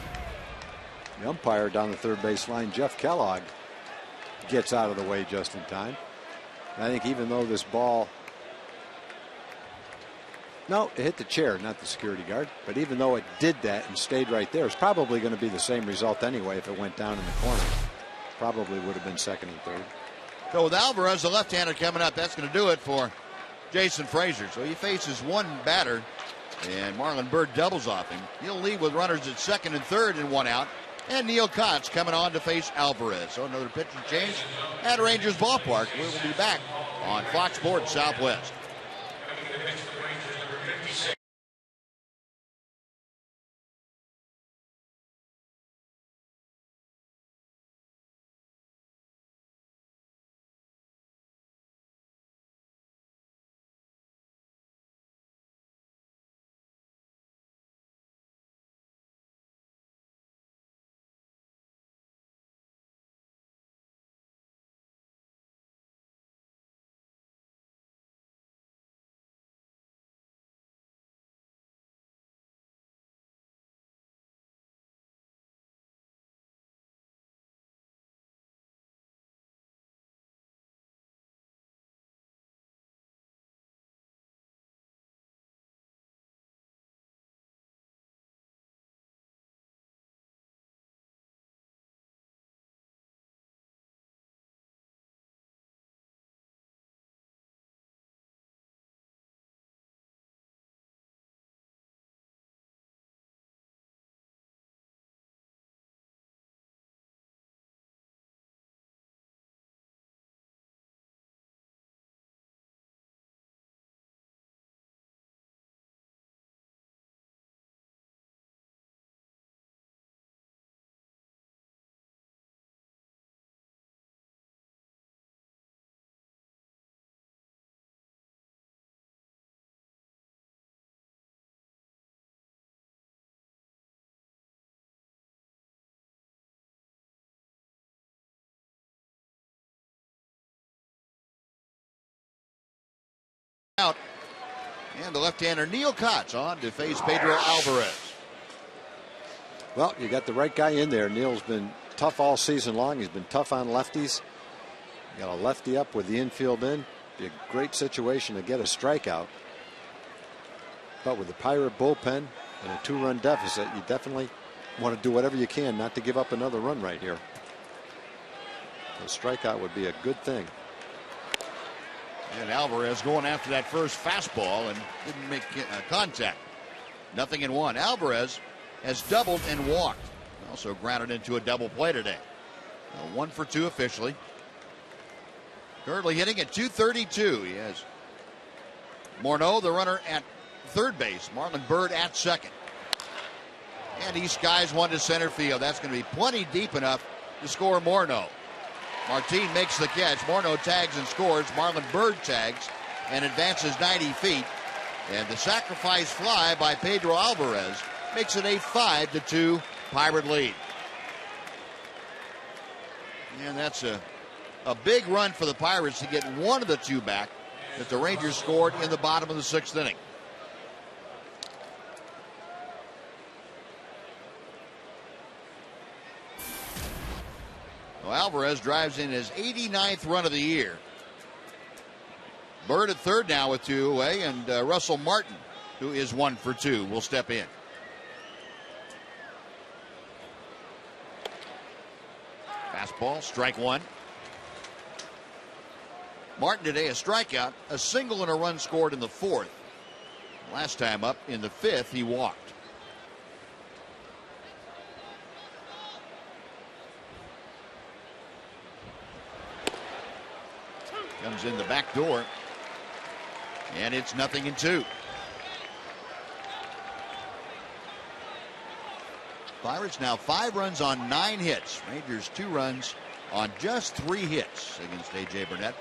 [SPEAKER 5] The umpire down the third base line, Jeff Kellogg, gets out of the way just in time. And I think even though this ball, no, it hit the chair, not the security guard. But even though it did that and stayed right there, it's probably going to be the same result anyway if it went down in the corner. Probably would have been second and third.
[SPEAKER 2] So with Alvarez, the left-hander coming up, that's going to do it for Jason Frazier. So he faces one batter, and Marlon Byrd doubles off him. He'll lead with runners at second and third and one out. And Neil Kotz coming on to face Alvarez. So another pitching change at Rangers Ballpark. We will be back on Fox Sports Southwest. Out. And the left-hander Neil Kotz on to face Pedro Alvarez.
[SPEAKER 5] Well, you got the right guy in there. Neil's been tough all season long. He's been tough on lefties. You got a lefty up with the infield in. Be a great situation to get a strikeout. But with the Pirate bullpen and a 2-run deficit, you definitely want to do whatever you can not to give up another run right here. A strikeout would be a good thing.
[SPEAKER 2] And Alvarez going after that first fastball and didn't make contact. 0-1. Alvarez has doubled and walked. Also grounded into a double play today. 1 for 2 officially. Currently hitting at .232. He has Morneau, the runner, at third base. Marlon Byrd at second. And he skies one to center field. That's going to be plenty deep enough to score Morneau. Martin makes the catch. Morneau tags and scores. Marlon Byrd tags and advances 90 feet. And the sacrifice fly by Pedro Alvarez makes it a 5-2 Pirate lead. And that's a big run for the Pirates to get one of the two back that the Rangers scored in the bottom of the 6th inning. Well, Alvarez drives in his 89th run of the year. Bird at third now with 2 away, and Russell Martin, who is 1 for 2, will step in. Fastball, strike 1. Martin today a strikeout, a single and a run scored in the 4th. Last time up in the 5th, he walked. Comes in the back door, and it's 0-2. Pirates now 5 runs on 9 hits. Rangers 2 runs on just 3 hits against A.J. Burnett.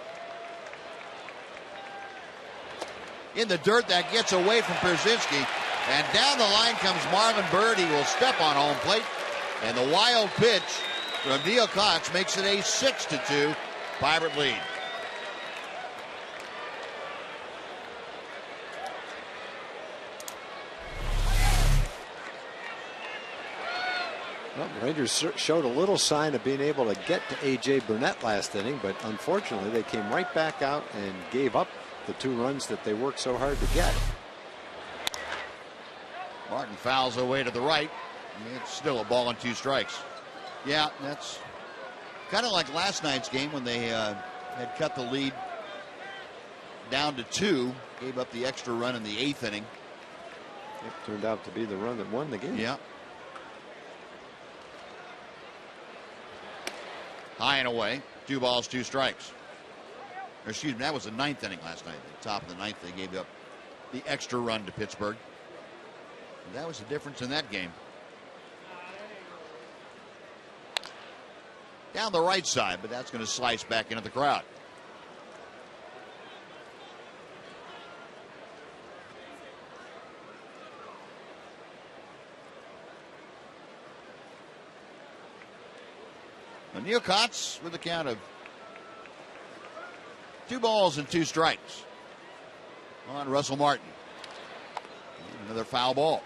[SPEAKER 2] In the dirt, that gets away from Pierzynski, and down the line comes Marlon Byrd. He will step on home plate, and the wild pitch from Neil Cox makes it a 6-2 Pirate lead.
[SPEAKER 5] Well, the Rangers showed a little sign of being able to get to A.J. Burnett last inning, but unfortunately they came right back out and gave up the 2 runs that they worked so hard to get.
[SPEAKER 2] Martin fouls away to the right. It's still a ball and 2 strikes. Yeah, that's kind of like last night's game when they had cut the lead down to 2, gave up the extra run in the 8th inning.
[SPEAKER 5] It turned out to be the run that won the game.
[SPEAKER 2] Yeah. High and away, 2 balls, 2 strikes. Or excuse me, that was the 9th inning last night. At the top of the 9th, they gave up the extra run to Pittsburgh. And that was the difference in that game. Down the right side, but that's going to slice back into the crowd. Neil Kotz with a count of 2 balls and 2 strikes on Russell Martin. And another foul ball.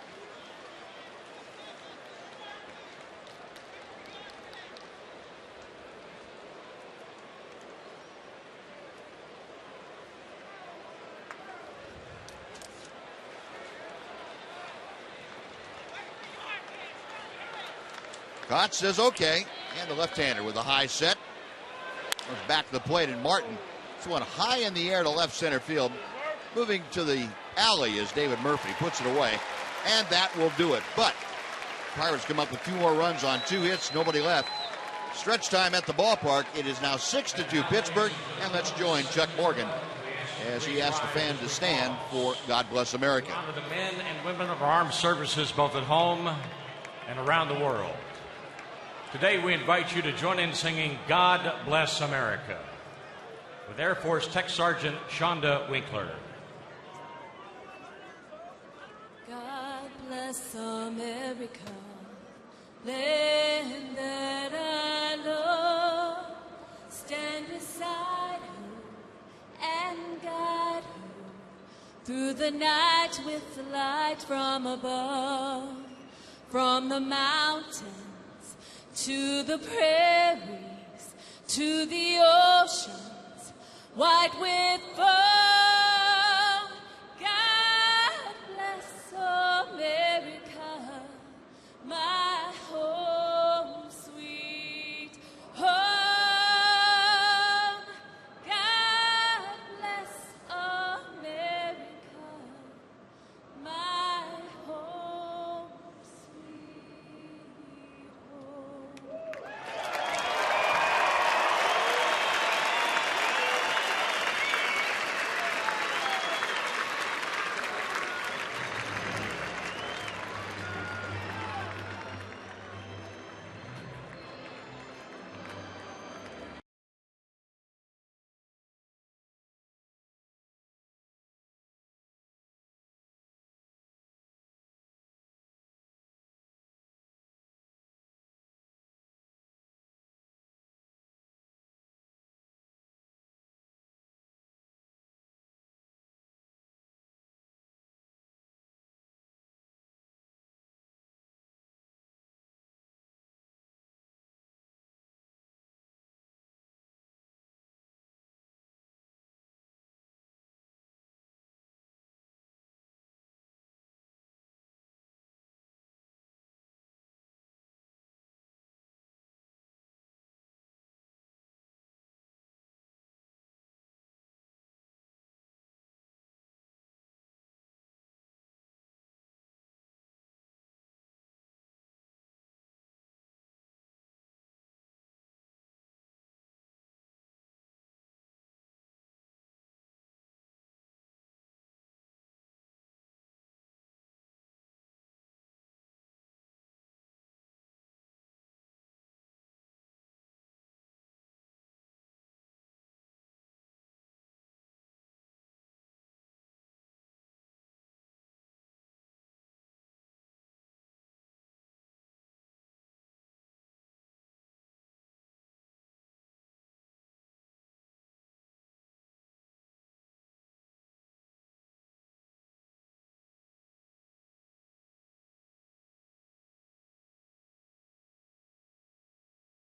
[SPEAKER 2] Kotz says okay, and the left-hander with a high set. Goes back to the plate, and Martin, this one high in the air to left center field. Moving to the alley as David Murphy puts it away, and that will do it. But Pirates come up with 2 more runs on 2 hits, nobody left. Stretch time at the ballpark. It is now 6-2 Pittsburgh, and let's join Chuck Morgan as he asks the fans to stand for God Bless America.
[SPEAKER 1] Honor the men and women of our armed services both at home and around the world. Today we invite you to join in singing God Bless America with Air Force Tech Sergeant Shonda Winkler.
[SPEAKER 13] God bless America, land that I love. Stand beside her and guide her through the night with the light from above, from the mountains to the prairies, to the oceans, white with foam. God bless America, my home, sweet home. God bless America, my home, sweet home.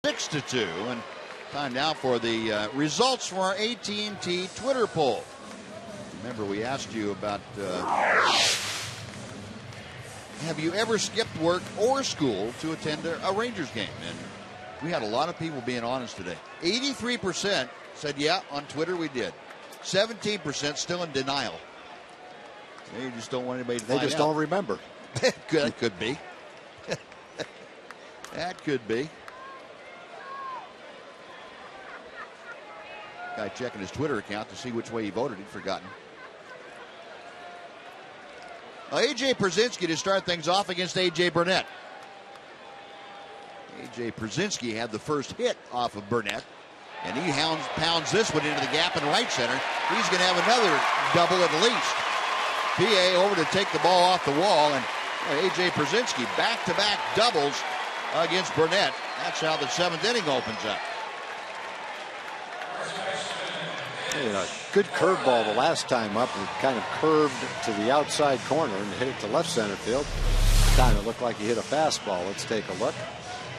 [SPEAKER 2] 6-2. And time now for the results from our AT&T Twitter poll. Remember, we asked you about have you ever skipped work or school to attend a Rangers game? And we had a lot of people being honest today. 83% said, yeah, on Twitter we did. 17% still in denial. They just don't want anybody to find out.
[SPEAKER 5] They just don't remember.
[SPEAKER 2] That could be. That could be. Guy checking his Twitter account to see which way he voted. He'd forgotten. Now, A.J. Brzezinski to start things off against A.J. Burnett. A.J. Brzezinski had the first hit off of Burnett. And he pounds this one into the gap in right center. He's going to have another double at least. PA over to take the ball off the wall. And A.J. Brzezinski back-to-back doubles against Burnett. That's how the 7th inning opens up.
[SPEAKER 5] A good curveball the last time up. It kind of curved to the outside corner and hit it to left center field. Kind of looked like he hit a fastball. Let's take a look.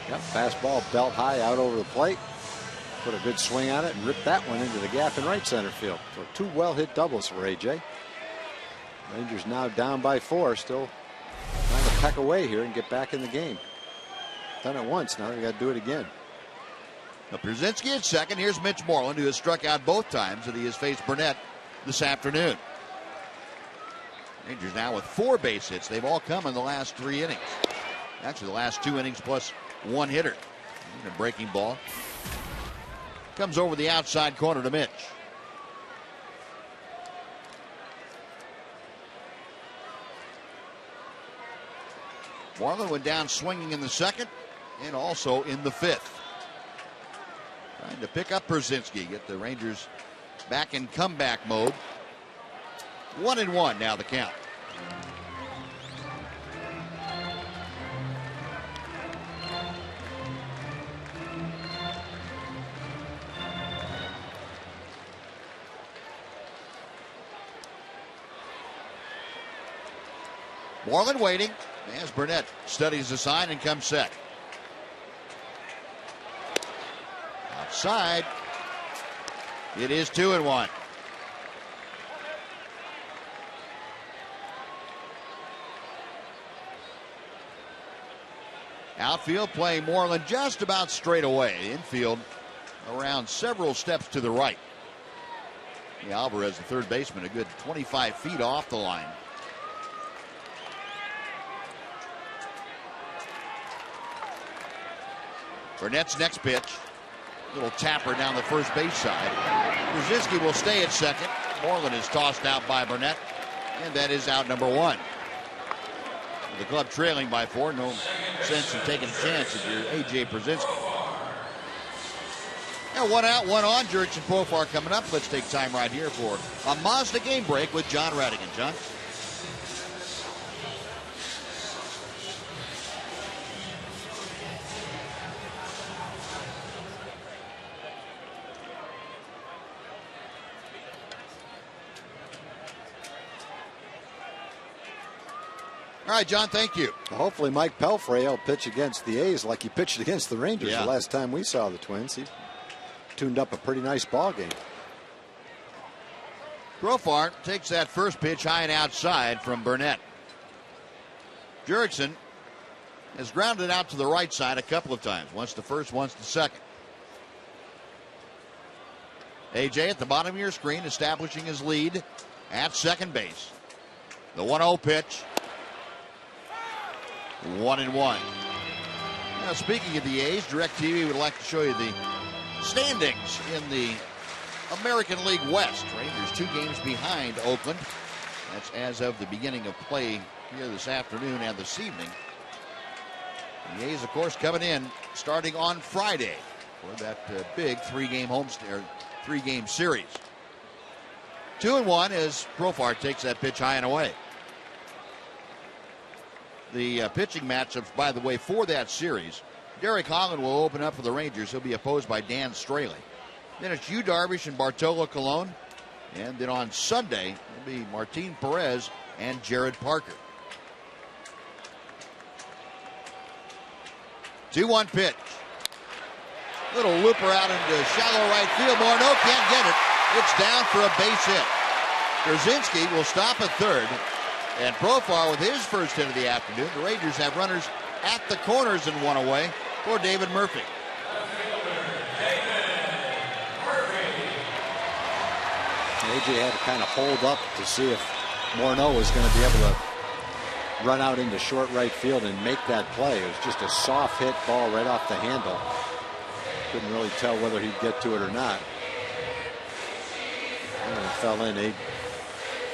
[SPEAKER 5] Yep, fastball belt high out over the plate. Put a good swing on it and ripped that one into the gap in right center field. So 2 well-hit doubles for A.J. Rangers now down by 4. Still trying to peck away here and get back in the game. Done it once. Now they got to do it again.
[SPEAKER 2] Now Brzezinski at second. Here's Mitch Moreland, who has struck out both times that he has faced Burnett this afternoon. Rangers now with 4 base hits. They've all come in the last 3 innings. Actually, the last 2 innings plus 1 hitter. And a breaking ball. Comes over the outside corner to Mitch. Moreland went down swinging in the 2nd and also in the 5th. Trying to pick up Brzezinski, get the Rangers back in comeback mode. 1-1 now the count. Moreland waiting as Burnett studies the sign and comes set. Outside. It is 2-1. Outfield playing Moreland just about straight away. Infield around several steps to the right. Alvarez, the third baseman, a good 25 feet off the line. Burnett's next pitch. Little tapper down the first base side. Brzezinski will stay at second. Moreland is tossed out by Burnett. And that is out number 1. The club trailing by 4. No sense in taking a chance if you're A.J. Brzezinski. Now 1 out, 1 on. Jurickson Profar coming up. Let's take time right here for a Mazda game break with John Radigan. John? All right, John, thank you.
[SPEAKER 5] Hopefully Mike Pelfrey will pitch against the A's like he pitched against the Rangers the last time we saw the Twins. He tuned up a pretty nice ball game.
[SPEAKER 2] Profar takes that first pitch high and outside from Burnett. Jurickson has grounded out to the right side a couple of times. Once the first, once the second. A.J. at the bottom of your screen establishing his lead at second base. The 1-0 pitch. 1-1. Now, speaking of the A's, DirecTV would like to show you the standings in the American League West. Rangers 2 games behind Oakland. That's as of the beginning of play here this afternoon and this evening. The A's, of course, coming in starting on Friday for that big 3-game series. 2-1 as Profar takes that pitch high and away. The pitching matchups, by the way, for that series. Derek Holland will open up for the Rangers. He'll be opposed by Dan Straley. Then it's Yu Darvish and Bartolo Colon. And then on Sunday, it'll be Martin Perez and Jared Parker. 2-1 pitch. Little looper out into shallow right field. Morneau can't get it. It's down for a base hit. Brzezinski will stop at third. And Profar with his first hit of the afternoon. The Rangers have runners at the corners and one away for David Murphy.
[SPEAKER 5] AJ had to kind of hold up to see if Morneau was going to be able to run out into short right field and make that play. It was just a soft hit ball right off the handle. Couldn't really tell whether he'd get to it or not. And when it fell in,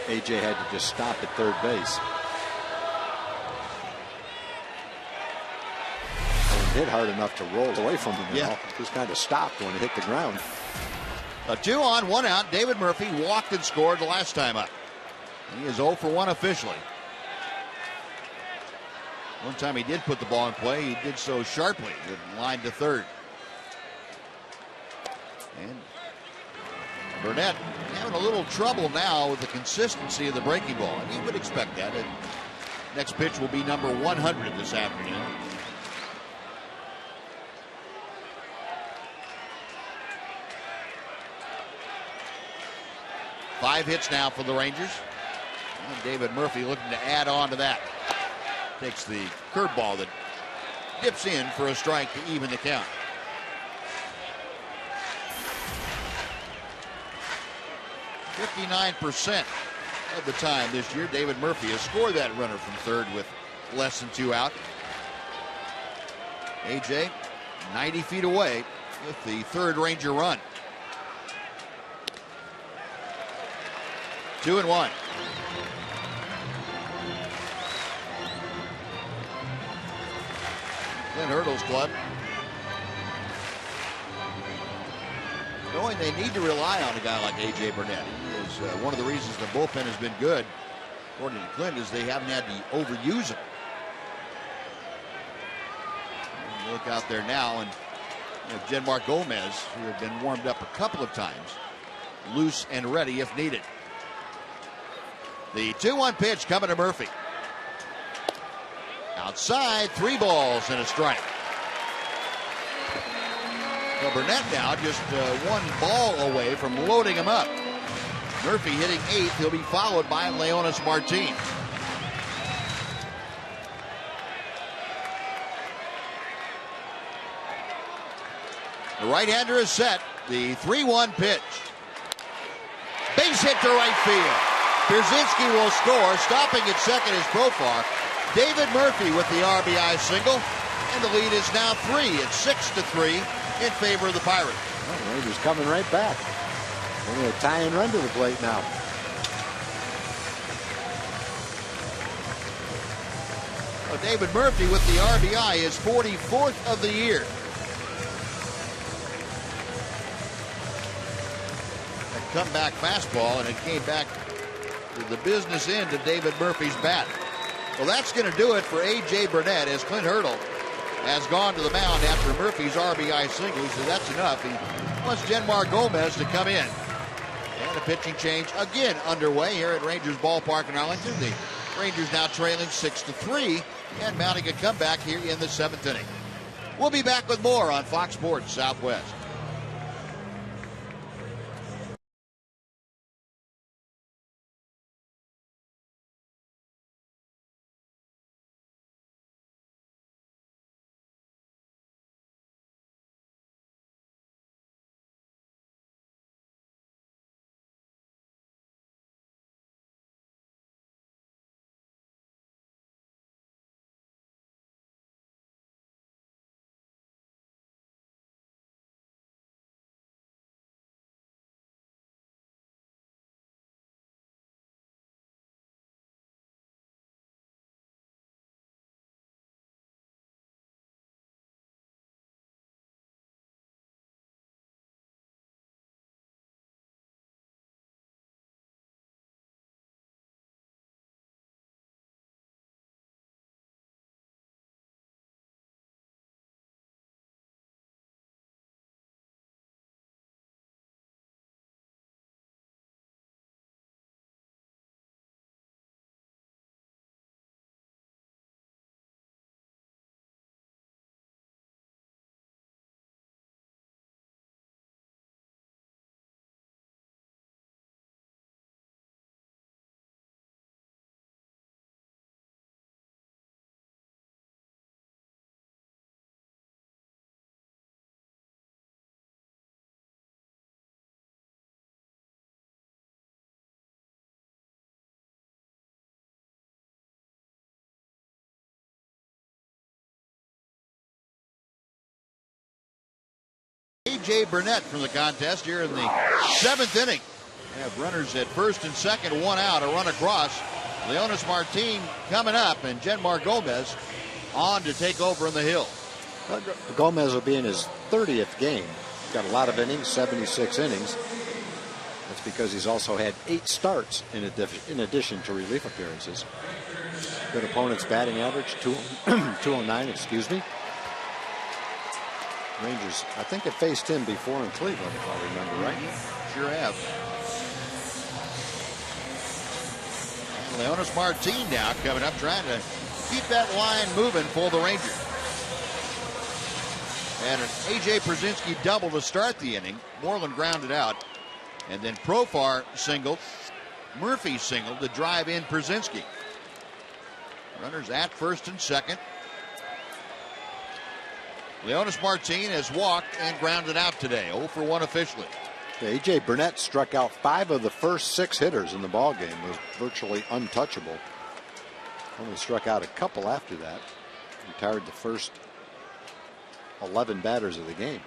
[SPEAKER 5] AJ had to just stop at third base. And hit hard enough to roll away from him.
[SPEAKER 2] Yeah.
[SPEAKER 5] Just kind of stopped when it hit the ground.
[SPEAKER 2] A 2 on, 1 out. David Murphy walked and scored the last time up. He is 0 for 1 officially. One time he did put the ball in play. He did so sharply. It lined to third. And Burnett having a little trouble now with the consistency of the breaking ball. And you would expect that. Next pitch will be number 100 this afternoon. Five hits now for the Rangers. And David Murphy looking to add on to that. Takes the curveball that dips in for a strike to even the count. .59% of the time this year, David Murphy has scored that runner from third with less than 2 out. AJ 90 feet away with the third Ranger run. 2-1. Clint Hurdle's club. Knowing they need to rely on a guy like A.J. Burnett. He is one of the reasons the bullpen has been good, according to Clint, is they haven't had to overuse him. And look out there now, and Genmar Gomez, who had been warmed up a couple of times, loose and ready if needed. The 2-1 pitch coming to Murphy. Outside, 3 balls and a strike. Well, Burnett now just 1 ball away from loading him up. Murphy hitting 8th. He'll be followed by Leonis Martin. The right-hander is set. The 3-1 pitch. Base hit to right field. Brzezinski will score. Stopping at second is Profar. David Murphy with the RBI single. And the lead is now 3. It's 6-3 in favor of the Pirates.
[SPEAKER 5] Well, Rangers coming right back. Only a tying run to the plate now.
[SPEAKER 2] Well, David Murphy with the RBI is 44th of the year. A comeback fastball, and it came back to the business end of David Murphy's bat. Well, that's going to do it for A.J. Burnett as Clint Hurdle has gone to the mound after Murphy's RBI single. He said that's enough. He wants Genmar Gomez to come in. And a pitching change again underway here at Rangers Ballpark in Arlington. The Rangers now trailing 6-3 and mounting a comeback here in the 7th inning. We'll be back with more on Fox Sports Southwest. A.J. Burnett from the contest here in the 7th inning. We have runners at first and second, one out, a run across. Leonis Martin coming up, and Genmar Gomez on to take over in the hill.
[SPEAKER 5] Gomez will be in his 30th game. He's got a lot of innings, 76 innings. That's because he's also had 8 starts in addition to relief appearances. Good opponent's batting average, 209, excuse me. Rangers, I think it faced him before in Cleveland, if I remember right.
[SPEAKER 2] Sure have. Leonis Martin now coming up, trying to keep that line moving for the Rangers. And an A.J. Przinsky double to start the inning. Moreland grounded out. And then Profar singled. Murphy singled to drive in Przinsky. Runners at first and second. Leonis Martin has walked and grounded out today. 0 for 1 officially.
[SPEAKER 5] A.J. Burnett struck out 5 of the first 6 hitters in the ballgame. Was virtually untouchable. Only struck out a couple after that. Retired the first 11 batters of the game.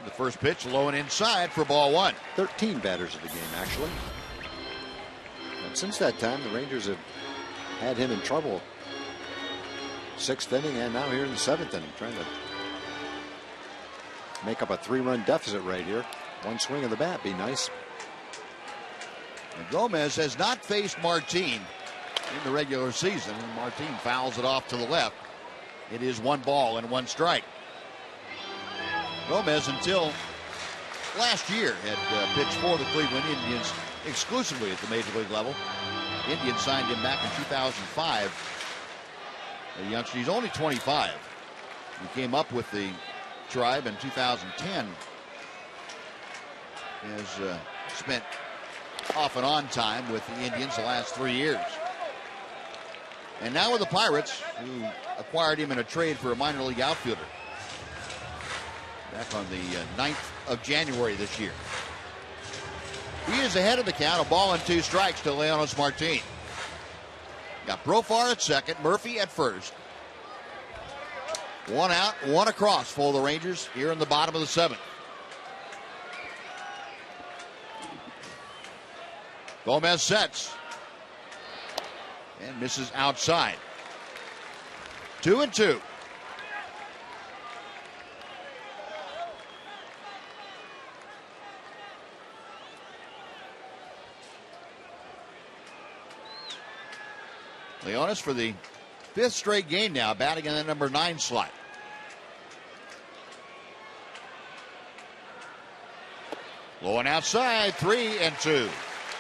[SPEAKER 2] The first pitch low and inside for ball 1.
[SPEAKER 5] 13 batters of the game, actually. And since that time, the Rangers have had him in trouble. 6th inning and now here in the 7th inning, trying to make up a 3-run deficit right here. One swing of the bat be nice.
[SPEAKER 2] And Gomez has not faced Martin in the regular season. And Martin fouls it off to the left. It is 1 ball and 1 strike. Gomez, until last year, had pitched for the Cleveland Indians exclusively at the major league level. Indians signed him back in 2005. A youngster, he's only 25. He came up with the Tribe in 2010. Has spent off and on time with the Indians the last 3 years. And now with the Pirates, who acquired him in a trade for a minor league outfielder back on the 9th of January this year. He is ahead of the count, a ball and 2 strikes to Leonis Martin. Got Profar at second, Murphy at first. 1 out, 1 across for the Rangers here in the bottom of the 7th. Gomez sets and misses outside. 2-2. Leonis for the 5th straight game now, batting in the number 9 slot. Low and outside, 3-2.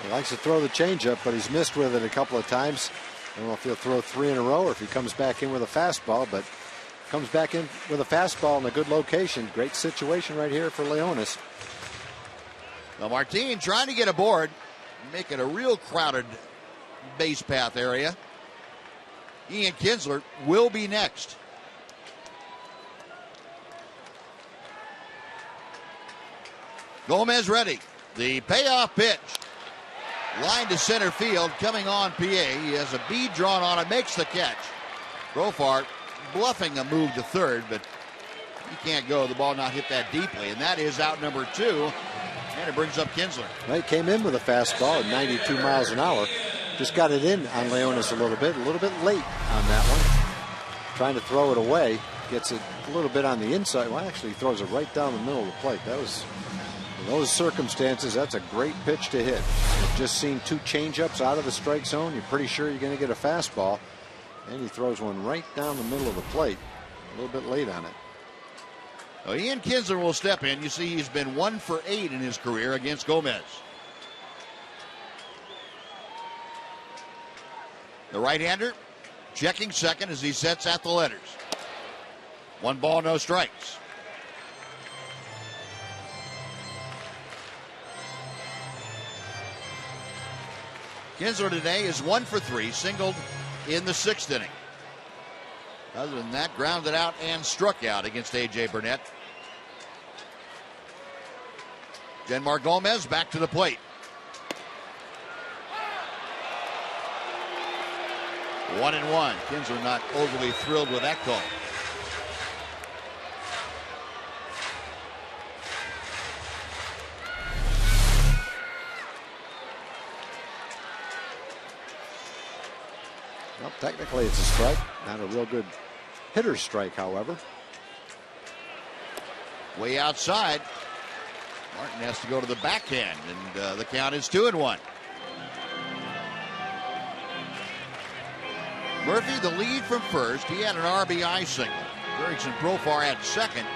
[SPEAKER 5] He likes to throw the changeup, but he's missed with it a couple of times. I don't know if he'll throw 3 in a row or if he comes back in with a fastball, but comes back in with a fastball in a good location. Great situation right here for Leonis.
[SPEAKER 2] Now Martin trying to get aboard, make it a real crowded base path area. Ian Kinsler will be next. Gomez ready. The payoff pitch. Line to center field, coming on PA. He has a bead drawn on it, makes the catch. Profar bluffing a move to third, but he can't go. The ball not hit that deeply, and that is out number 2. And it brings up Kinsler.
[SPEAKER 5] Well, he came in with a fastball at 92 miles an hour. Just got it in on Leonis a little bit late on that one. Trying to throw it away. Gets it a little bit on the inside. Well, actually, he throws it right down the middle of the plate. That was, in those circumstances, that's a great pitch to hit. You've just seen 2 changeups out of the strike zone. You're pretty sure you're going to get a fastball. And he throws one right down the middle of the plate. A little bit late on it.
[SPEAKER 2] Well, Ian Kinsler will step in. You see he's been 1 for 8 in his career against Gomez. The right-hander checking second as he sets at the letters. 1 ball, no strikes. Kinsler today is 1 for 3, singled in the 6th inning. Other than that, grounded out and struck out against A.J. Burnett. Genmar Gomez back to the plate. 1-1. Kinsler not overly thrilled with that call.
[SPEAKER 5] Well, technically it's a strike. Not a real good hitter's strike, however.
[SPEAKER 2] Way outside. Martin has to go to the backhand, and the count is 2-1. Murphy, the lead from first. He had an RBI single. Erickson Profar at second.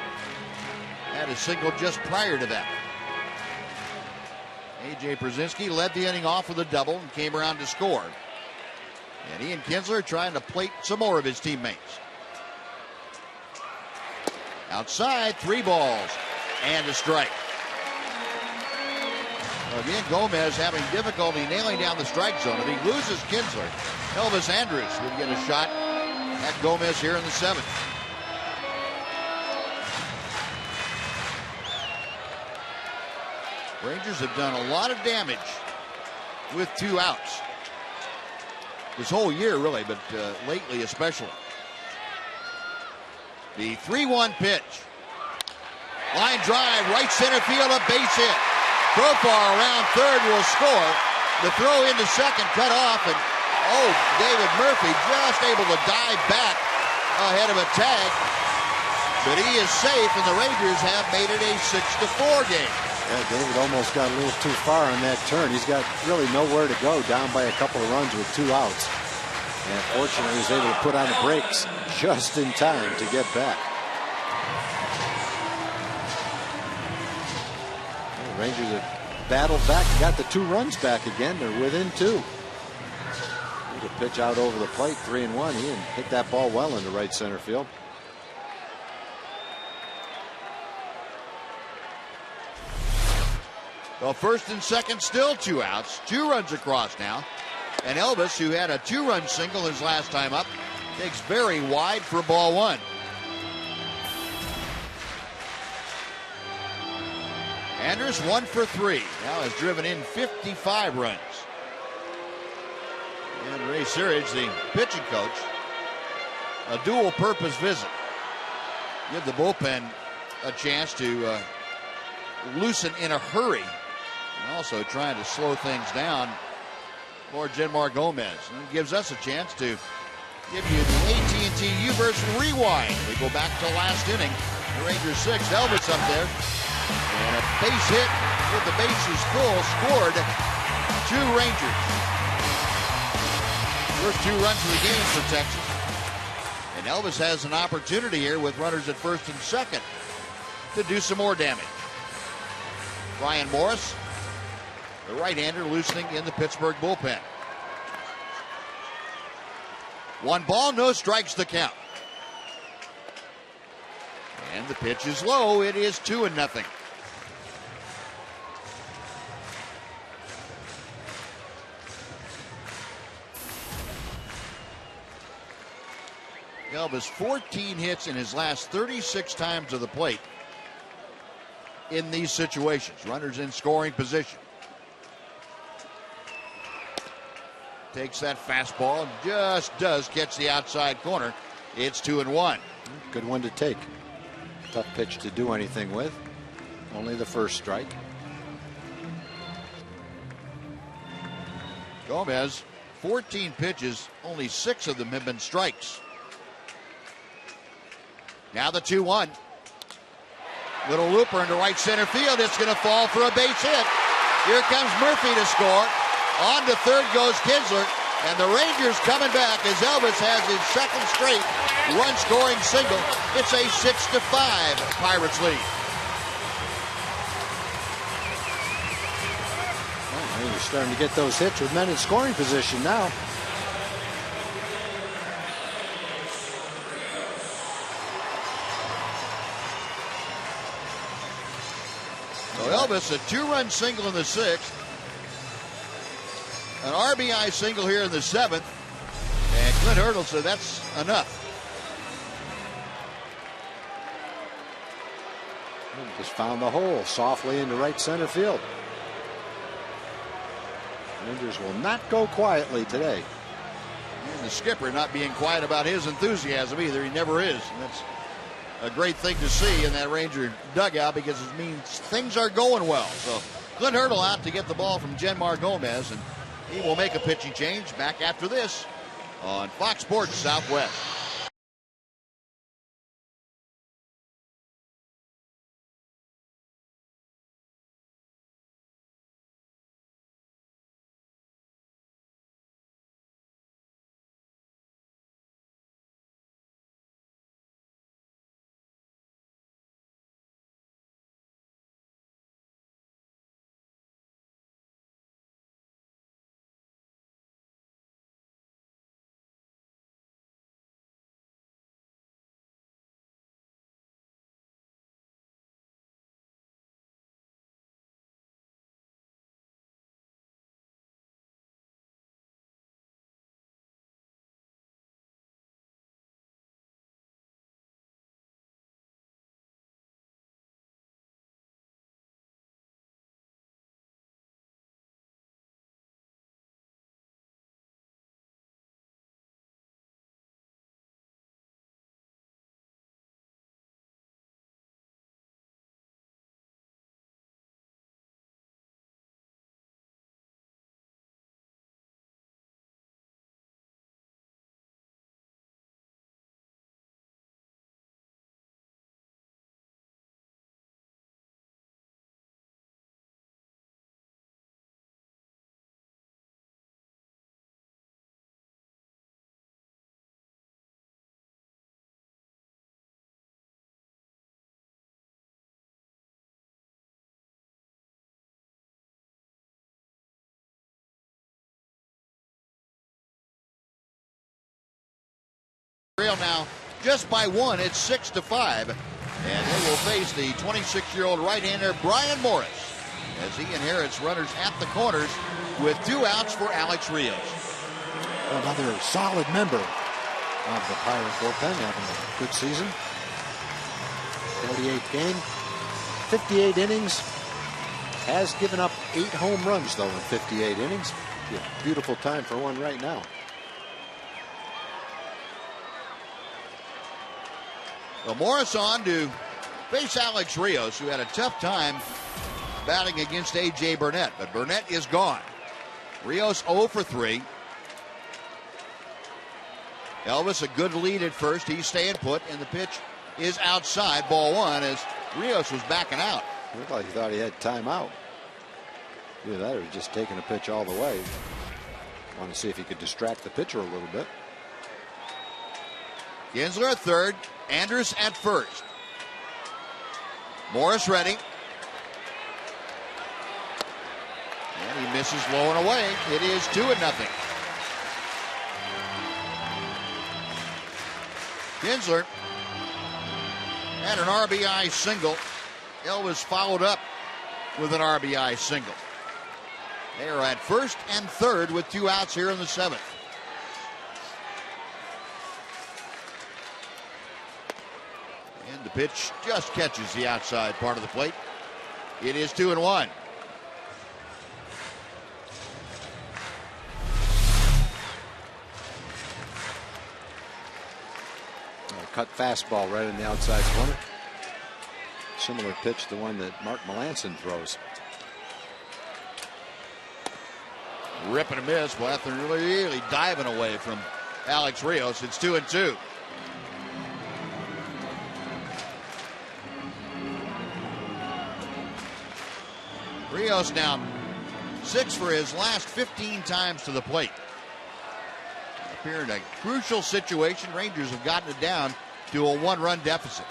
[SPEAKER 2] Had a single just prior to that. A.J. Brzezinski led the inning off with a double and came around to score. And Ian Kinsler trying to plate some more of his teammates. Outside, 3 balls and a strike. Again, Gomez having difficulty nailing down the strike zone. If he loses Kinsler, Elvis Andrus would get a shot at Gomez here in the 7th. Rangers have done a lot of damage with 2 outs. This whole year, really, but lately especially. The 3-1 pitch. Line drive, right center field, a base hit. Profar around third will score. The throw into second cut off, and David Murphy just able to dive back ahead of a tag. But he is safe, and the Rangers have made it a 6-4 game.
[SPEAKER 5] Yeah, David almost got a little too far on that turn. He's got really nowhere to go, down by a couple of runs with 2 outs. And fortunately, he was able to put on the brakes just in time to get back. The Rangers have battled back, got the 2 runs back again. They're within 2. Here's a pitch out over the plate, 3-1. He hit that ball well into right center field.
[SPEAKER 2] Well, first and second, still 2 outs. 2 runs across now. And Elvis, who had a 2-run single his last time up, takes very wide for ball 1. Andrus 1 for 3. Now has driven in 55 runs. And Ray Searage, the pitching coach, a dual-purpose visit. Give the bullpen a chance to loosen in a hurry. And also trying to slow things down for Genmar Gomez. And it gives us a chance to give you the AT U-version rewind. We go back to last inning. The Rangers 6, Elvis up there. And a base hit with the bases full, scored 2 Rangers. First 2 runs of the game for Texas. And Elvis has an opportunity here with runners at first and second to do some more damage. Brian Morris, the right-hander, loosening in the Pittsburgh bullpen. 1 ball, no strikes to count. And the pitch is low. It is 2-0. Elvis 14 hits in his last 36 times to the plate in these situations. Runners in scoring position. Takes that fastball and just does catch the outside corner. It's 2-1.
[SPEAKER 5] Good one to take. Tough pitch to do anything with. Only the first strike.
[SPEAKER 2] Gomez, 14 pitches, only 6 of them have been strikes. Now the 2-1. Little looper into right center field. It's going to fall for a base hit. Here comes Murphy to score. On to third goes Kinsler. And the Rangers coming back as Elvis has his second straight run-scoring single. It's a 6-5 Pirates lead.
[SPEAKER 5] Well, Rangers starting to get those hits with men in scoring position now.
[SPEAKER 2] So Elvis, a 2-run single in the 6th. An RBI single here in the 7th. And Clint Hurdle said that's enough.
[SPEAKER 5] Just found the hole softly into right center field. Rangers will not go quietly today.
[SPEAKER 2] And the skipper not being quiet about his enthusiasm either. He never is. And that's a great thing to see in that Ranger dugout because it means things are going well. So Clint Hurdle out to get the ball from Genmar Gomez, and he will make a pitching change back after this on Fox Sports Southwest. Now just by one, it's 6-5, and they will face the 26-year-old right-hander Brian Morris as he inherits runners at the corners with 2 outs for Alex Rios.
[SPEAKER 5] Another solid member of the Pirate bullpen, having a good season. 48th game, 58 innings, has given up 8 home runs though in 58 innings. Beautiful time for one right now.
[SPEAKER 2] Well, Morris on to face Alex Rios, who had a tough time batting against A.J. Burnett, but Burnett is gone. Rios 0 for 3. Elvis, a good lead at first. He's staying put, and the pitch is outside. Ball 1 as Rios was backing out.
[SPEAKER 5] Looked like he thought he had timeout. Either that or just taking a pitch all the way. Want to see if he could distract the pitcher a little bit.
[SPEAKER 2] Kinsler at third. Andrus at first. Morris ready. And he misses low and away. It is 2-0. Kinsler had an RBI single. Elvis followed up with an RBI single. They are at first and third with 2 outs here in the 7th. And the pitch just catches the outside part of the plate. It is 2-1.
[SPEAKER 5] Cut fastball right in the outside corner. Similar pitch to the one that Mark Melanson throws.
[SPEAKER 2] Rip and a miss. Well, after really diving away from Alex Rios, it's 2-2. Rios now 6 for his last 15 times to the plate. Appear in a crucial situation. Rangers have gotten it down to a 1-run deficit.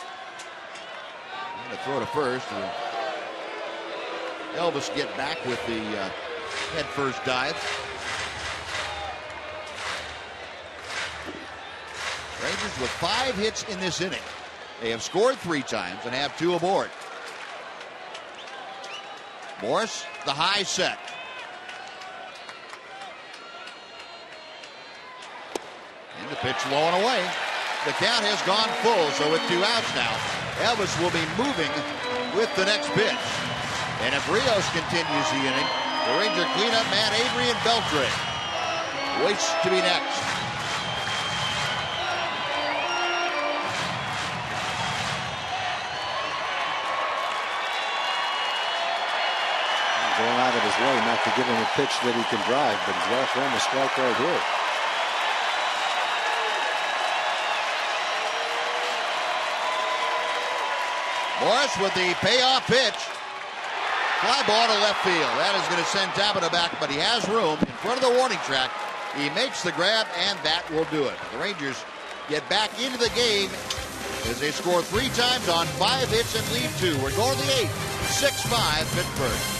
[SPEAKER 2] I'm going to throw to first. Elvis get back with the head first dive. Rangers with 5 hits in this inning. They have scored 3 times and have 2 aboard. Morris, the high set. And the pitch low and away. The count has gone full, so with 2 outs now, Elvis will be moving with the next pitch. And if Rios continues the inning, the Ranger cleanup man Adrian Beltre waits to be next.
[SPEAKER 5] Going out of his way not to give him a pitch that he can drive, but he's well throwing a strike right here.
[SPEAKER 2] Davis with the payoff pitch. Fly ball to left field. That is going to send Tabata back, but he has room in front of the warning track. He makes the grab, and that will do it. The Rangers get back into the game as they score 3 times on 5 hits and lead 2. We're going to the 8th. 6-5 Pittsburgh.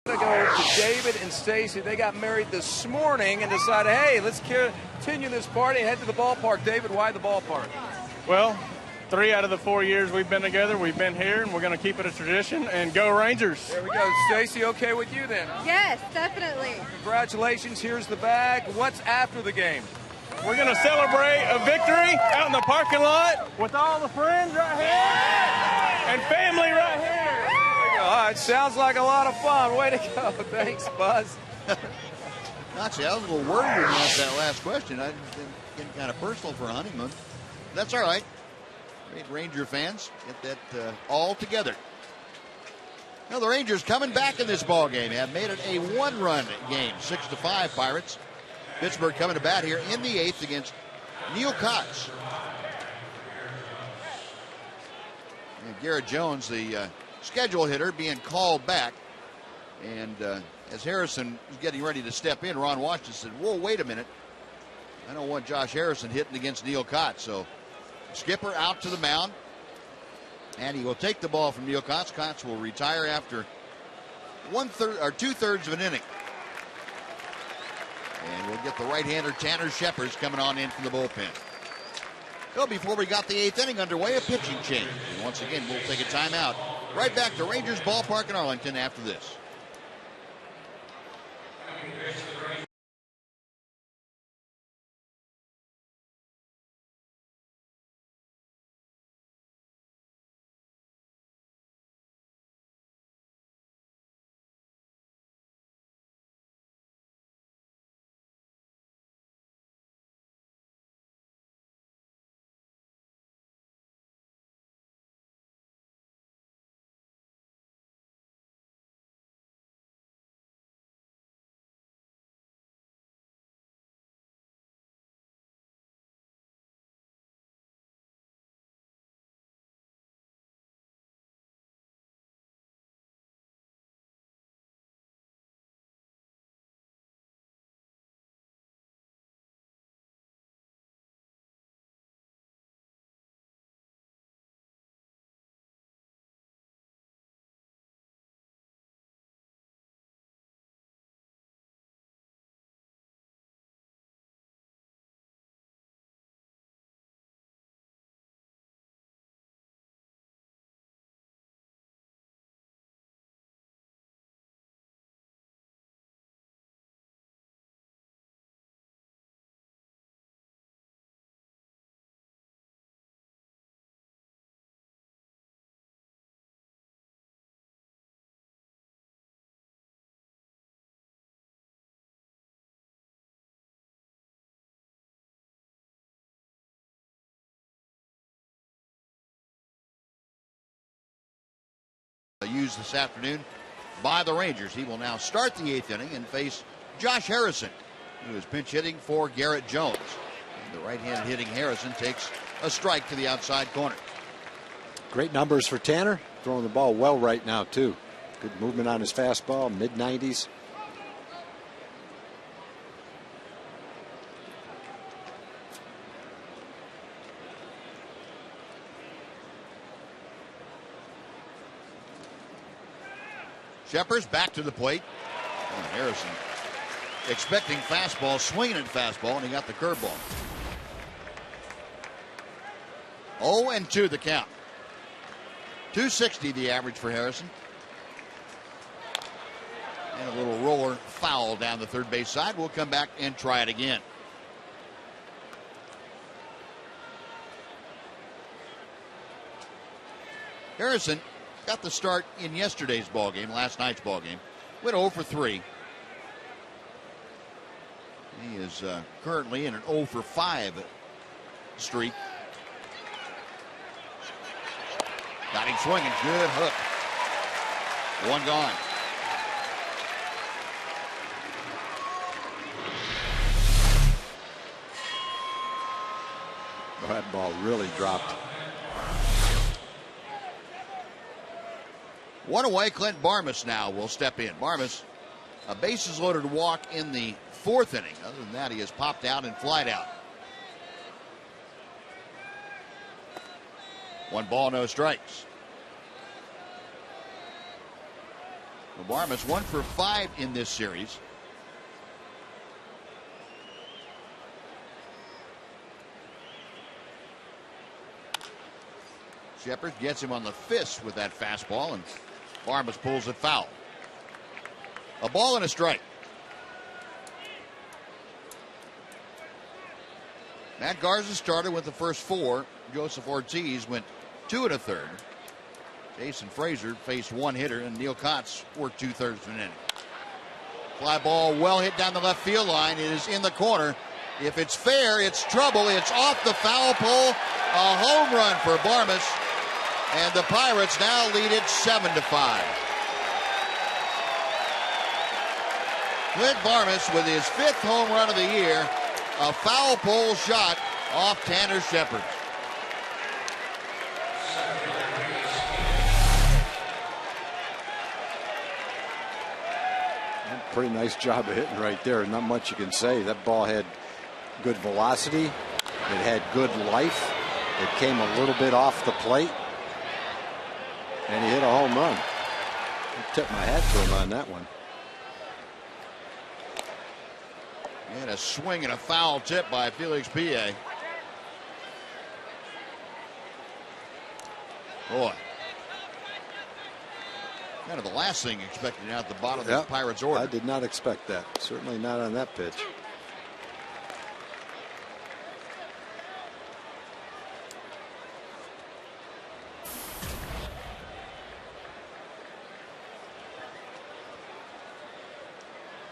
[SPEAKER 8] To go to David and Stacy. They got married this morning and decided, hey, let's continue this party and head to the ballpark. David, why the ballpark?
[SPEAKER 14] Well, 3 out of the 4 years we've been together, we've been here, and we're going to keep it a tradition and go Rangers.
[SPEAKER 8] There we go. Stacy, okay with you then?
[SPEAKER 15] Yes, definitely.
[SPEAKER 8] Congratulations. Here's the bag. What's after the game?
[SPEAKER 14] We're going to celebrate a victory out in the parking lot with all the friends right here and family right here.
[SPEAKER 8] All right, sounds like a lot of fun. Way to go. Thanks, Buzz.
[SPEAKER 2] Actually, I was a little worried when you asked that last question. I was getting kind of personal for a honeymoon. That's all right. Great Ranger fans get that all together. Now the Rangers coming back in this ball game have made it a 1-run game, 6-5 Pirates. Pittsburgh coming to bat here in the 8th against Neil Cox. And Garrett Jones, the schedule hitter, being called back. And as Harrison was getting ready to step in, Ron Washington said, whoa, wait a minute. I don't want Josh Harrison hitting against Neil Cox. So skipper out to the mound. And he will take the ball from Neil Cox. Cox will retire after 2/3 of an inning. And we'll get the right-hander Tanner Shepard coming on in from the bullpen. Well, before we got the 8th inning underway, a pitching change. And once again, we'll take a timeout. Right back to Rangers Ballpark in Arlington after this. used this afternoon by the Rangers. He will now start the 8th inning and face Josh Harrison, who is pinch hitting for Garrett Jones. And the right-handed hitting Harrison takes a strike to the outside corner.
[SPEAKER 5] Great numbers for Tanner. Throwing the ball well right now, too. Good movement on his fastball, mid-90s.
[SPEAKER 2] Shepard's back to the plate. And Harrison expecting fastball, swinging at fastball, and he got the curveball. 0-2 the count. 260 the average for Harrison. And a little roller foul down the third base side. We'll come back and try it again. Harrison got the start in yesterday's ball game, last night's ball game. Went 0 for 3. He is currently in an 0 for 5 streak. Got him swinging. Good hook. One gone.
[SPEAKER 5] Oh, that ball really dropped.
[SPEAKER 2] One away. Clint Barmas now will step in. Barmas, a bases loaded walk in the 4th inning. Other than that, he has popped out and flied out. 1 ball, no strikes. Well, Barmas 1 for 5 in this series. Shepard gets him on the fist with that fastball, and Barmas pulls it foul. A ball and a strike. Matt Garza started with the first 4. Joseph Ortiz went 2 1/3. Jason Frazier faced 1 hitter, and Neil Kotz worked 2/3 of an inning. Fly ball well hit down the left field line. It is in the corner. If it's fair, it's trouble. It's off the foul pole. A home run for Barmas. And the Pirates now lead it 7-5. Clint Barmas with his 5th home run of the year. A foul pole shot off Tanner Shepard.
[SPEAKER 5] Pretty nice job of hitting right there. Not much you can say. That ball had good velocity. It had good life. It came a little bit off the plate. And he hit a home run. I tip my hat to him on that one.
[SPEAKER 2] And a swing and a foul tip by Felix Pie. Boy. Kind of the last thing expected out the bottom of the Pirates order.
[SPEAKER 5] I did not expect that. Certainly not on that pitch.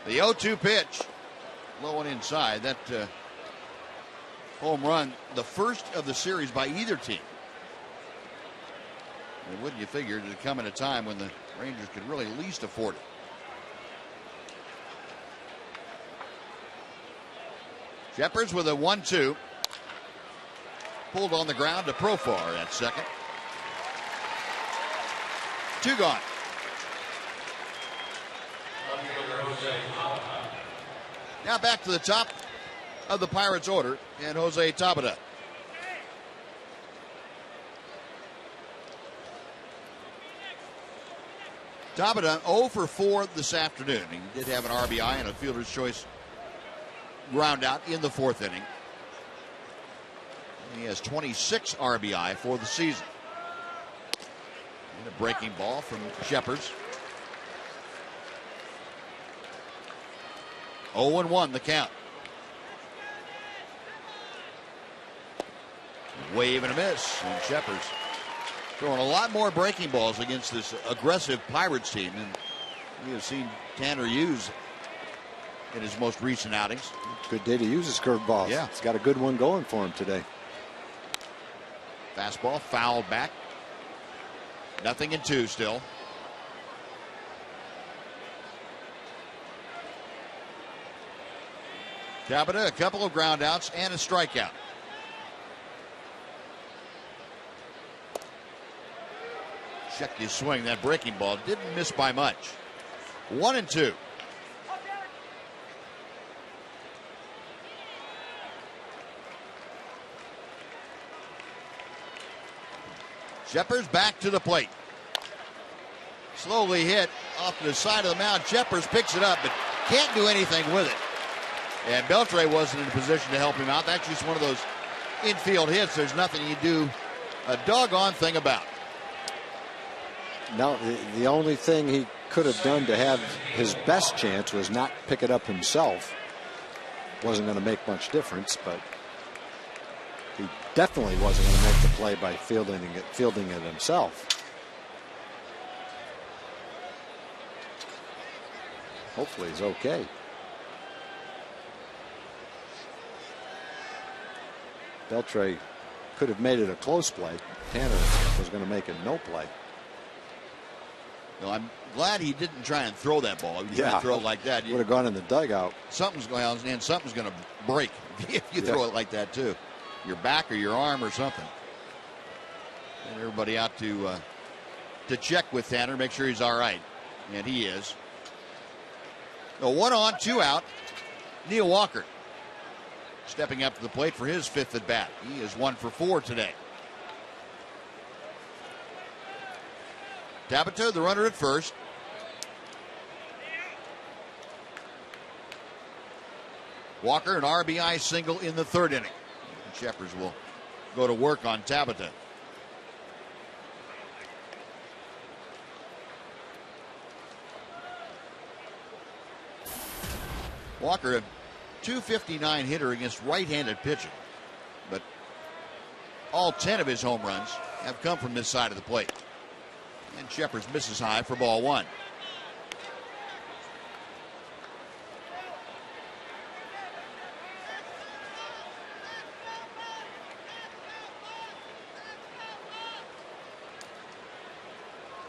[SPEAKER 2] The 0-2 pitch. Low and inside. That home run, the first of the series by either team. And wouldn't you figure it would come at a time when the Rangers could really least afford it. Shepard's with a 1-2. Pulled on the ground to Profar at second. 2 gone. Now back to the top of the Pirates order, and Jose Tabata. Tabata 0 for 4 this afternoon. He did have an RBI and a fielder's choice ground out in the 4th inning. He has 26 RBI for the season. And a breaking ball from Shepard's. 0-1 the count. Wave and a miss. And Shepard's throwing a lot more breaking balls against this aggressive Pirates team than we have seen Tanner use in his most recent outings.
[SPEAKER 5] Good day to use his curveball.
[SPEAKER 2] Yeah.
[SPEAKER 5] He's got a good one going for him today.
[SPEAKER 2] Fastball fouled back. 0-2 still. Tabata, a couple of ground outs and a strikeout. Check his swing. That breaking ball didn't miss by much. 1-2. Sheppers back to the plate. Slowly hit off to the side of the mound. Sheppers picks it up, but can't do anything with it. And Beltre wasn't in a position to help him out. That's just one of those infield hits. There's nothing you do a doggone thing about.
[SPEAKER 5] No, the only thing he could have done to have his best chance was not pick it up himself. Wasn't going to make much difference, but he definitely wasn't going to make the play by fielding it himself. Hopefully he's okay. Beltre could have made it a close play. Tanner was going to make it no play.
[SPEAKER 2] No, I'm glad he didn't try and throw that ball. If you try and throw it like that,
[SPEAKER 5] would have gone in the dugout.
[SPEAKER 2] Something's going on, and something's going to break if you throw it like that too. Your back or your arm or something. And everybody out to check with Tanner, make sure he's all right, and he is. So 1 on, 2 out. Neil Walker stepping up to the plate for his 5th at bat. He is 1 for 4 today. Tabata, the runner at first. Walker, an RBI single in the 3rd inning. And Sheppers will go to work on Tabata. Walker, a .259 hitter against right-handed pitching, but all 10 of his home runs have come from this side of the plate. And Sheppers misses high for ball 1.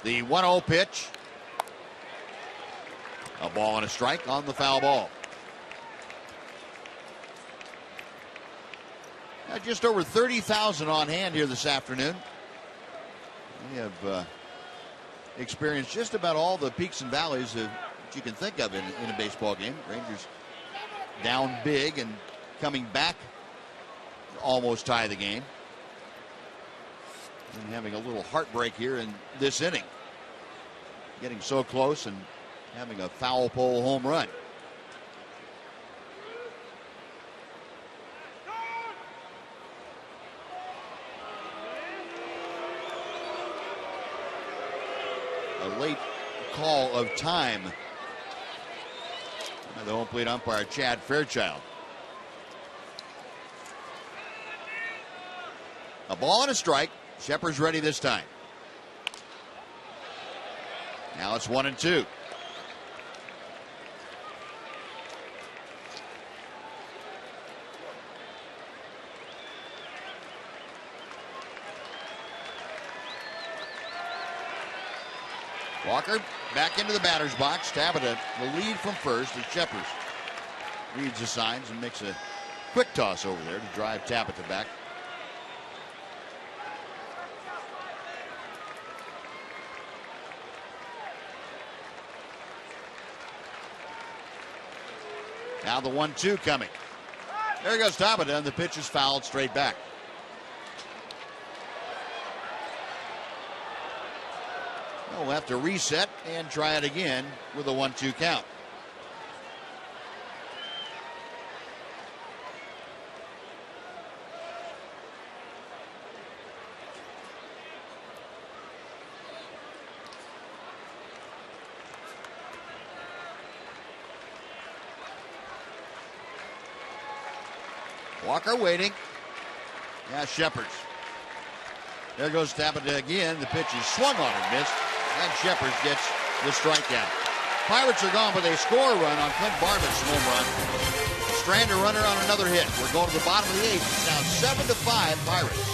[SPEAKER 2] The 1-0 pitch. A ball and a strike on the foul ball. Now just over 30,000 on hand here this afternoon. We have experienced just about all the peaks and valleys that you can think of in a baseball game. Rangers down big and coming back to almost tie the game. And having a little heartbreak here in this inning. Getting so close and having a foul pole home run. A late call of time by the home plate umpire, Chad Fairchild. A ball and a strike. Sheppers ready this time. Now it's 1-2. Walker back into the batter's box. Tabata the lead from first as Sheppers reads the signs and makes a quick toss over there to drive Tabata back. Now the 1-2 coming. There goes Tabata, and the pitch is fouled straight back. We'll have to reset and try it again with a 1-2 count. Walker waiting. Now Sheppers. There goes Tabata again. The pitch is swung on and missed. And Sheppers gets the strikeout. Pirates are gone, but they score a run on Clint Barnett's home run. Strand a runner on another hit. We're going to the bottom of the 8th. It's now 7-5 Pirates.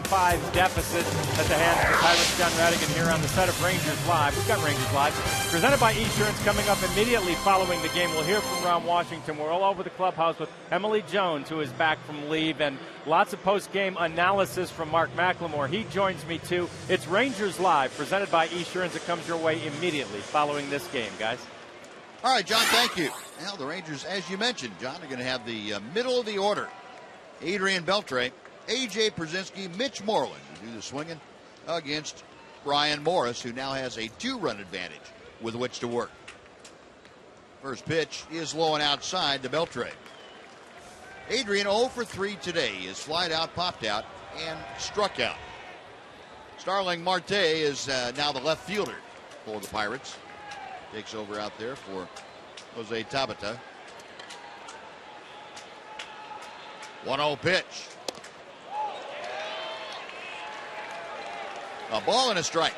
[SPEAKER 15] 6-5 deficit at the hands of the Pirates. John Radigan here on the set of Rangers Live. We've got Rangers Live, presented by Esurance. Coming up immediately following the game, we'll hear from Ron Washington. We're all over the clubhouse with Emily Jones, who is back from leave, and lots of post-game analysis from Mark McLemore. He joins me too. It's Rangers Live, presented by Esurance. It comes your way immediately following this game, guys.
[SPEAKER 2] All right, John, thank you. Now the Rangers, as you mentioned, John, are going to have the middle of the order. Adrian Beltre, A.J. Brzezinski, Mitch Moreland to do the swinging against Brian Morris, who now has a 2-run advantage with which to work. First pitch is low and outside to Beltre. Adrian 0 for 3 today. His flied out, popped out, and struck out. Starling Marte is now the left fielder for the Pirates. Takes over out there for Jose Tabata. 1-0 pitch. A ball and a strike.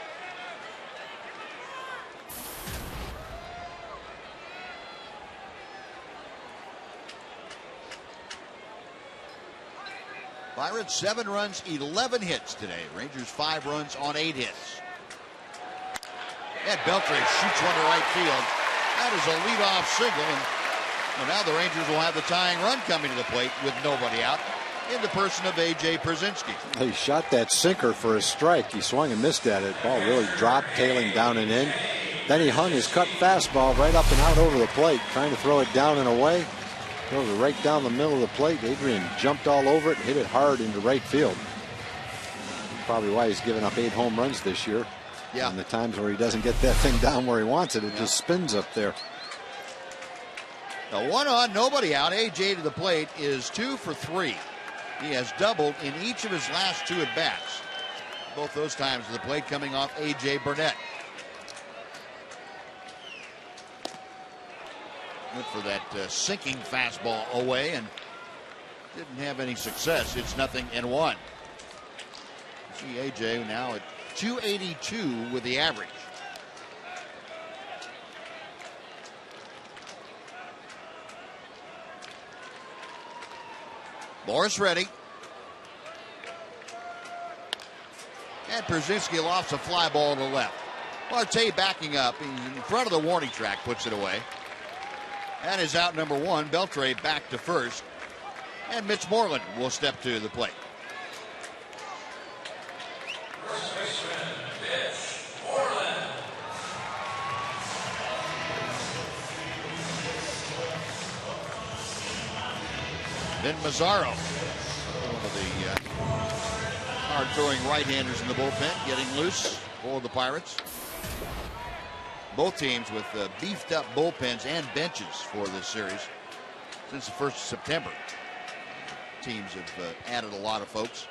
[SPEAKER 2] Pirates 7 runs, 11 hits today. Rangers 5 runs on 8 hits. And Beltre shoots one to right field. That is a leadoff single, and well, now the Rangers will have the tying run coming to the plate with nobody out in the person of A.J. Brzezinski.
[SPEAKER 5] He shot that sinker for a strike. He swung and missed at it. Ball really dropped, tailing down and in. Then he hung his cut fastball right up and out over the plate, trying to throw it down and away. Drove it right down the middle of the plate. Adrian jumped all over it, hit it hard into right field. Probably why he's given up 8 home runs this year.
[SPEAKER 2] Yeah.
[SPEAKER 5] And the times where he doesn't get that thing down where he wants it, it just spins up there.
[SPEAKER 2] The 1 on, nobody out. A.J. to the plate is 2 for 3. He has doubled in each of his last 2 at-bats. Both those times to the plate coming off A.J. Burnett. Went for that sinking fastball away and didn't have any success. It's 0-1. See A.J. now at 282 with the average. Morris ready. And Brzezinski lofts a fly ball to the left. Marte backing up. He's in front of the warning track, puts it away. That is out number 1. Beltre back to first. And Mitch Moreland will step to the plate. Then Mazzaro, one of the hard-throwing right-handers in the bullpen, getting loose for the Pirates. Both teams with beefed-up bullpens and benches for this series since the 1st of September. Teams have added a lot of folks.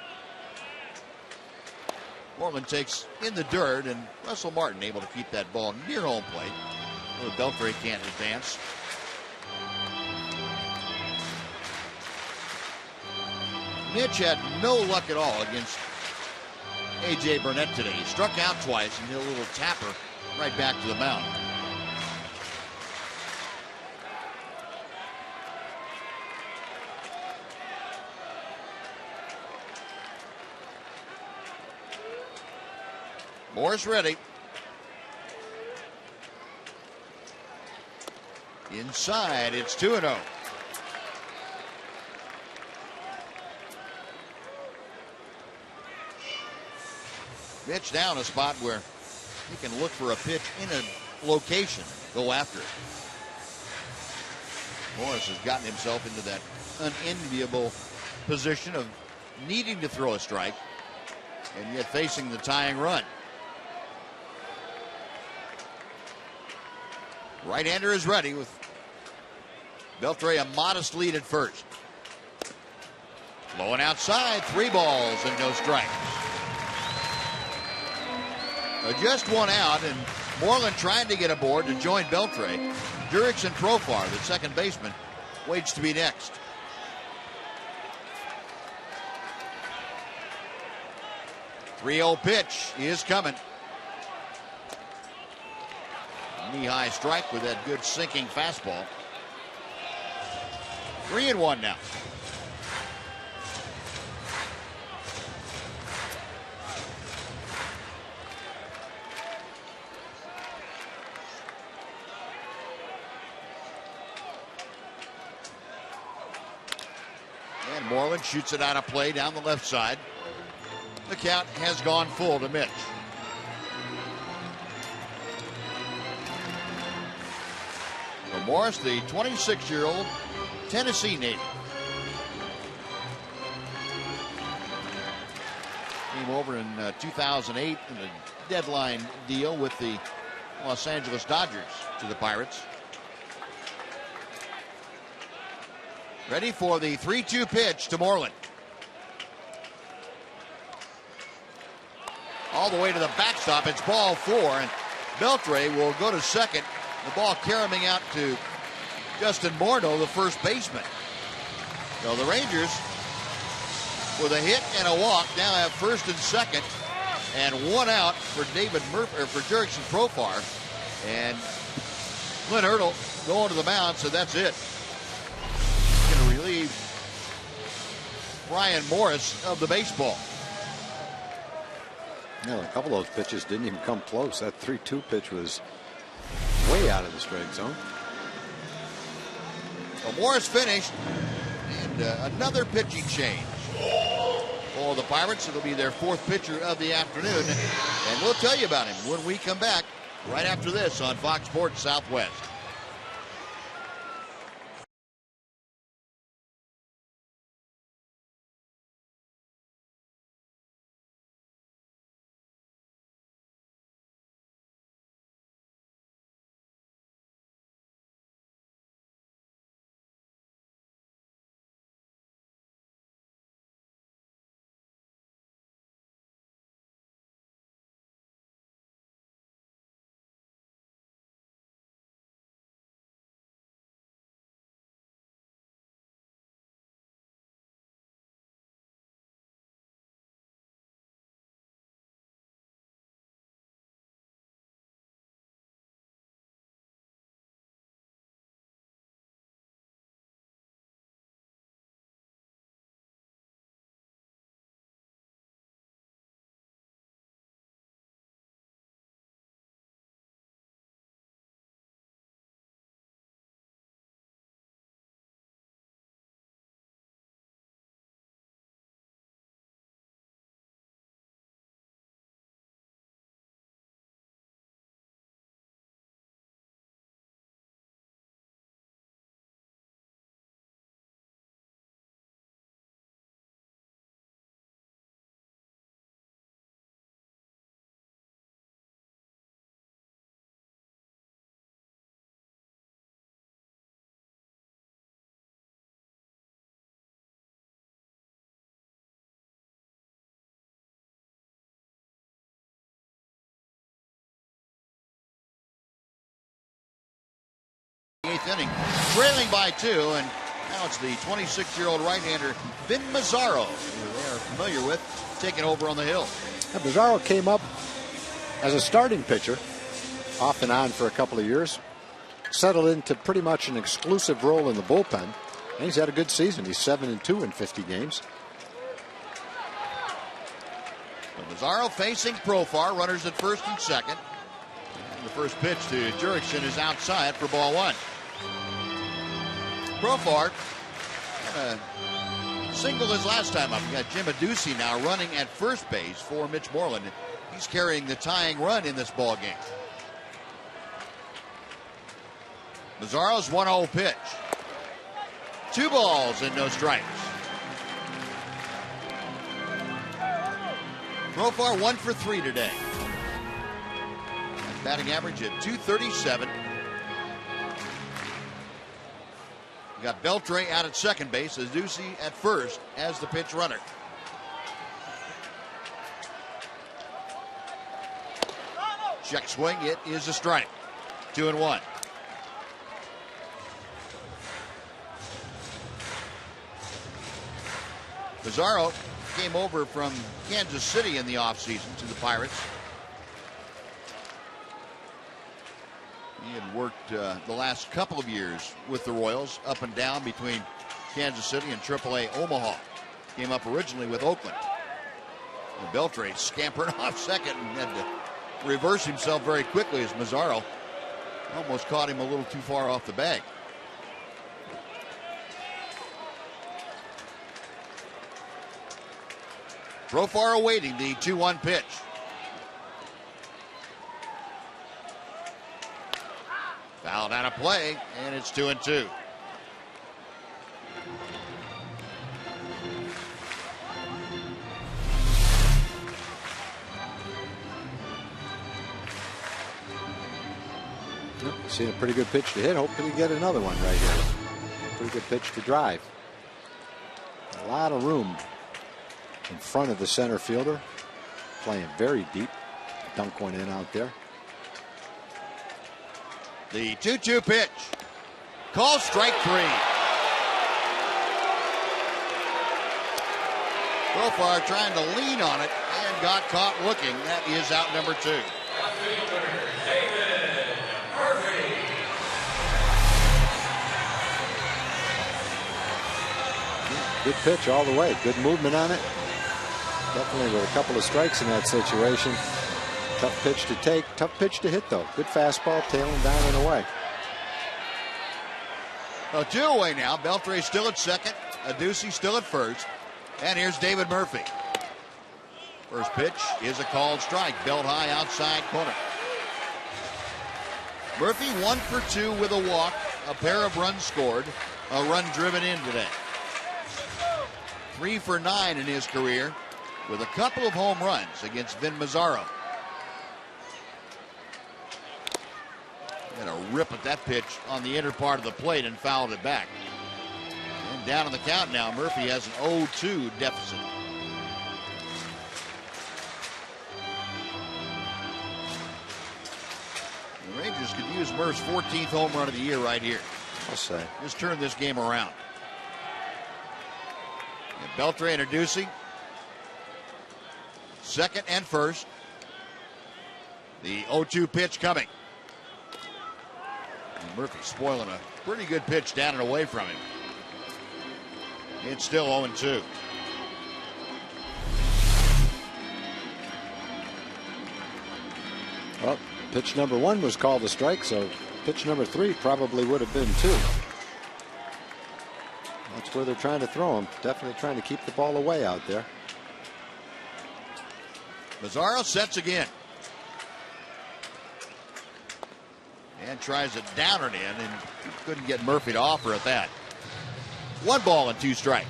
[SPEAKER 2] Moreland takes in the dirt, and Russell Martin able to keep that ball near home plate. Beltre can't advance. Mitch had no luck at all against A.J. Burnett today. He struck out twice and hit a little tapper right back to the mound. Morris ready. Inside, it's 2-0. Mitch down a spot where he can look for a pitch in a location, go after it. Morris has gotten himself into that unenviable position of needing to throw a strike and yet facing the tying run. Right-hander is ready with Beltre a modest lead at first. Low and outside, 3 balls and no strikes. Just 1 out, and Moreland trying to get aboard to join Beltre. Jurickson Profar, the second baseman, waits to be next. .30 pitch is coming. Knee-high strike with that good sinking fastball. 3-1 now. Moreland shoots it out of play down the left side. The count has gone full to Mitch. So Morris, the 26-year-old Tennessee native, came over in 2008 in a deadline deal with the Los Angeles Dodgers to the Pirates. Ready for the 3-2 pitch to Moreland. All the way to the backstop. It's ball 4, and Beltre will go to second. The ball caroming out to Justin Morneau, the first baseman. So the Rangers, with a hit and a walk, now have first and second, and one out for David Murphy, or for Jurickson Profar, and Clint Hurdle going to the mound. So that's it. Going to relieve Brian Morris of the baseball.
[SPEAKER 5] No, a couple of those pitches didn't even come close. That 3-2 pitch was way out of the strike zone.
[SPEAKER 2] Well, Morris finished, and another pitching change for the Pirates. It'll be their fourth pitcher of the afternoon, and we'll tell you about him when we come back right after this on Fox Sports Southwest. Eighth inning, trailing by 2, and now it's the 26-year-old right-hander Vin Mazzaro, who they are familiar with, taking over on the hill.
[SPEAKER 5] Yeah, Mazzaro came up as a starting pitcher, off and on for a couple of years, settled into pretty much an exclusive role in the bullpen, and he's had a good season. He's 7-2 in 50 games.
[SPEAKER 2] So Mazzaro facing Profar, runners at first and second. And the first pitch to Jurickson is outside for ball 1. Profar had a single his last time up. You got Jim Adducci now running at first base for Mitch Moreland. He's carrying the tying run in this ball game. Mazzaro's 1-0 pitch. 2 balls and no strikes. Profar 1 for 3 today. Batting average at .237. We got Beltre out at second base, Adducci at first as the pinch runner. Check swing, it is a strike. 2-1. Mazzaro came over from Kansas City in the offseason to the Pirates. He had worked the last couple of years with the Royals, up and down between Kansas City and AAA Omaha. Came up originally with Oakland. And Beltre scampered off second and had to reverse himself very quickly as Mazzaro almost caught him a little too far off the bag. Profar awaiting the 2-1 pitch. Fouled out of play, and it's 2-2.
[SPEAKER 5] Seen a pretty good pitch to hit. Hopefully get another one right here. Pretty good pitch to drive. A lot of room in front of the center fielder. Playing very deep. Dunk one in out there.
[SPEAKER 2] The 2-2 pitch. Call strike 3. Profar trying to lean on it and got caught looking. That is out number 2.
[SPEAKER 5] Good pitch all the way. Good movement on it. Definitely with a couple of strikes in that situation. Tough pitch to take. Tough pitch to hit, though. Good fastball, tailing down and away.
[SPEAKER 2] 2 away now. Beltre still at second. Adducey still at first. And here's David Murphy. First pitch is a called strike. Belt high outside corner. Murphy 1 for 2 with a walk. A pair of runs scored. A run driven in today. 3 for 9 in his career with a couple of home runs against Vin Mazzaro. Got a rip at that pitch on the inner part of the plate and fouled it back. And down on the count now, Murphy has an 0-2 deficit. The Rangers could use Murph's 14th home run of the year right here.
[SPEAKER 5] I'll say.
[SPEAKER 2] Just turn this game around. And Beltre and Adducey, second and first. The 0-2 pitch coming. And Murphy spoiling a pretty good pitch down and away from him. It's still 0-2.
[SPEAKER 5] Well, pitch number 1 was called a strike, so pitch number 3 probably would have been 2. That's where they're trying to throw him. Definitely trying to keep the ball away out there.
[SPEAKER 2] Mazzaro sets again. And tries a downer in and couldn't get Murphy to offer at that. 1 ball and 2 strikes.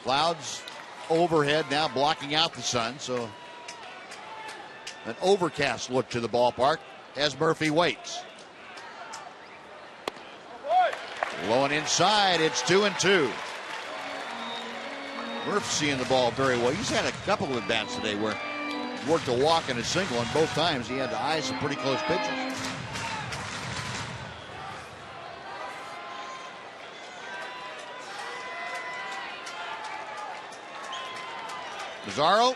[SPEAKER 2] Clouds overhead now blocking out the sun, so an overcast look to the ballpark as Murphy waits. Low and inside, it's 2-2. Murphy seeing the ball very well. He's had a couple of at-bats today where he worked a walk and a single, and both times he had to eye some pretty close pitches. Mazzaro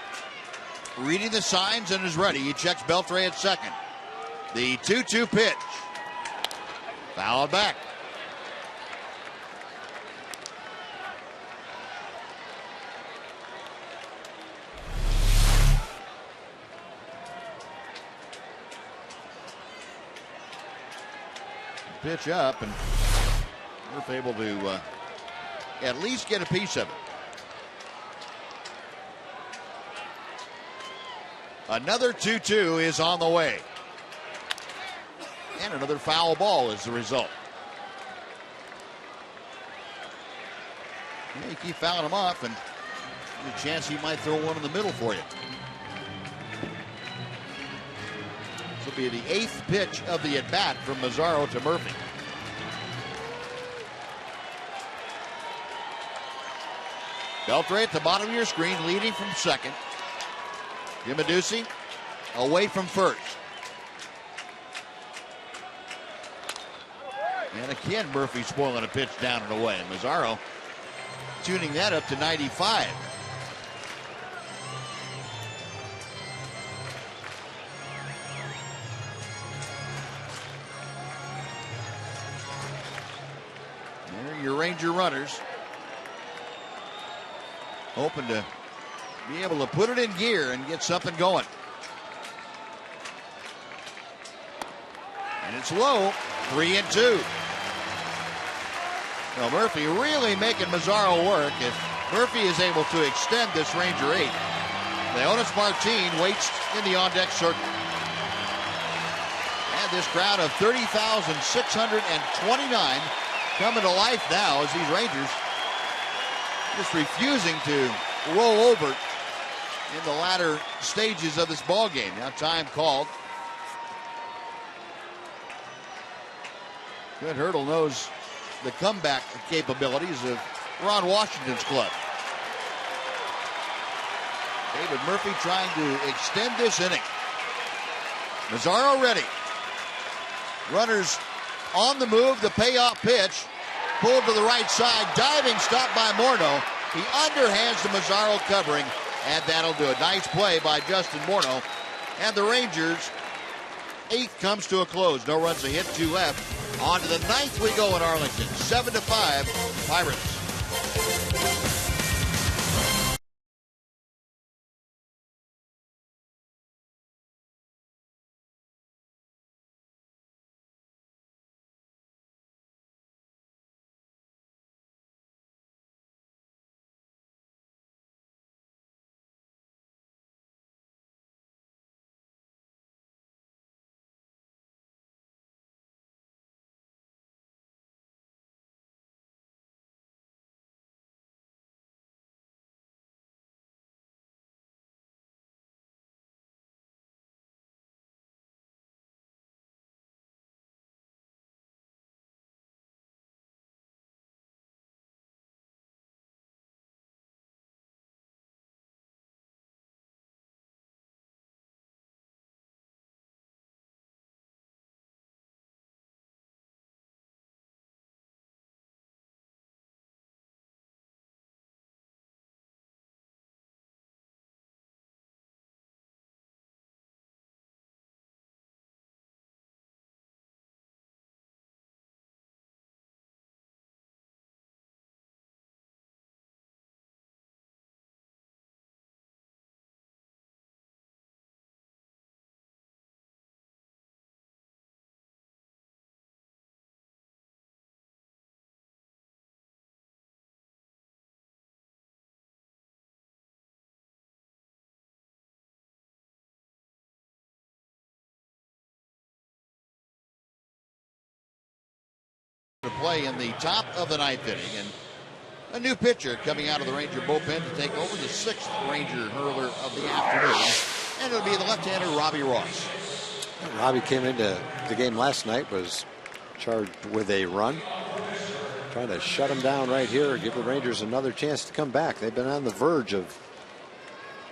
[SPEAKER 2] reading the signs and is ready. He checks Beltre at second. The 2-2 pitch. Fouled back. Pitch up, and Murphy able to at least get a piece of it. Another 2-2 is on the way. And another foul ball is the result. Yeah, you keep fouling him off, and there's a chance he might throw one in the middle for you. This will be the 8th pitch of the at-bat from Mazzaro to Murphy. Beltre at the bottom of your screen, leading from second. Jim Adducey away from first. And again, Murphy spoiling a pitch down and away. Mazzaro tuning that up to 95. There are your Ranger runners. Hoping to be able to put it in gear and get something going. And It's low, 3-2. Well, Murphy really making Mazzaro work. If Murphy is able to extend this Ranger 8, Leonis Martin waits in the on-deck circle. And this crowd of 30,629 coming to life now as these Rangers just refusing to roll over in the latter stages of this ball game. Now time called. Good Hurdle knows the comeback capabilities of Ron Washington's club. David Murphy trying to extend this inning. Mazzaro ready. Runners on the move, the payoff pitch. Pulled to the right side, diving stop by Morneau. He underhands to Mazzaro covering, and that'll do it. Nice play by Justin Morneau. And the Rangers' 8th comes to a close. No runs, a hit, 2 left. On to the 9th we go in Arlington. 7-5, Pirates. To play in the top of the 9th inning, and a new pitcher coming out of the Ranger bullpen to take over, the 6th Ranger hurler of the afternoon, and it'll be the left-hander Robbie Ross.
[SPEAKER 5] Robbie came into the game last night, was charged with a run, trying to shut him down right here, give the Rangers another chance to come back. They've been on the verge of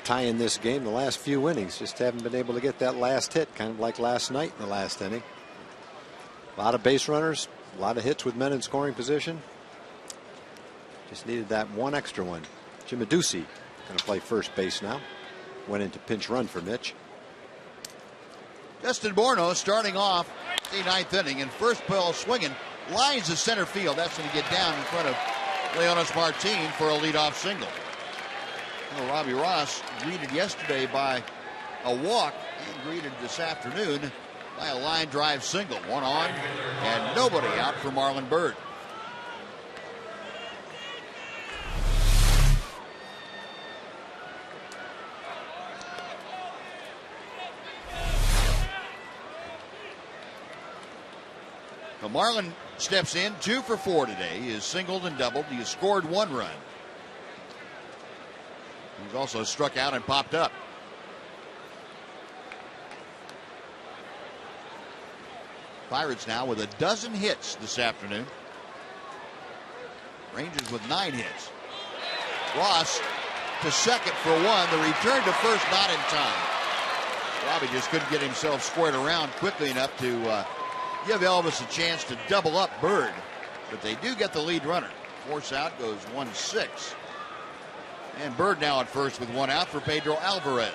[SPEAKER 5] tying this game the last few innings, just haven't been able to get that last hit, kind of like last night in the last inning. A lot of base runners, a lot of hits with men in scoring position. Just needed that one extra one. Jim Adducci going to play first base now. Went into pinch run for Mitch.
[SPEAKER 2] Justin Morneau starting off the 9th inning, and first ball swinging, lines to center field. That's going to get down in front of Leonis Martin for a leadoff single. Well, Robbie Ross greeted yesterday by a walk and greeted this afternoon by a line drive single. One on and nobody out for Marlon Byrd. Well, Marlon steps in 2 for 4 today. He has singled and doubled. He has scored 1 run. He's also struck out and popped up. Pirates now with a dozen hits this afternoon. Rangers with 9 hits. Ross to second for 1. The return to first not in time. Robbie just couldn't get himself squared around quickly enough to give Elvis a chance to double up Byrd. But they do get the lead runner. Force out goes 1-6. And Byrd now at first with 1 out for Pedro Alvarez.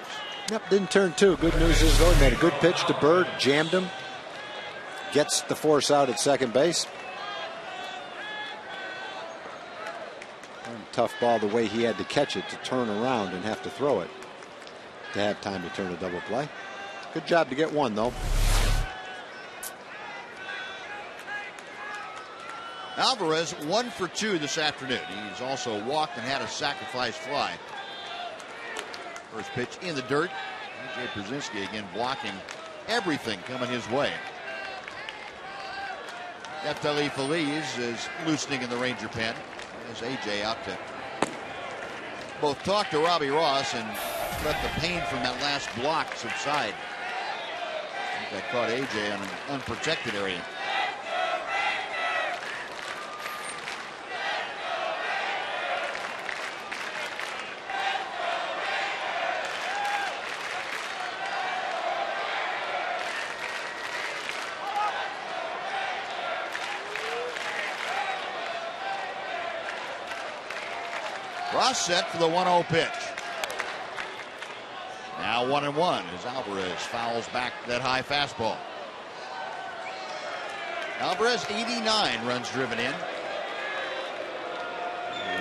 [SPEAKER 5] Yep, didn't turn 2. Good news is, though, he made a good pitch to Byrd, jammed him. Gets the force out at second base. Tough ball the way he had to catch it to turn around and have to throw it to have time to turn a double play. Good job to get 1, though.
[SPEAKER 2] Alvarez 1 for 2 this afternoon. He's also walked and had a sacrifice fly. First pitch in the dirt. A.J. Brzezinski again blocking everything coming his way. Neftali Feliz is loosening in the Ranger pen. As A.J. out to both talk to Robbie Ross and let the pain from that last block subside. I think that caught A.J. on an unprotected area. Ross set for the 1-0 pitch. Now 1-1 as Alvarez fouls back that high fastball. Alvarez 89 runs driven in.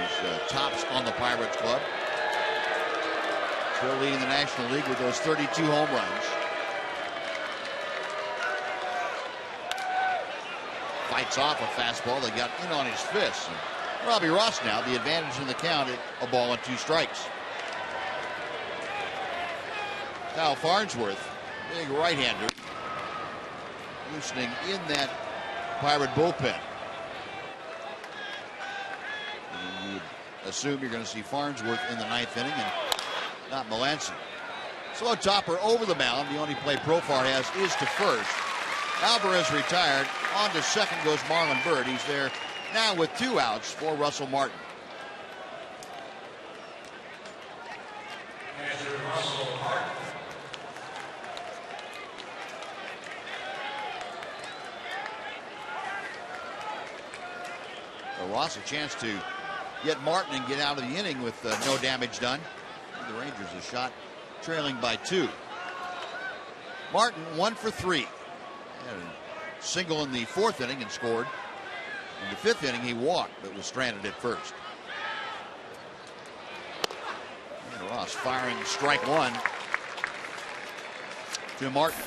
[SPEAKER 2] He's tops on the Pirates club. Still leading the National League with those 32 home runs. Fights off a fastball that got in on his fist. Robbie Ross now the advantage in the count at a ball and 2 strikes. Kyle Farnsworth, big right-hander, loosening in that Pirate bullpen. And you would assume you're going to see Farnsworth in the 9th inning and not Melanson. Slow topper over the mound. The only play Profar has is to first. Alvarez retired. On to second goes Marlon Byrd. He's there now with 2 outs for Russell Martin. So Ross a chance to get Martin and get out of the inning with no damage done. The Rangers a shot trailing by 2. Martin 1 for 3. Had a single in the 4th inning and scored. In the 5th inning, he walked, but was stranded at first. And Ross firing strike 1 to Martin.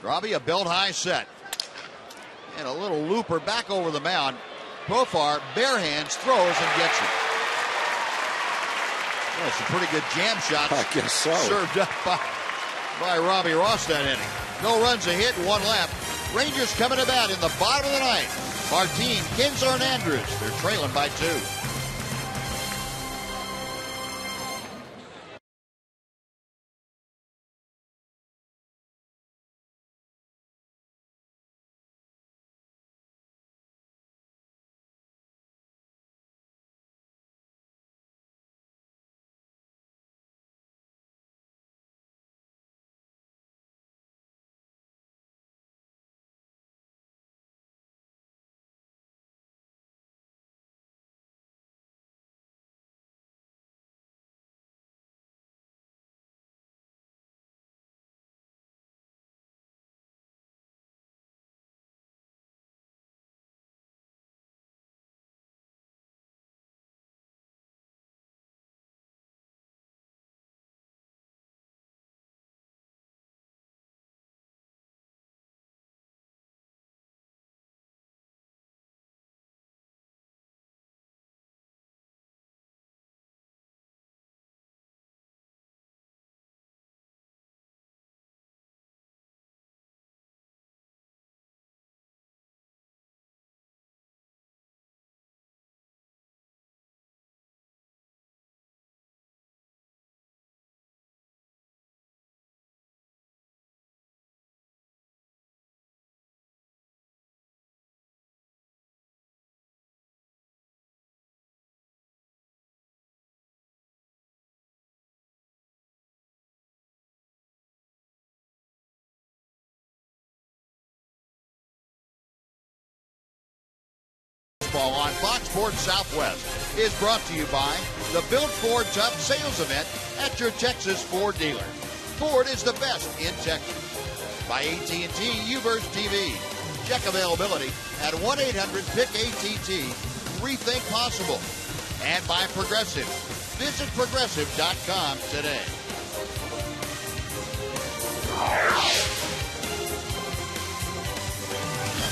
[SPEAKER 2] Robbie, a belt high set. And a little looper back over the mound. Profar, bare hands, throws and gets it. Well, some pretty good jam shots.
[SPEAKER 7] I guess so.
[SPEAKER 2] Served up by Robbie Ross that inning. No runs, a hit, 1 left. Rangers coming to bat in the bottom of the 9th. Martin, Kinsler, and Andrews. They're trailing by 2. On Fox Sports Southwest is brought to you by the Built Ford Tough Sales Event at your Texas Ford dealer. Ford is the best in Texas. By AT U-Burst TV. Check availability at 1-800-PIC-ATT. Rethink possible. And by Progressive. Visit Progressive.com today.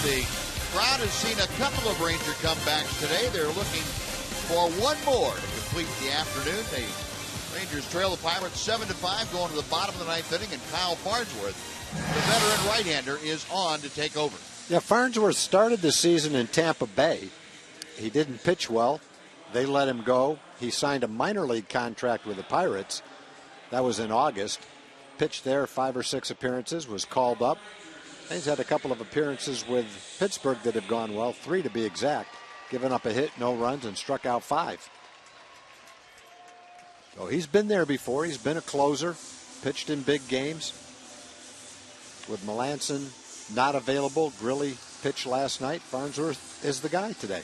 [SPEAKER 2] The crowd has seen a couple of Ranger comebacks today. They're looking for one more to complete the afternoon. The Rangers trail the Pirates 7-5 going to the bottom of the ninth inning, and Kyle Farnsworth, the veteran right-hander, is on to take over.
[SPEAKER 5] Yeah, Farnsworth started the season in Tampa Bay. He didn't pitch well. They let him go. He signed a minor league contract with the Pirates. That was in August. Pitched there 5 or 6 appearances, was called up. He's had a couple of appearances with Pittsburgh that have gone well, 3 to be exact. Given up a hit, no runs, and struck out 5. So he's been there before. He's been a closer, pitched in big games. With Melanson not available, Grilly pitched last night. Farnsworth is the guy today.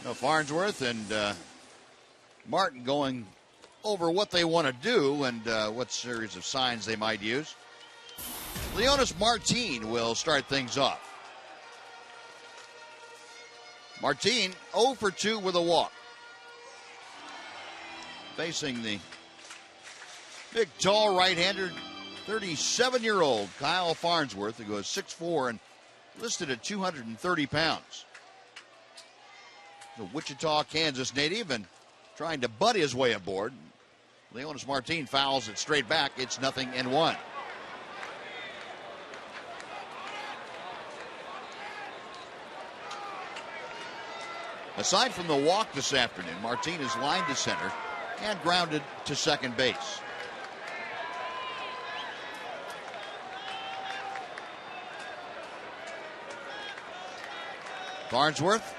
[SPEAKER 2] Now Farnsworth and Martin going over what they want to do and what series of signs they might use. Leonis Martin will start things off. Martin 0 for 2 with a walk. Facing the big, tall right-hander, 37-year-old Kyle Farnsworth, who goes 6'4" and listed at 230 pounds. The Wichita, Kansas native, and trying to butt his way aboard. Leonis Martin fouls it straight back. It's 0-1. Aside from the walk this afternoon, Martin is lined to center and grounded to second base. Farnsworth,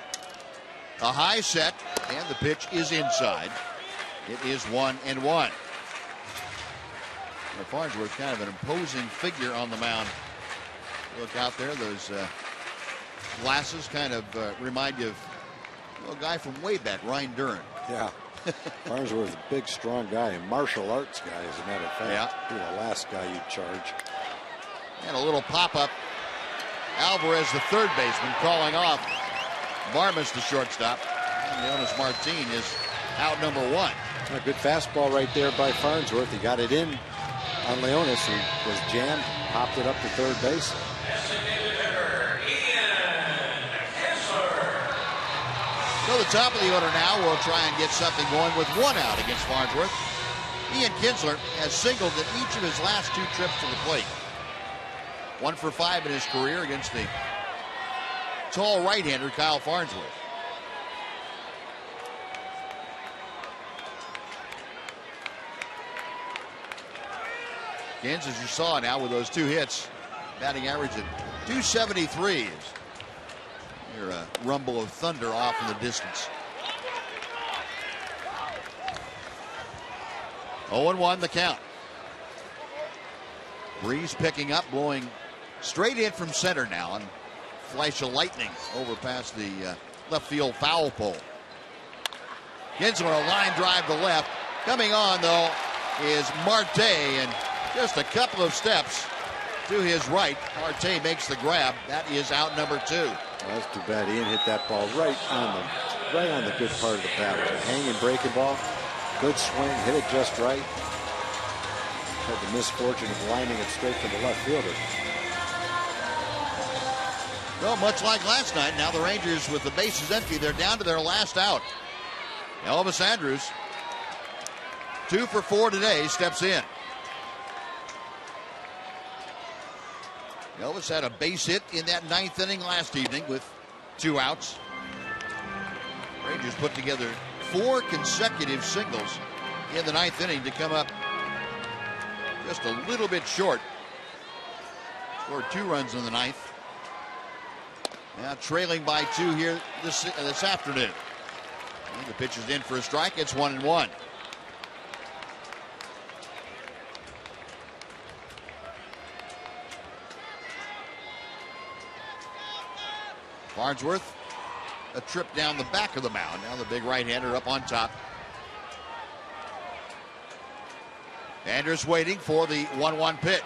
[SPEAKER 2] a high set, and the pitch is inside. It is 1-1. Farnsworth, kind of an imposing figure on the mound. Look out there, those glasses kind of remind you of a guy from way back, Ryan Duran.
[SPEAKER 5] Yeah. Farnsworth's a big, strong guy, a martial arts guy, as a matter of fact.
[SPEAKER 2] Yeah.
[SPEAKER 5] He's the last guy you'd charge.
[SPEAKER 2] And a little pop-up. Alvarez, the third baseman, calling off Varmus, the shortstop. And Leonis Martin is out number 1.
[SPEAKER 5] A good fastball right there by Farnsworth. He got it in on Leonis, who was jammed, popped it up to third base.
[SPEAKER 2] So the top of the order now will try and get something going with 1 out against Farnsworth. Ian Kinsler has singled in each of his last 2 trips to the plate. 1 for 5 in his career against the tall right-hander Kyle Farnsworth. Kansas, as you saw now with those 2 hits, batting average at 273. Hear a rumble of thunder off in the distance. 0-1 the count. Breeze picking up, blowing straight in from center now, and flash of lightning over past the left field foul pole. Kinsler, a line drive to left. Coming on, though, is Marte, and just a couple of steps to his right. Marte makes the grab. That is out number 2.
[SPEAKER 5] Well, that's too bad. Ian hit that ball right on the good part of the bat. It was a hanging breaking ball. Good swing, hit it just right. Had the misfortune of lining it straight to the left fielder.
[SPEAKER 2] Well, much like last night, now the Rangers, with the bases empty, they're down to their last out. Elvis Andrus, 2 for 4 today, steps in. Elvis had a base hit in that 9th inning last evening with 2 outs. Rangers put together 4 consecutive singles in the 9th inning to come up just a little bit short. Scored 2 runs in the 9th. Now trailing by 2 here this afternoon. And the pitch is in for a strike. It's 1-1. Farnsworth, a trip down the back of the mound. Now the big right-hander up on top. Andrus waiting for the 1-1 pitch.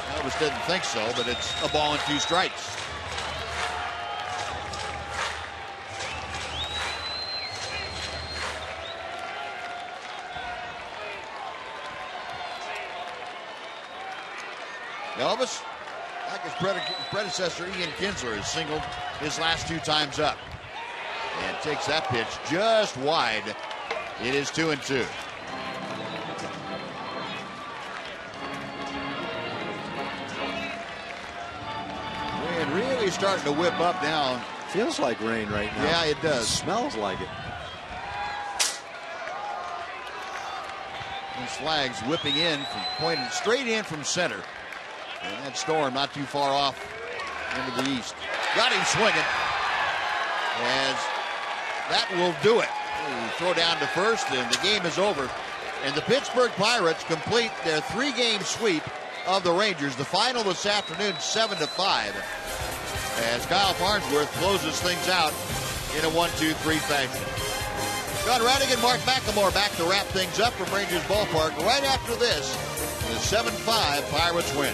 [SPEAKER 2] Now Elvis didn't think so, but it's a ball and 2 strikes. Elvis, like his predecessor Ian Kinsler, has singled his last 2 times up. And takes that pitch just wide. It is 2-2. Wind really starting to whip up now.
[SPEAKER 5] Feels like rain right now.
[SPEAKER 2] Yeah, it does.
[SPEAKER 5] Smells like it.
[SPEAKER 2] Those flags whipping in, pointed straight in from center. And that storm not too far off into the east. Got him swinging. As that will do it. Throw down to first, and the game is over. And the Pittsburgh Pirates complete their 3-game sweep of the Rangers. The final this afternoon, 7-5. As Kyle Farnsworth closes things out in a 1-2-3 fashion. John Radigan, Mark McLemore back to wrap things up from Rangers Ballpark right after this. The 7-5 Pirates win.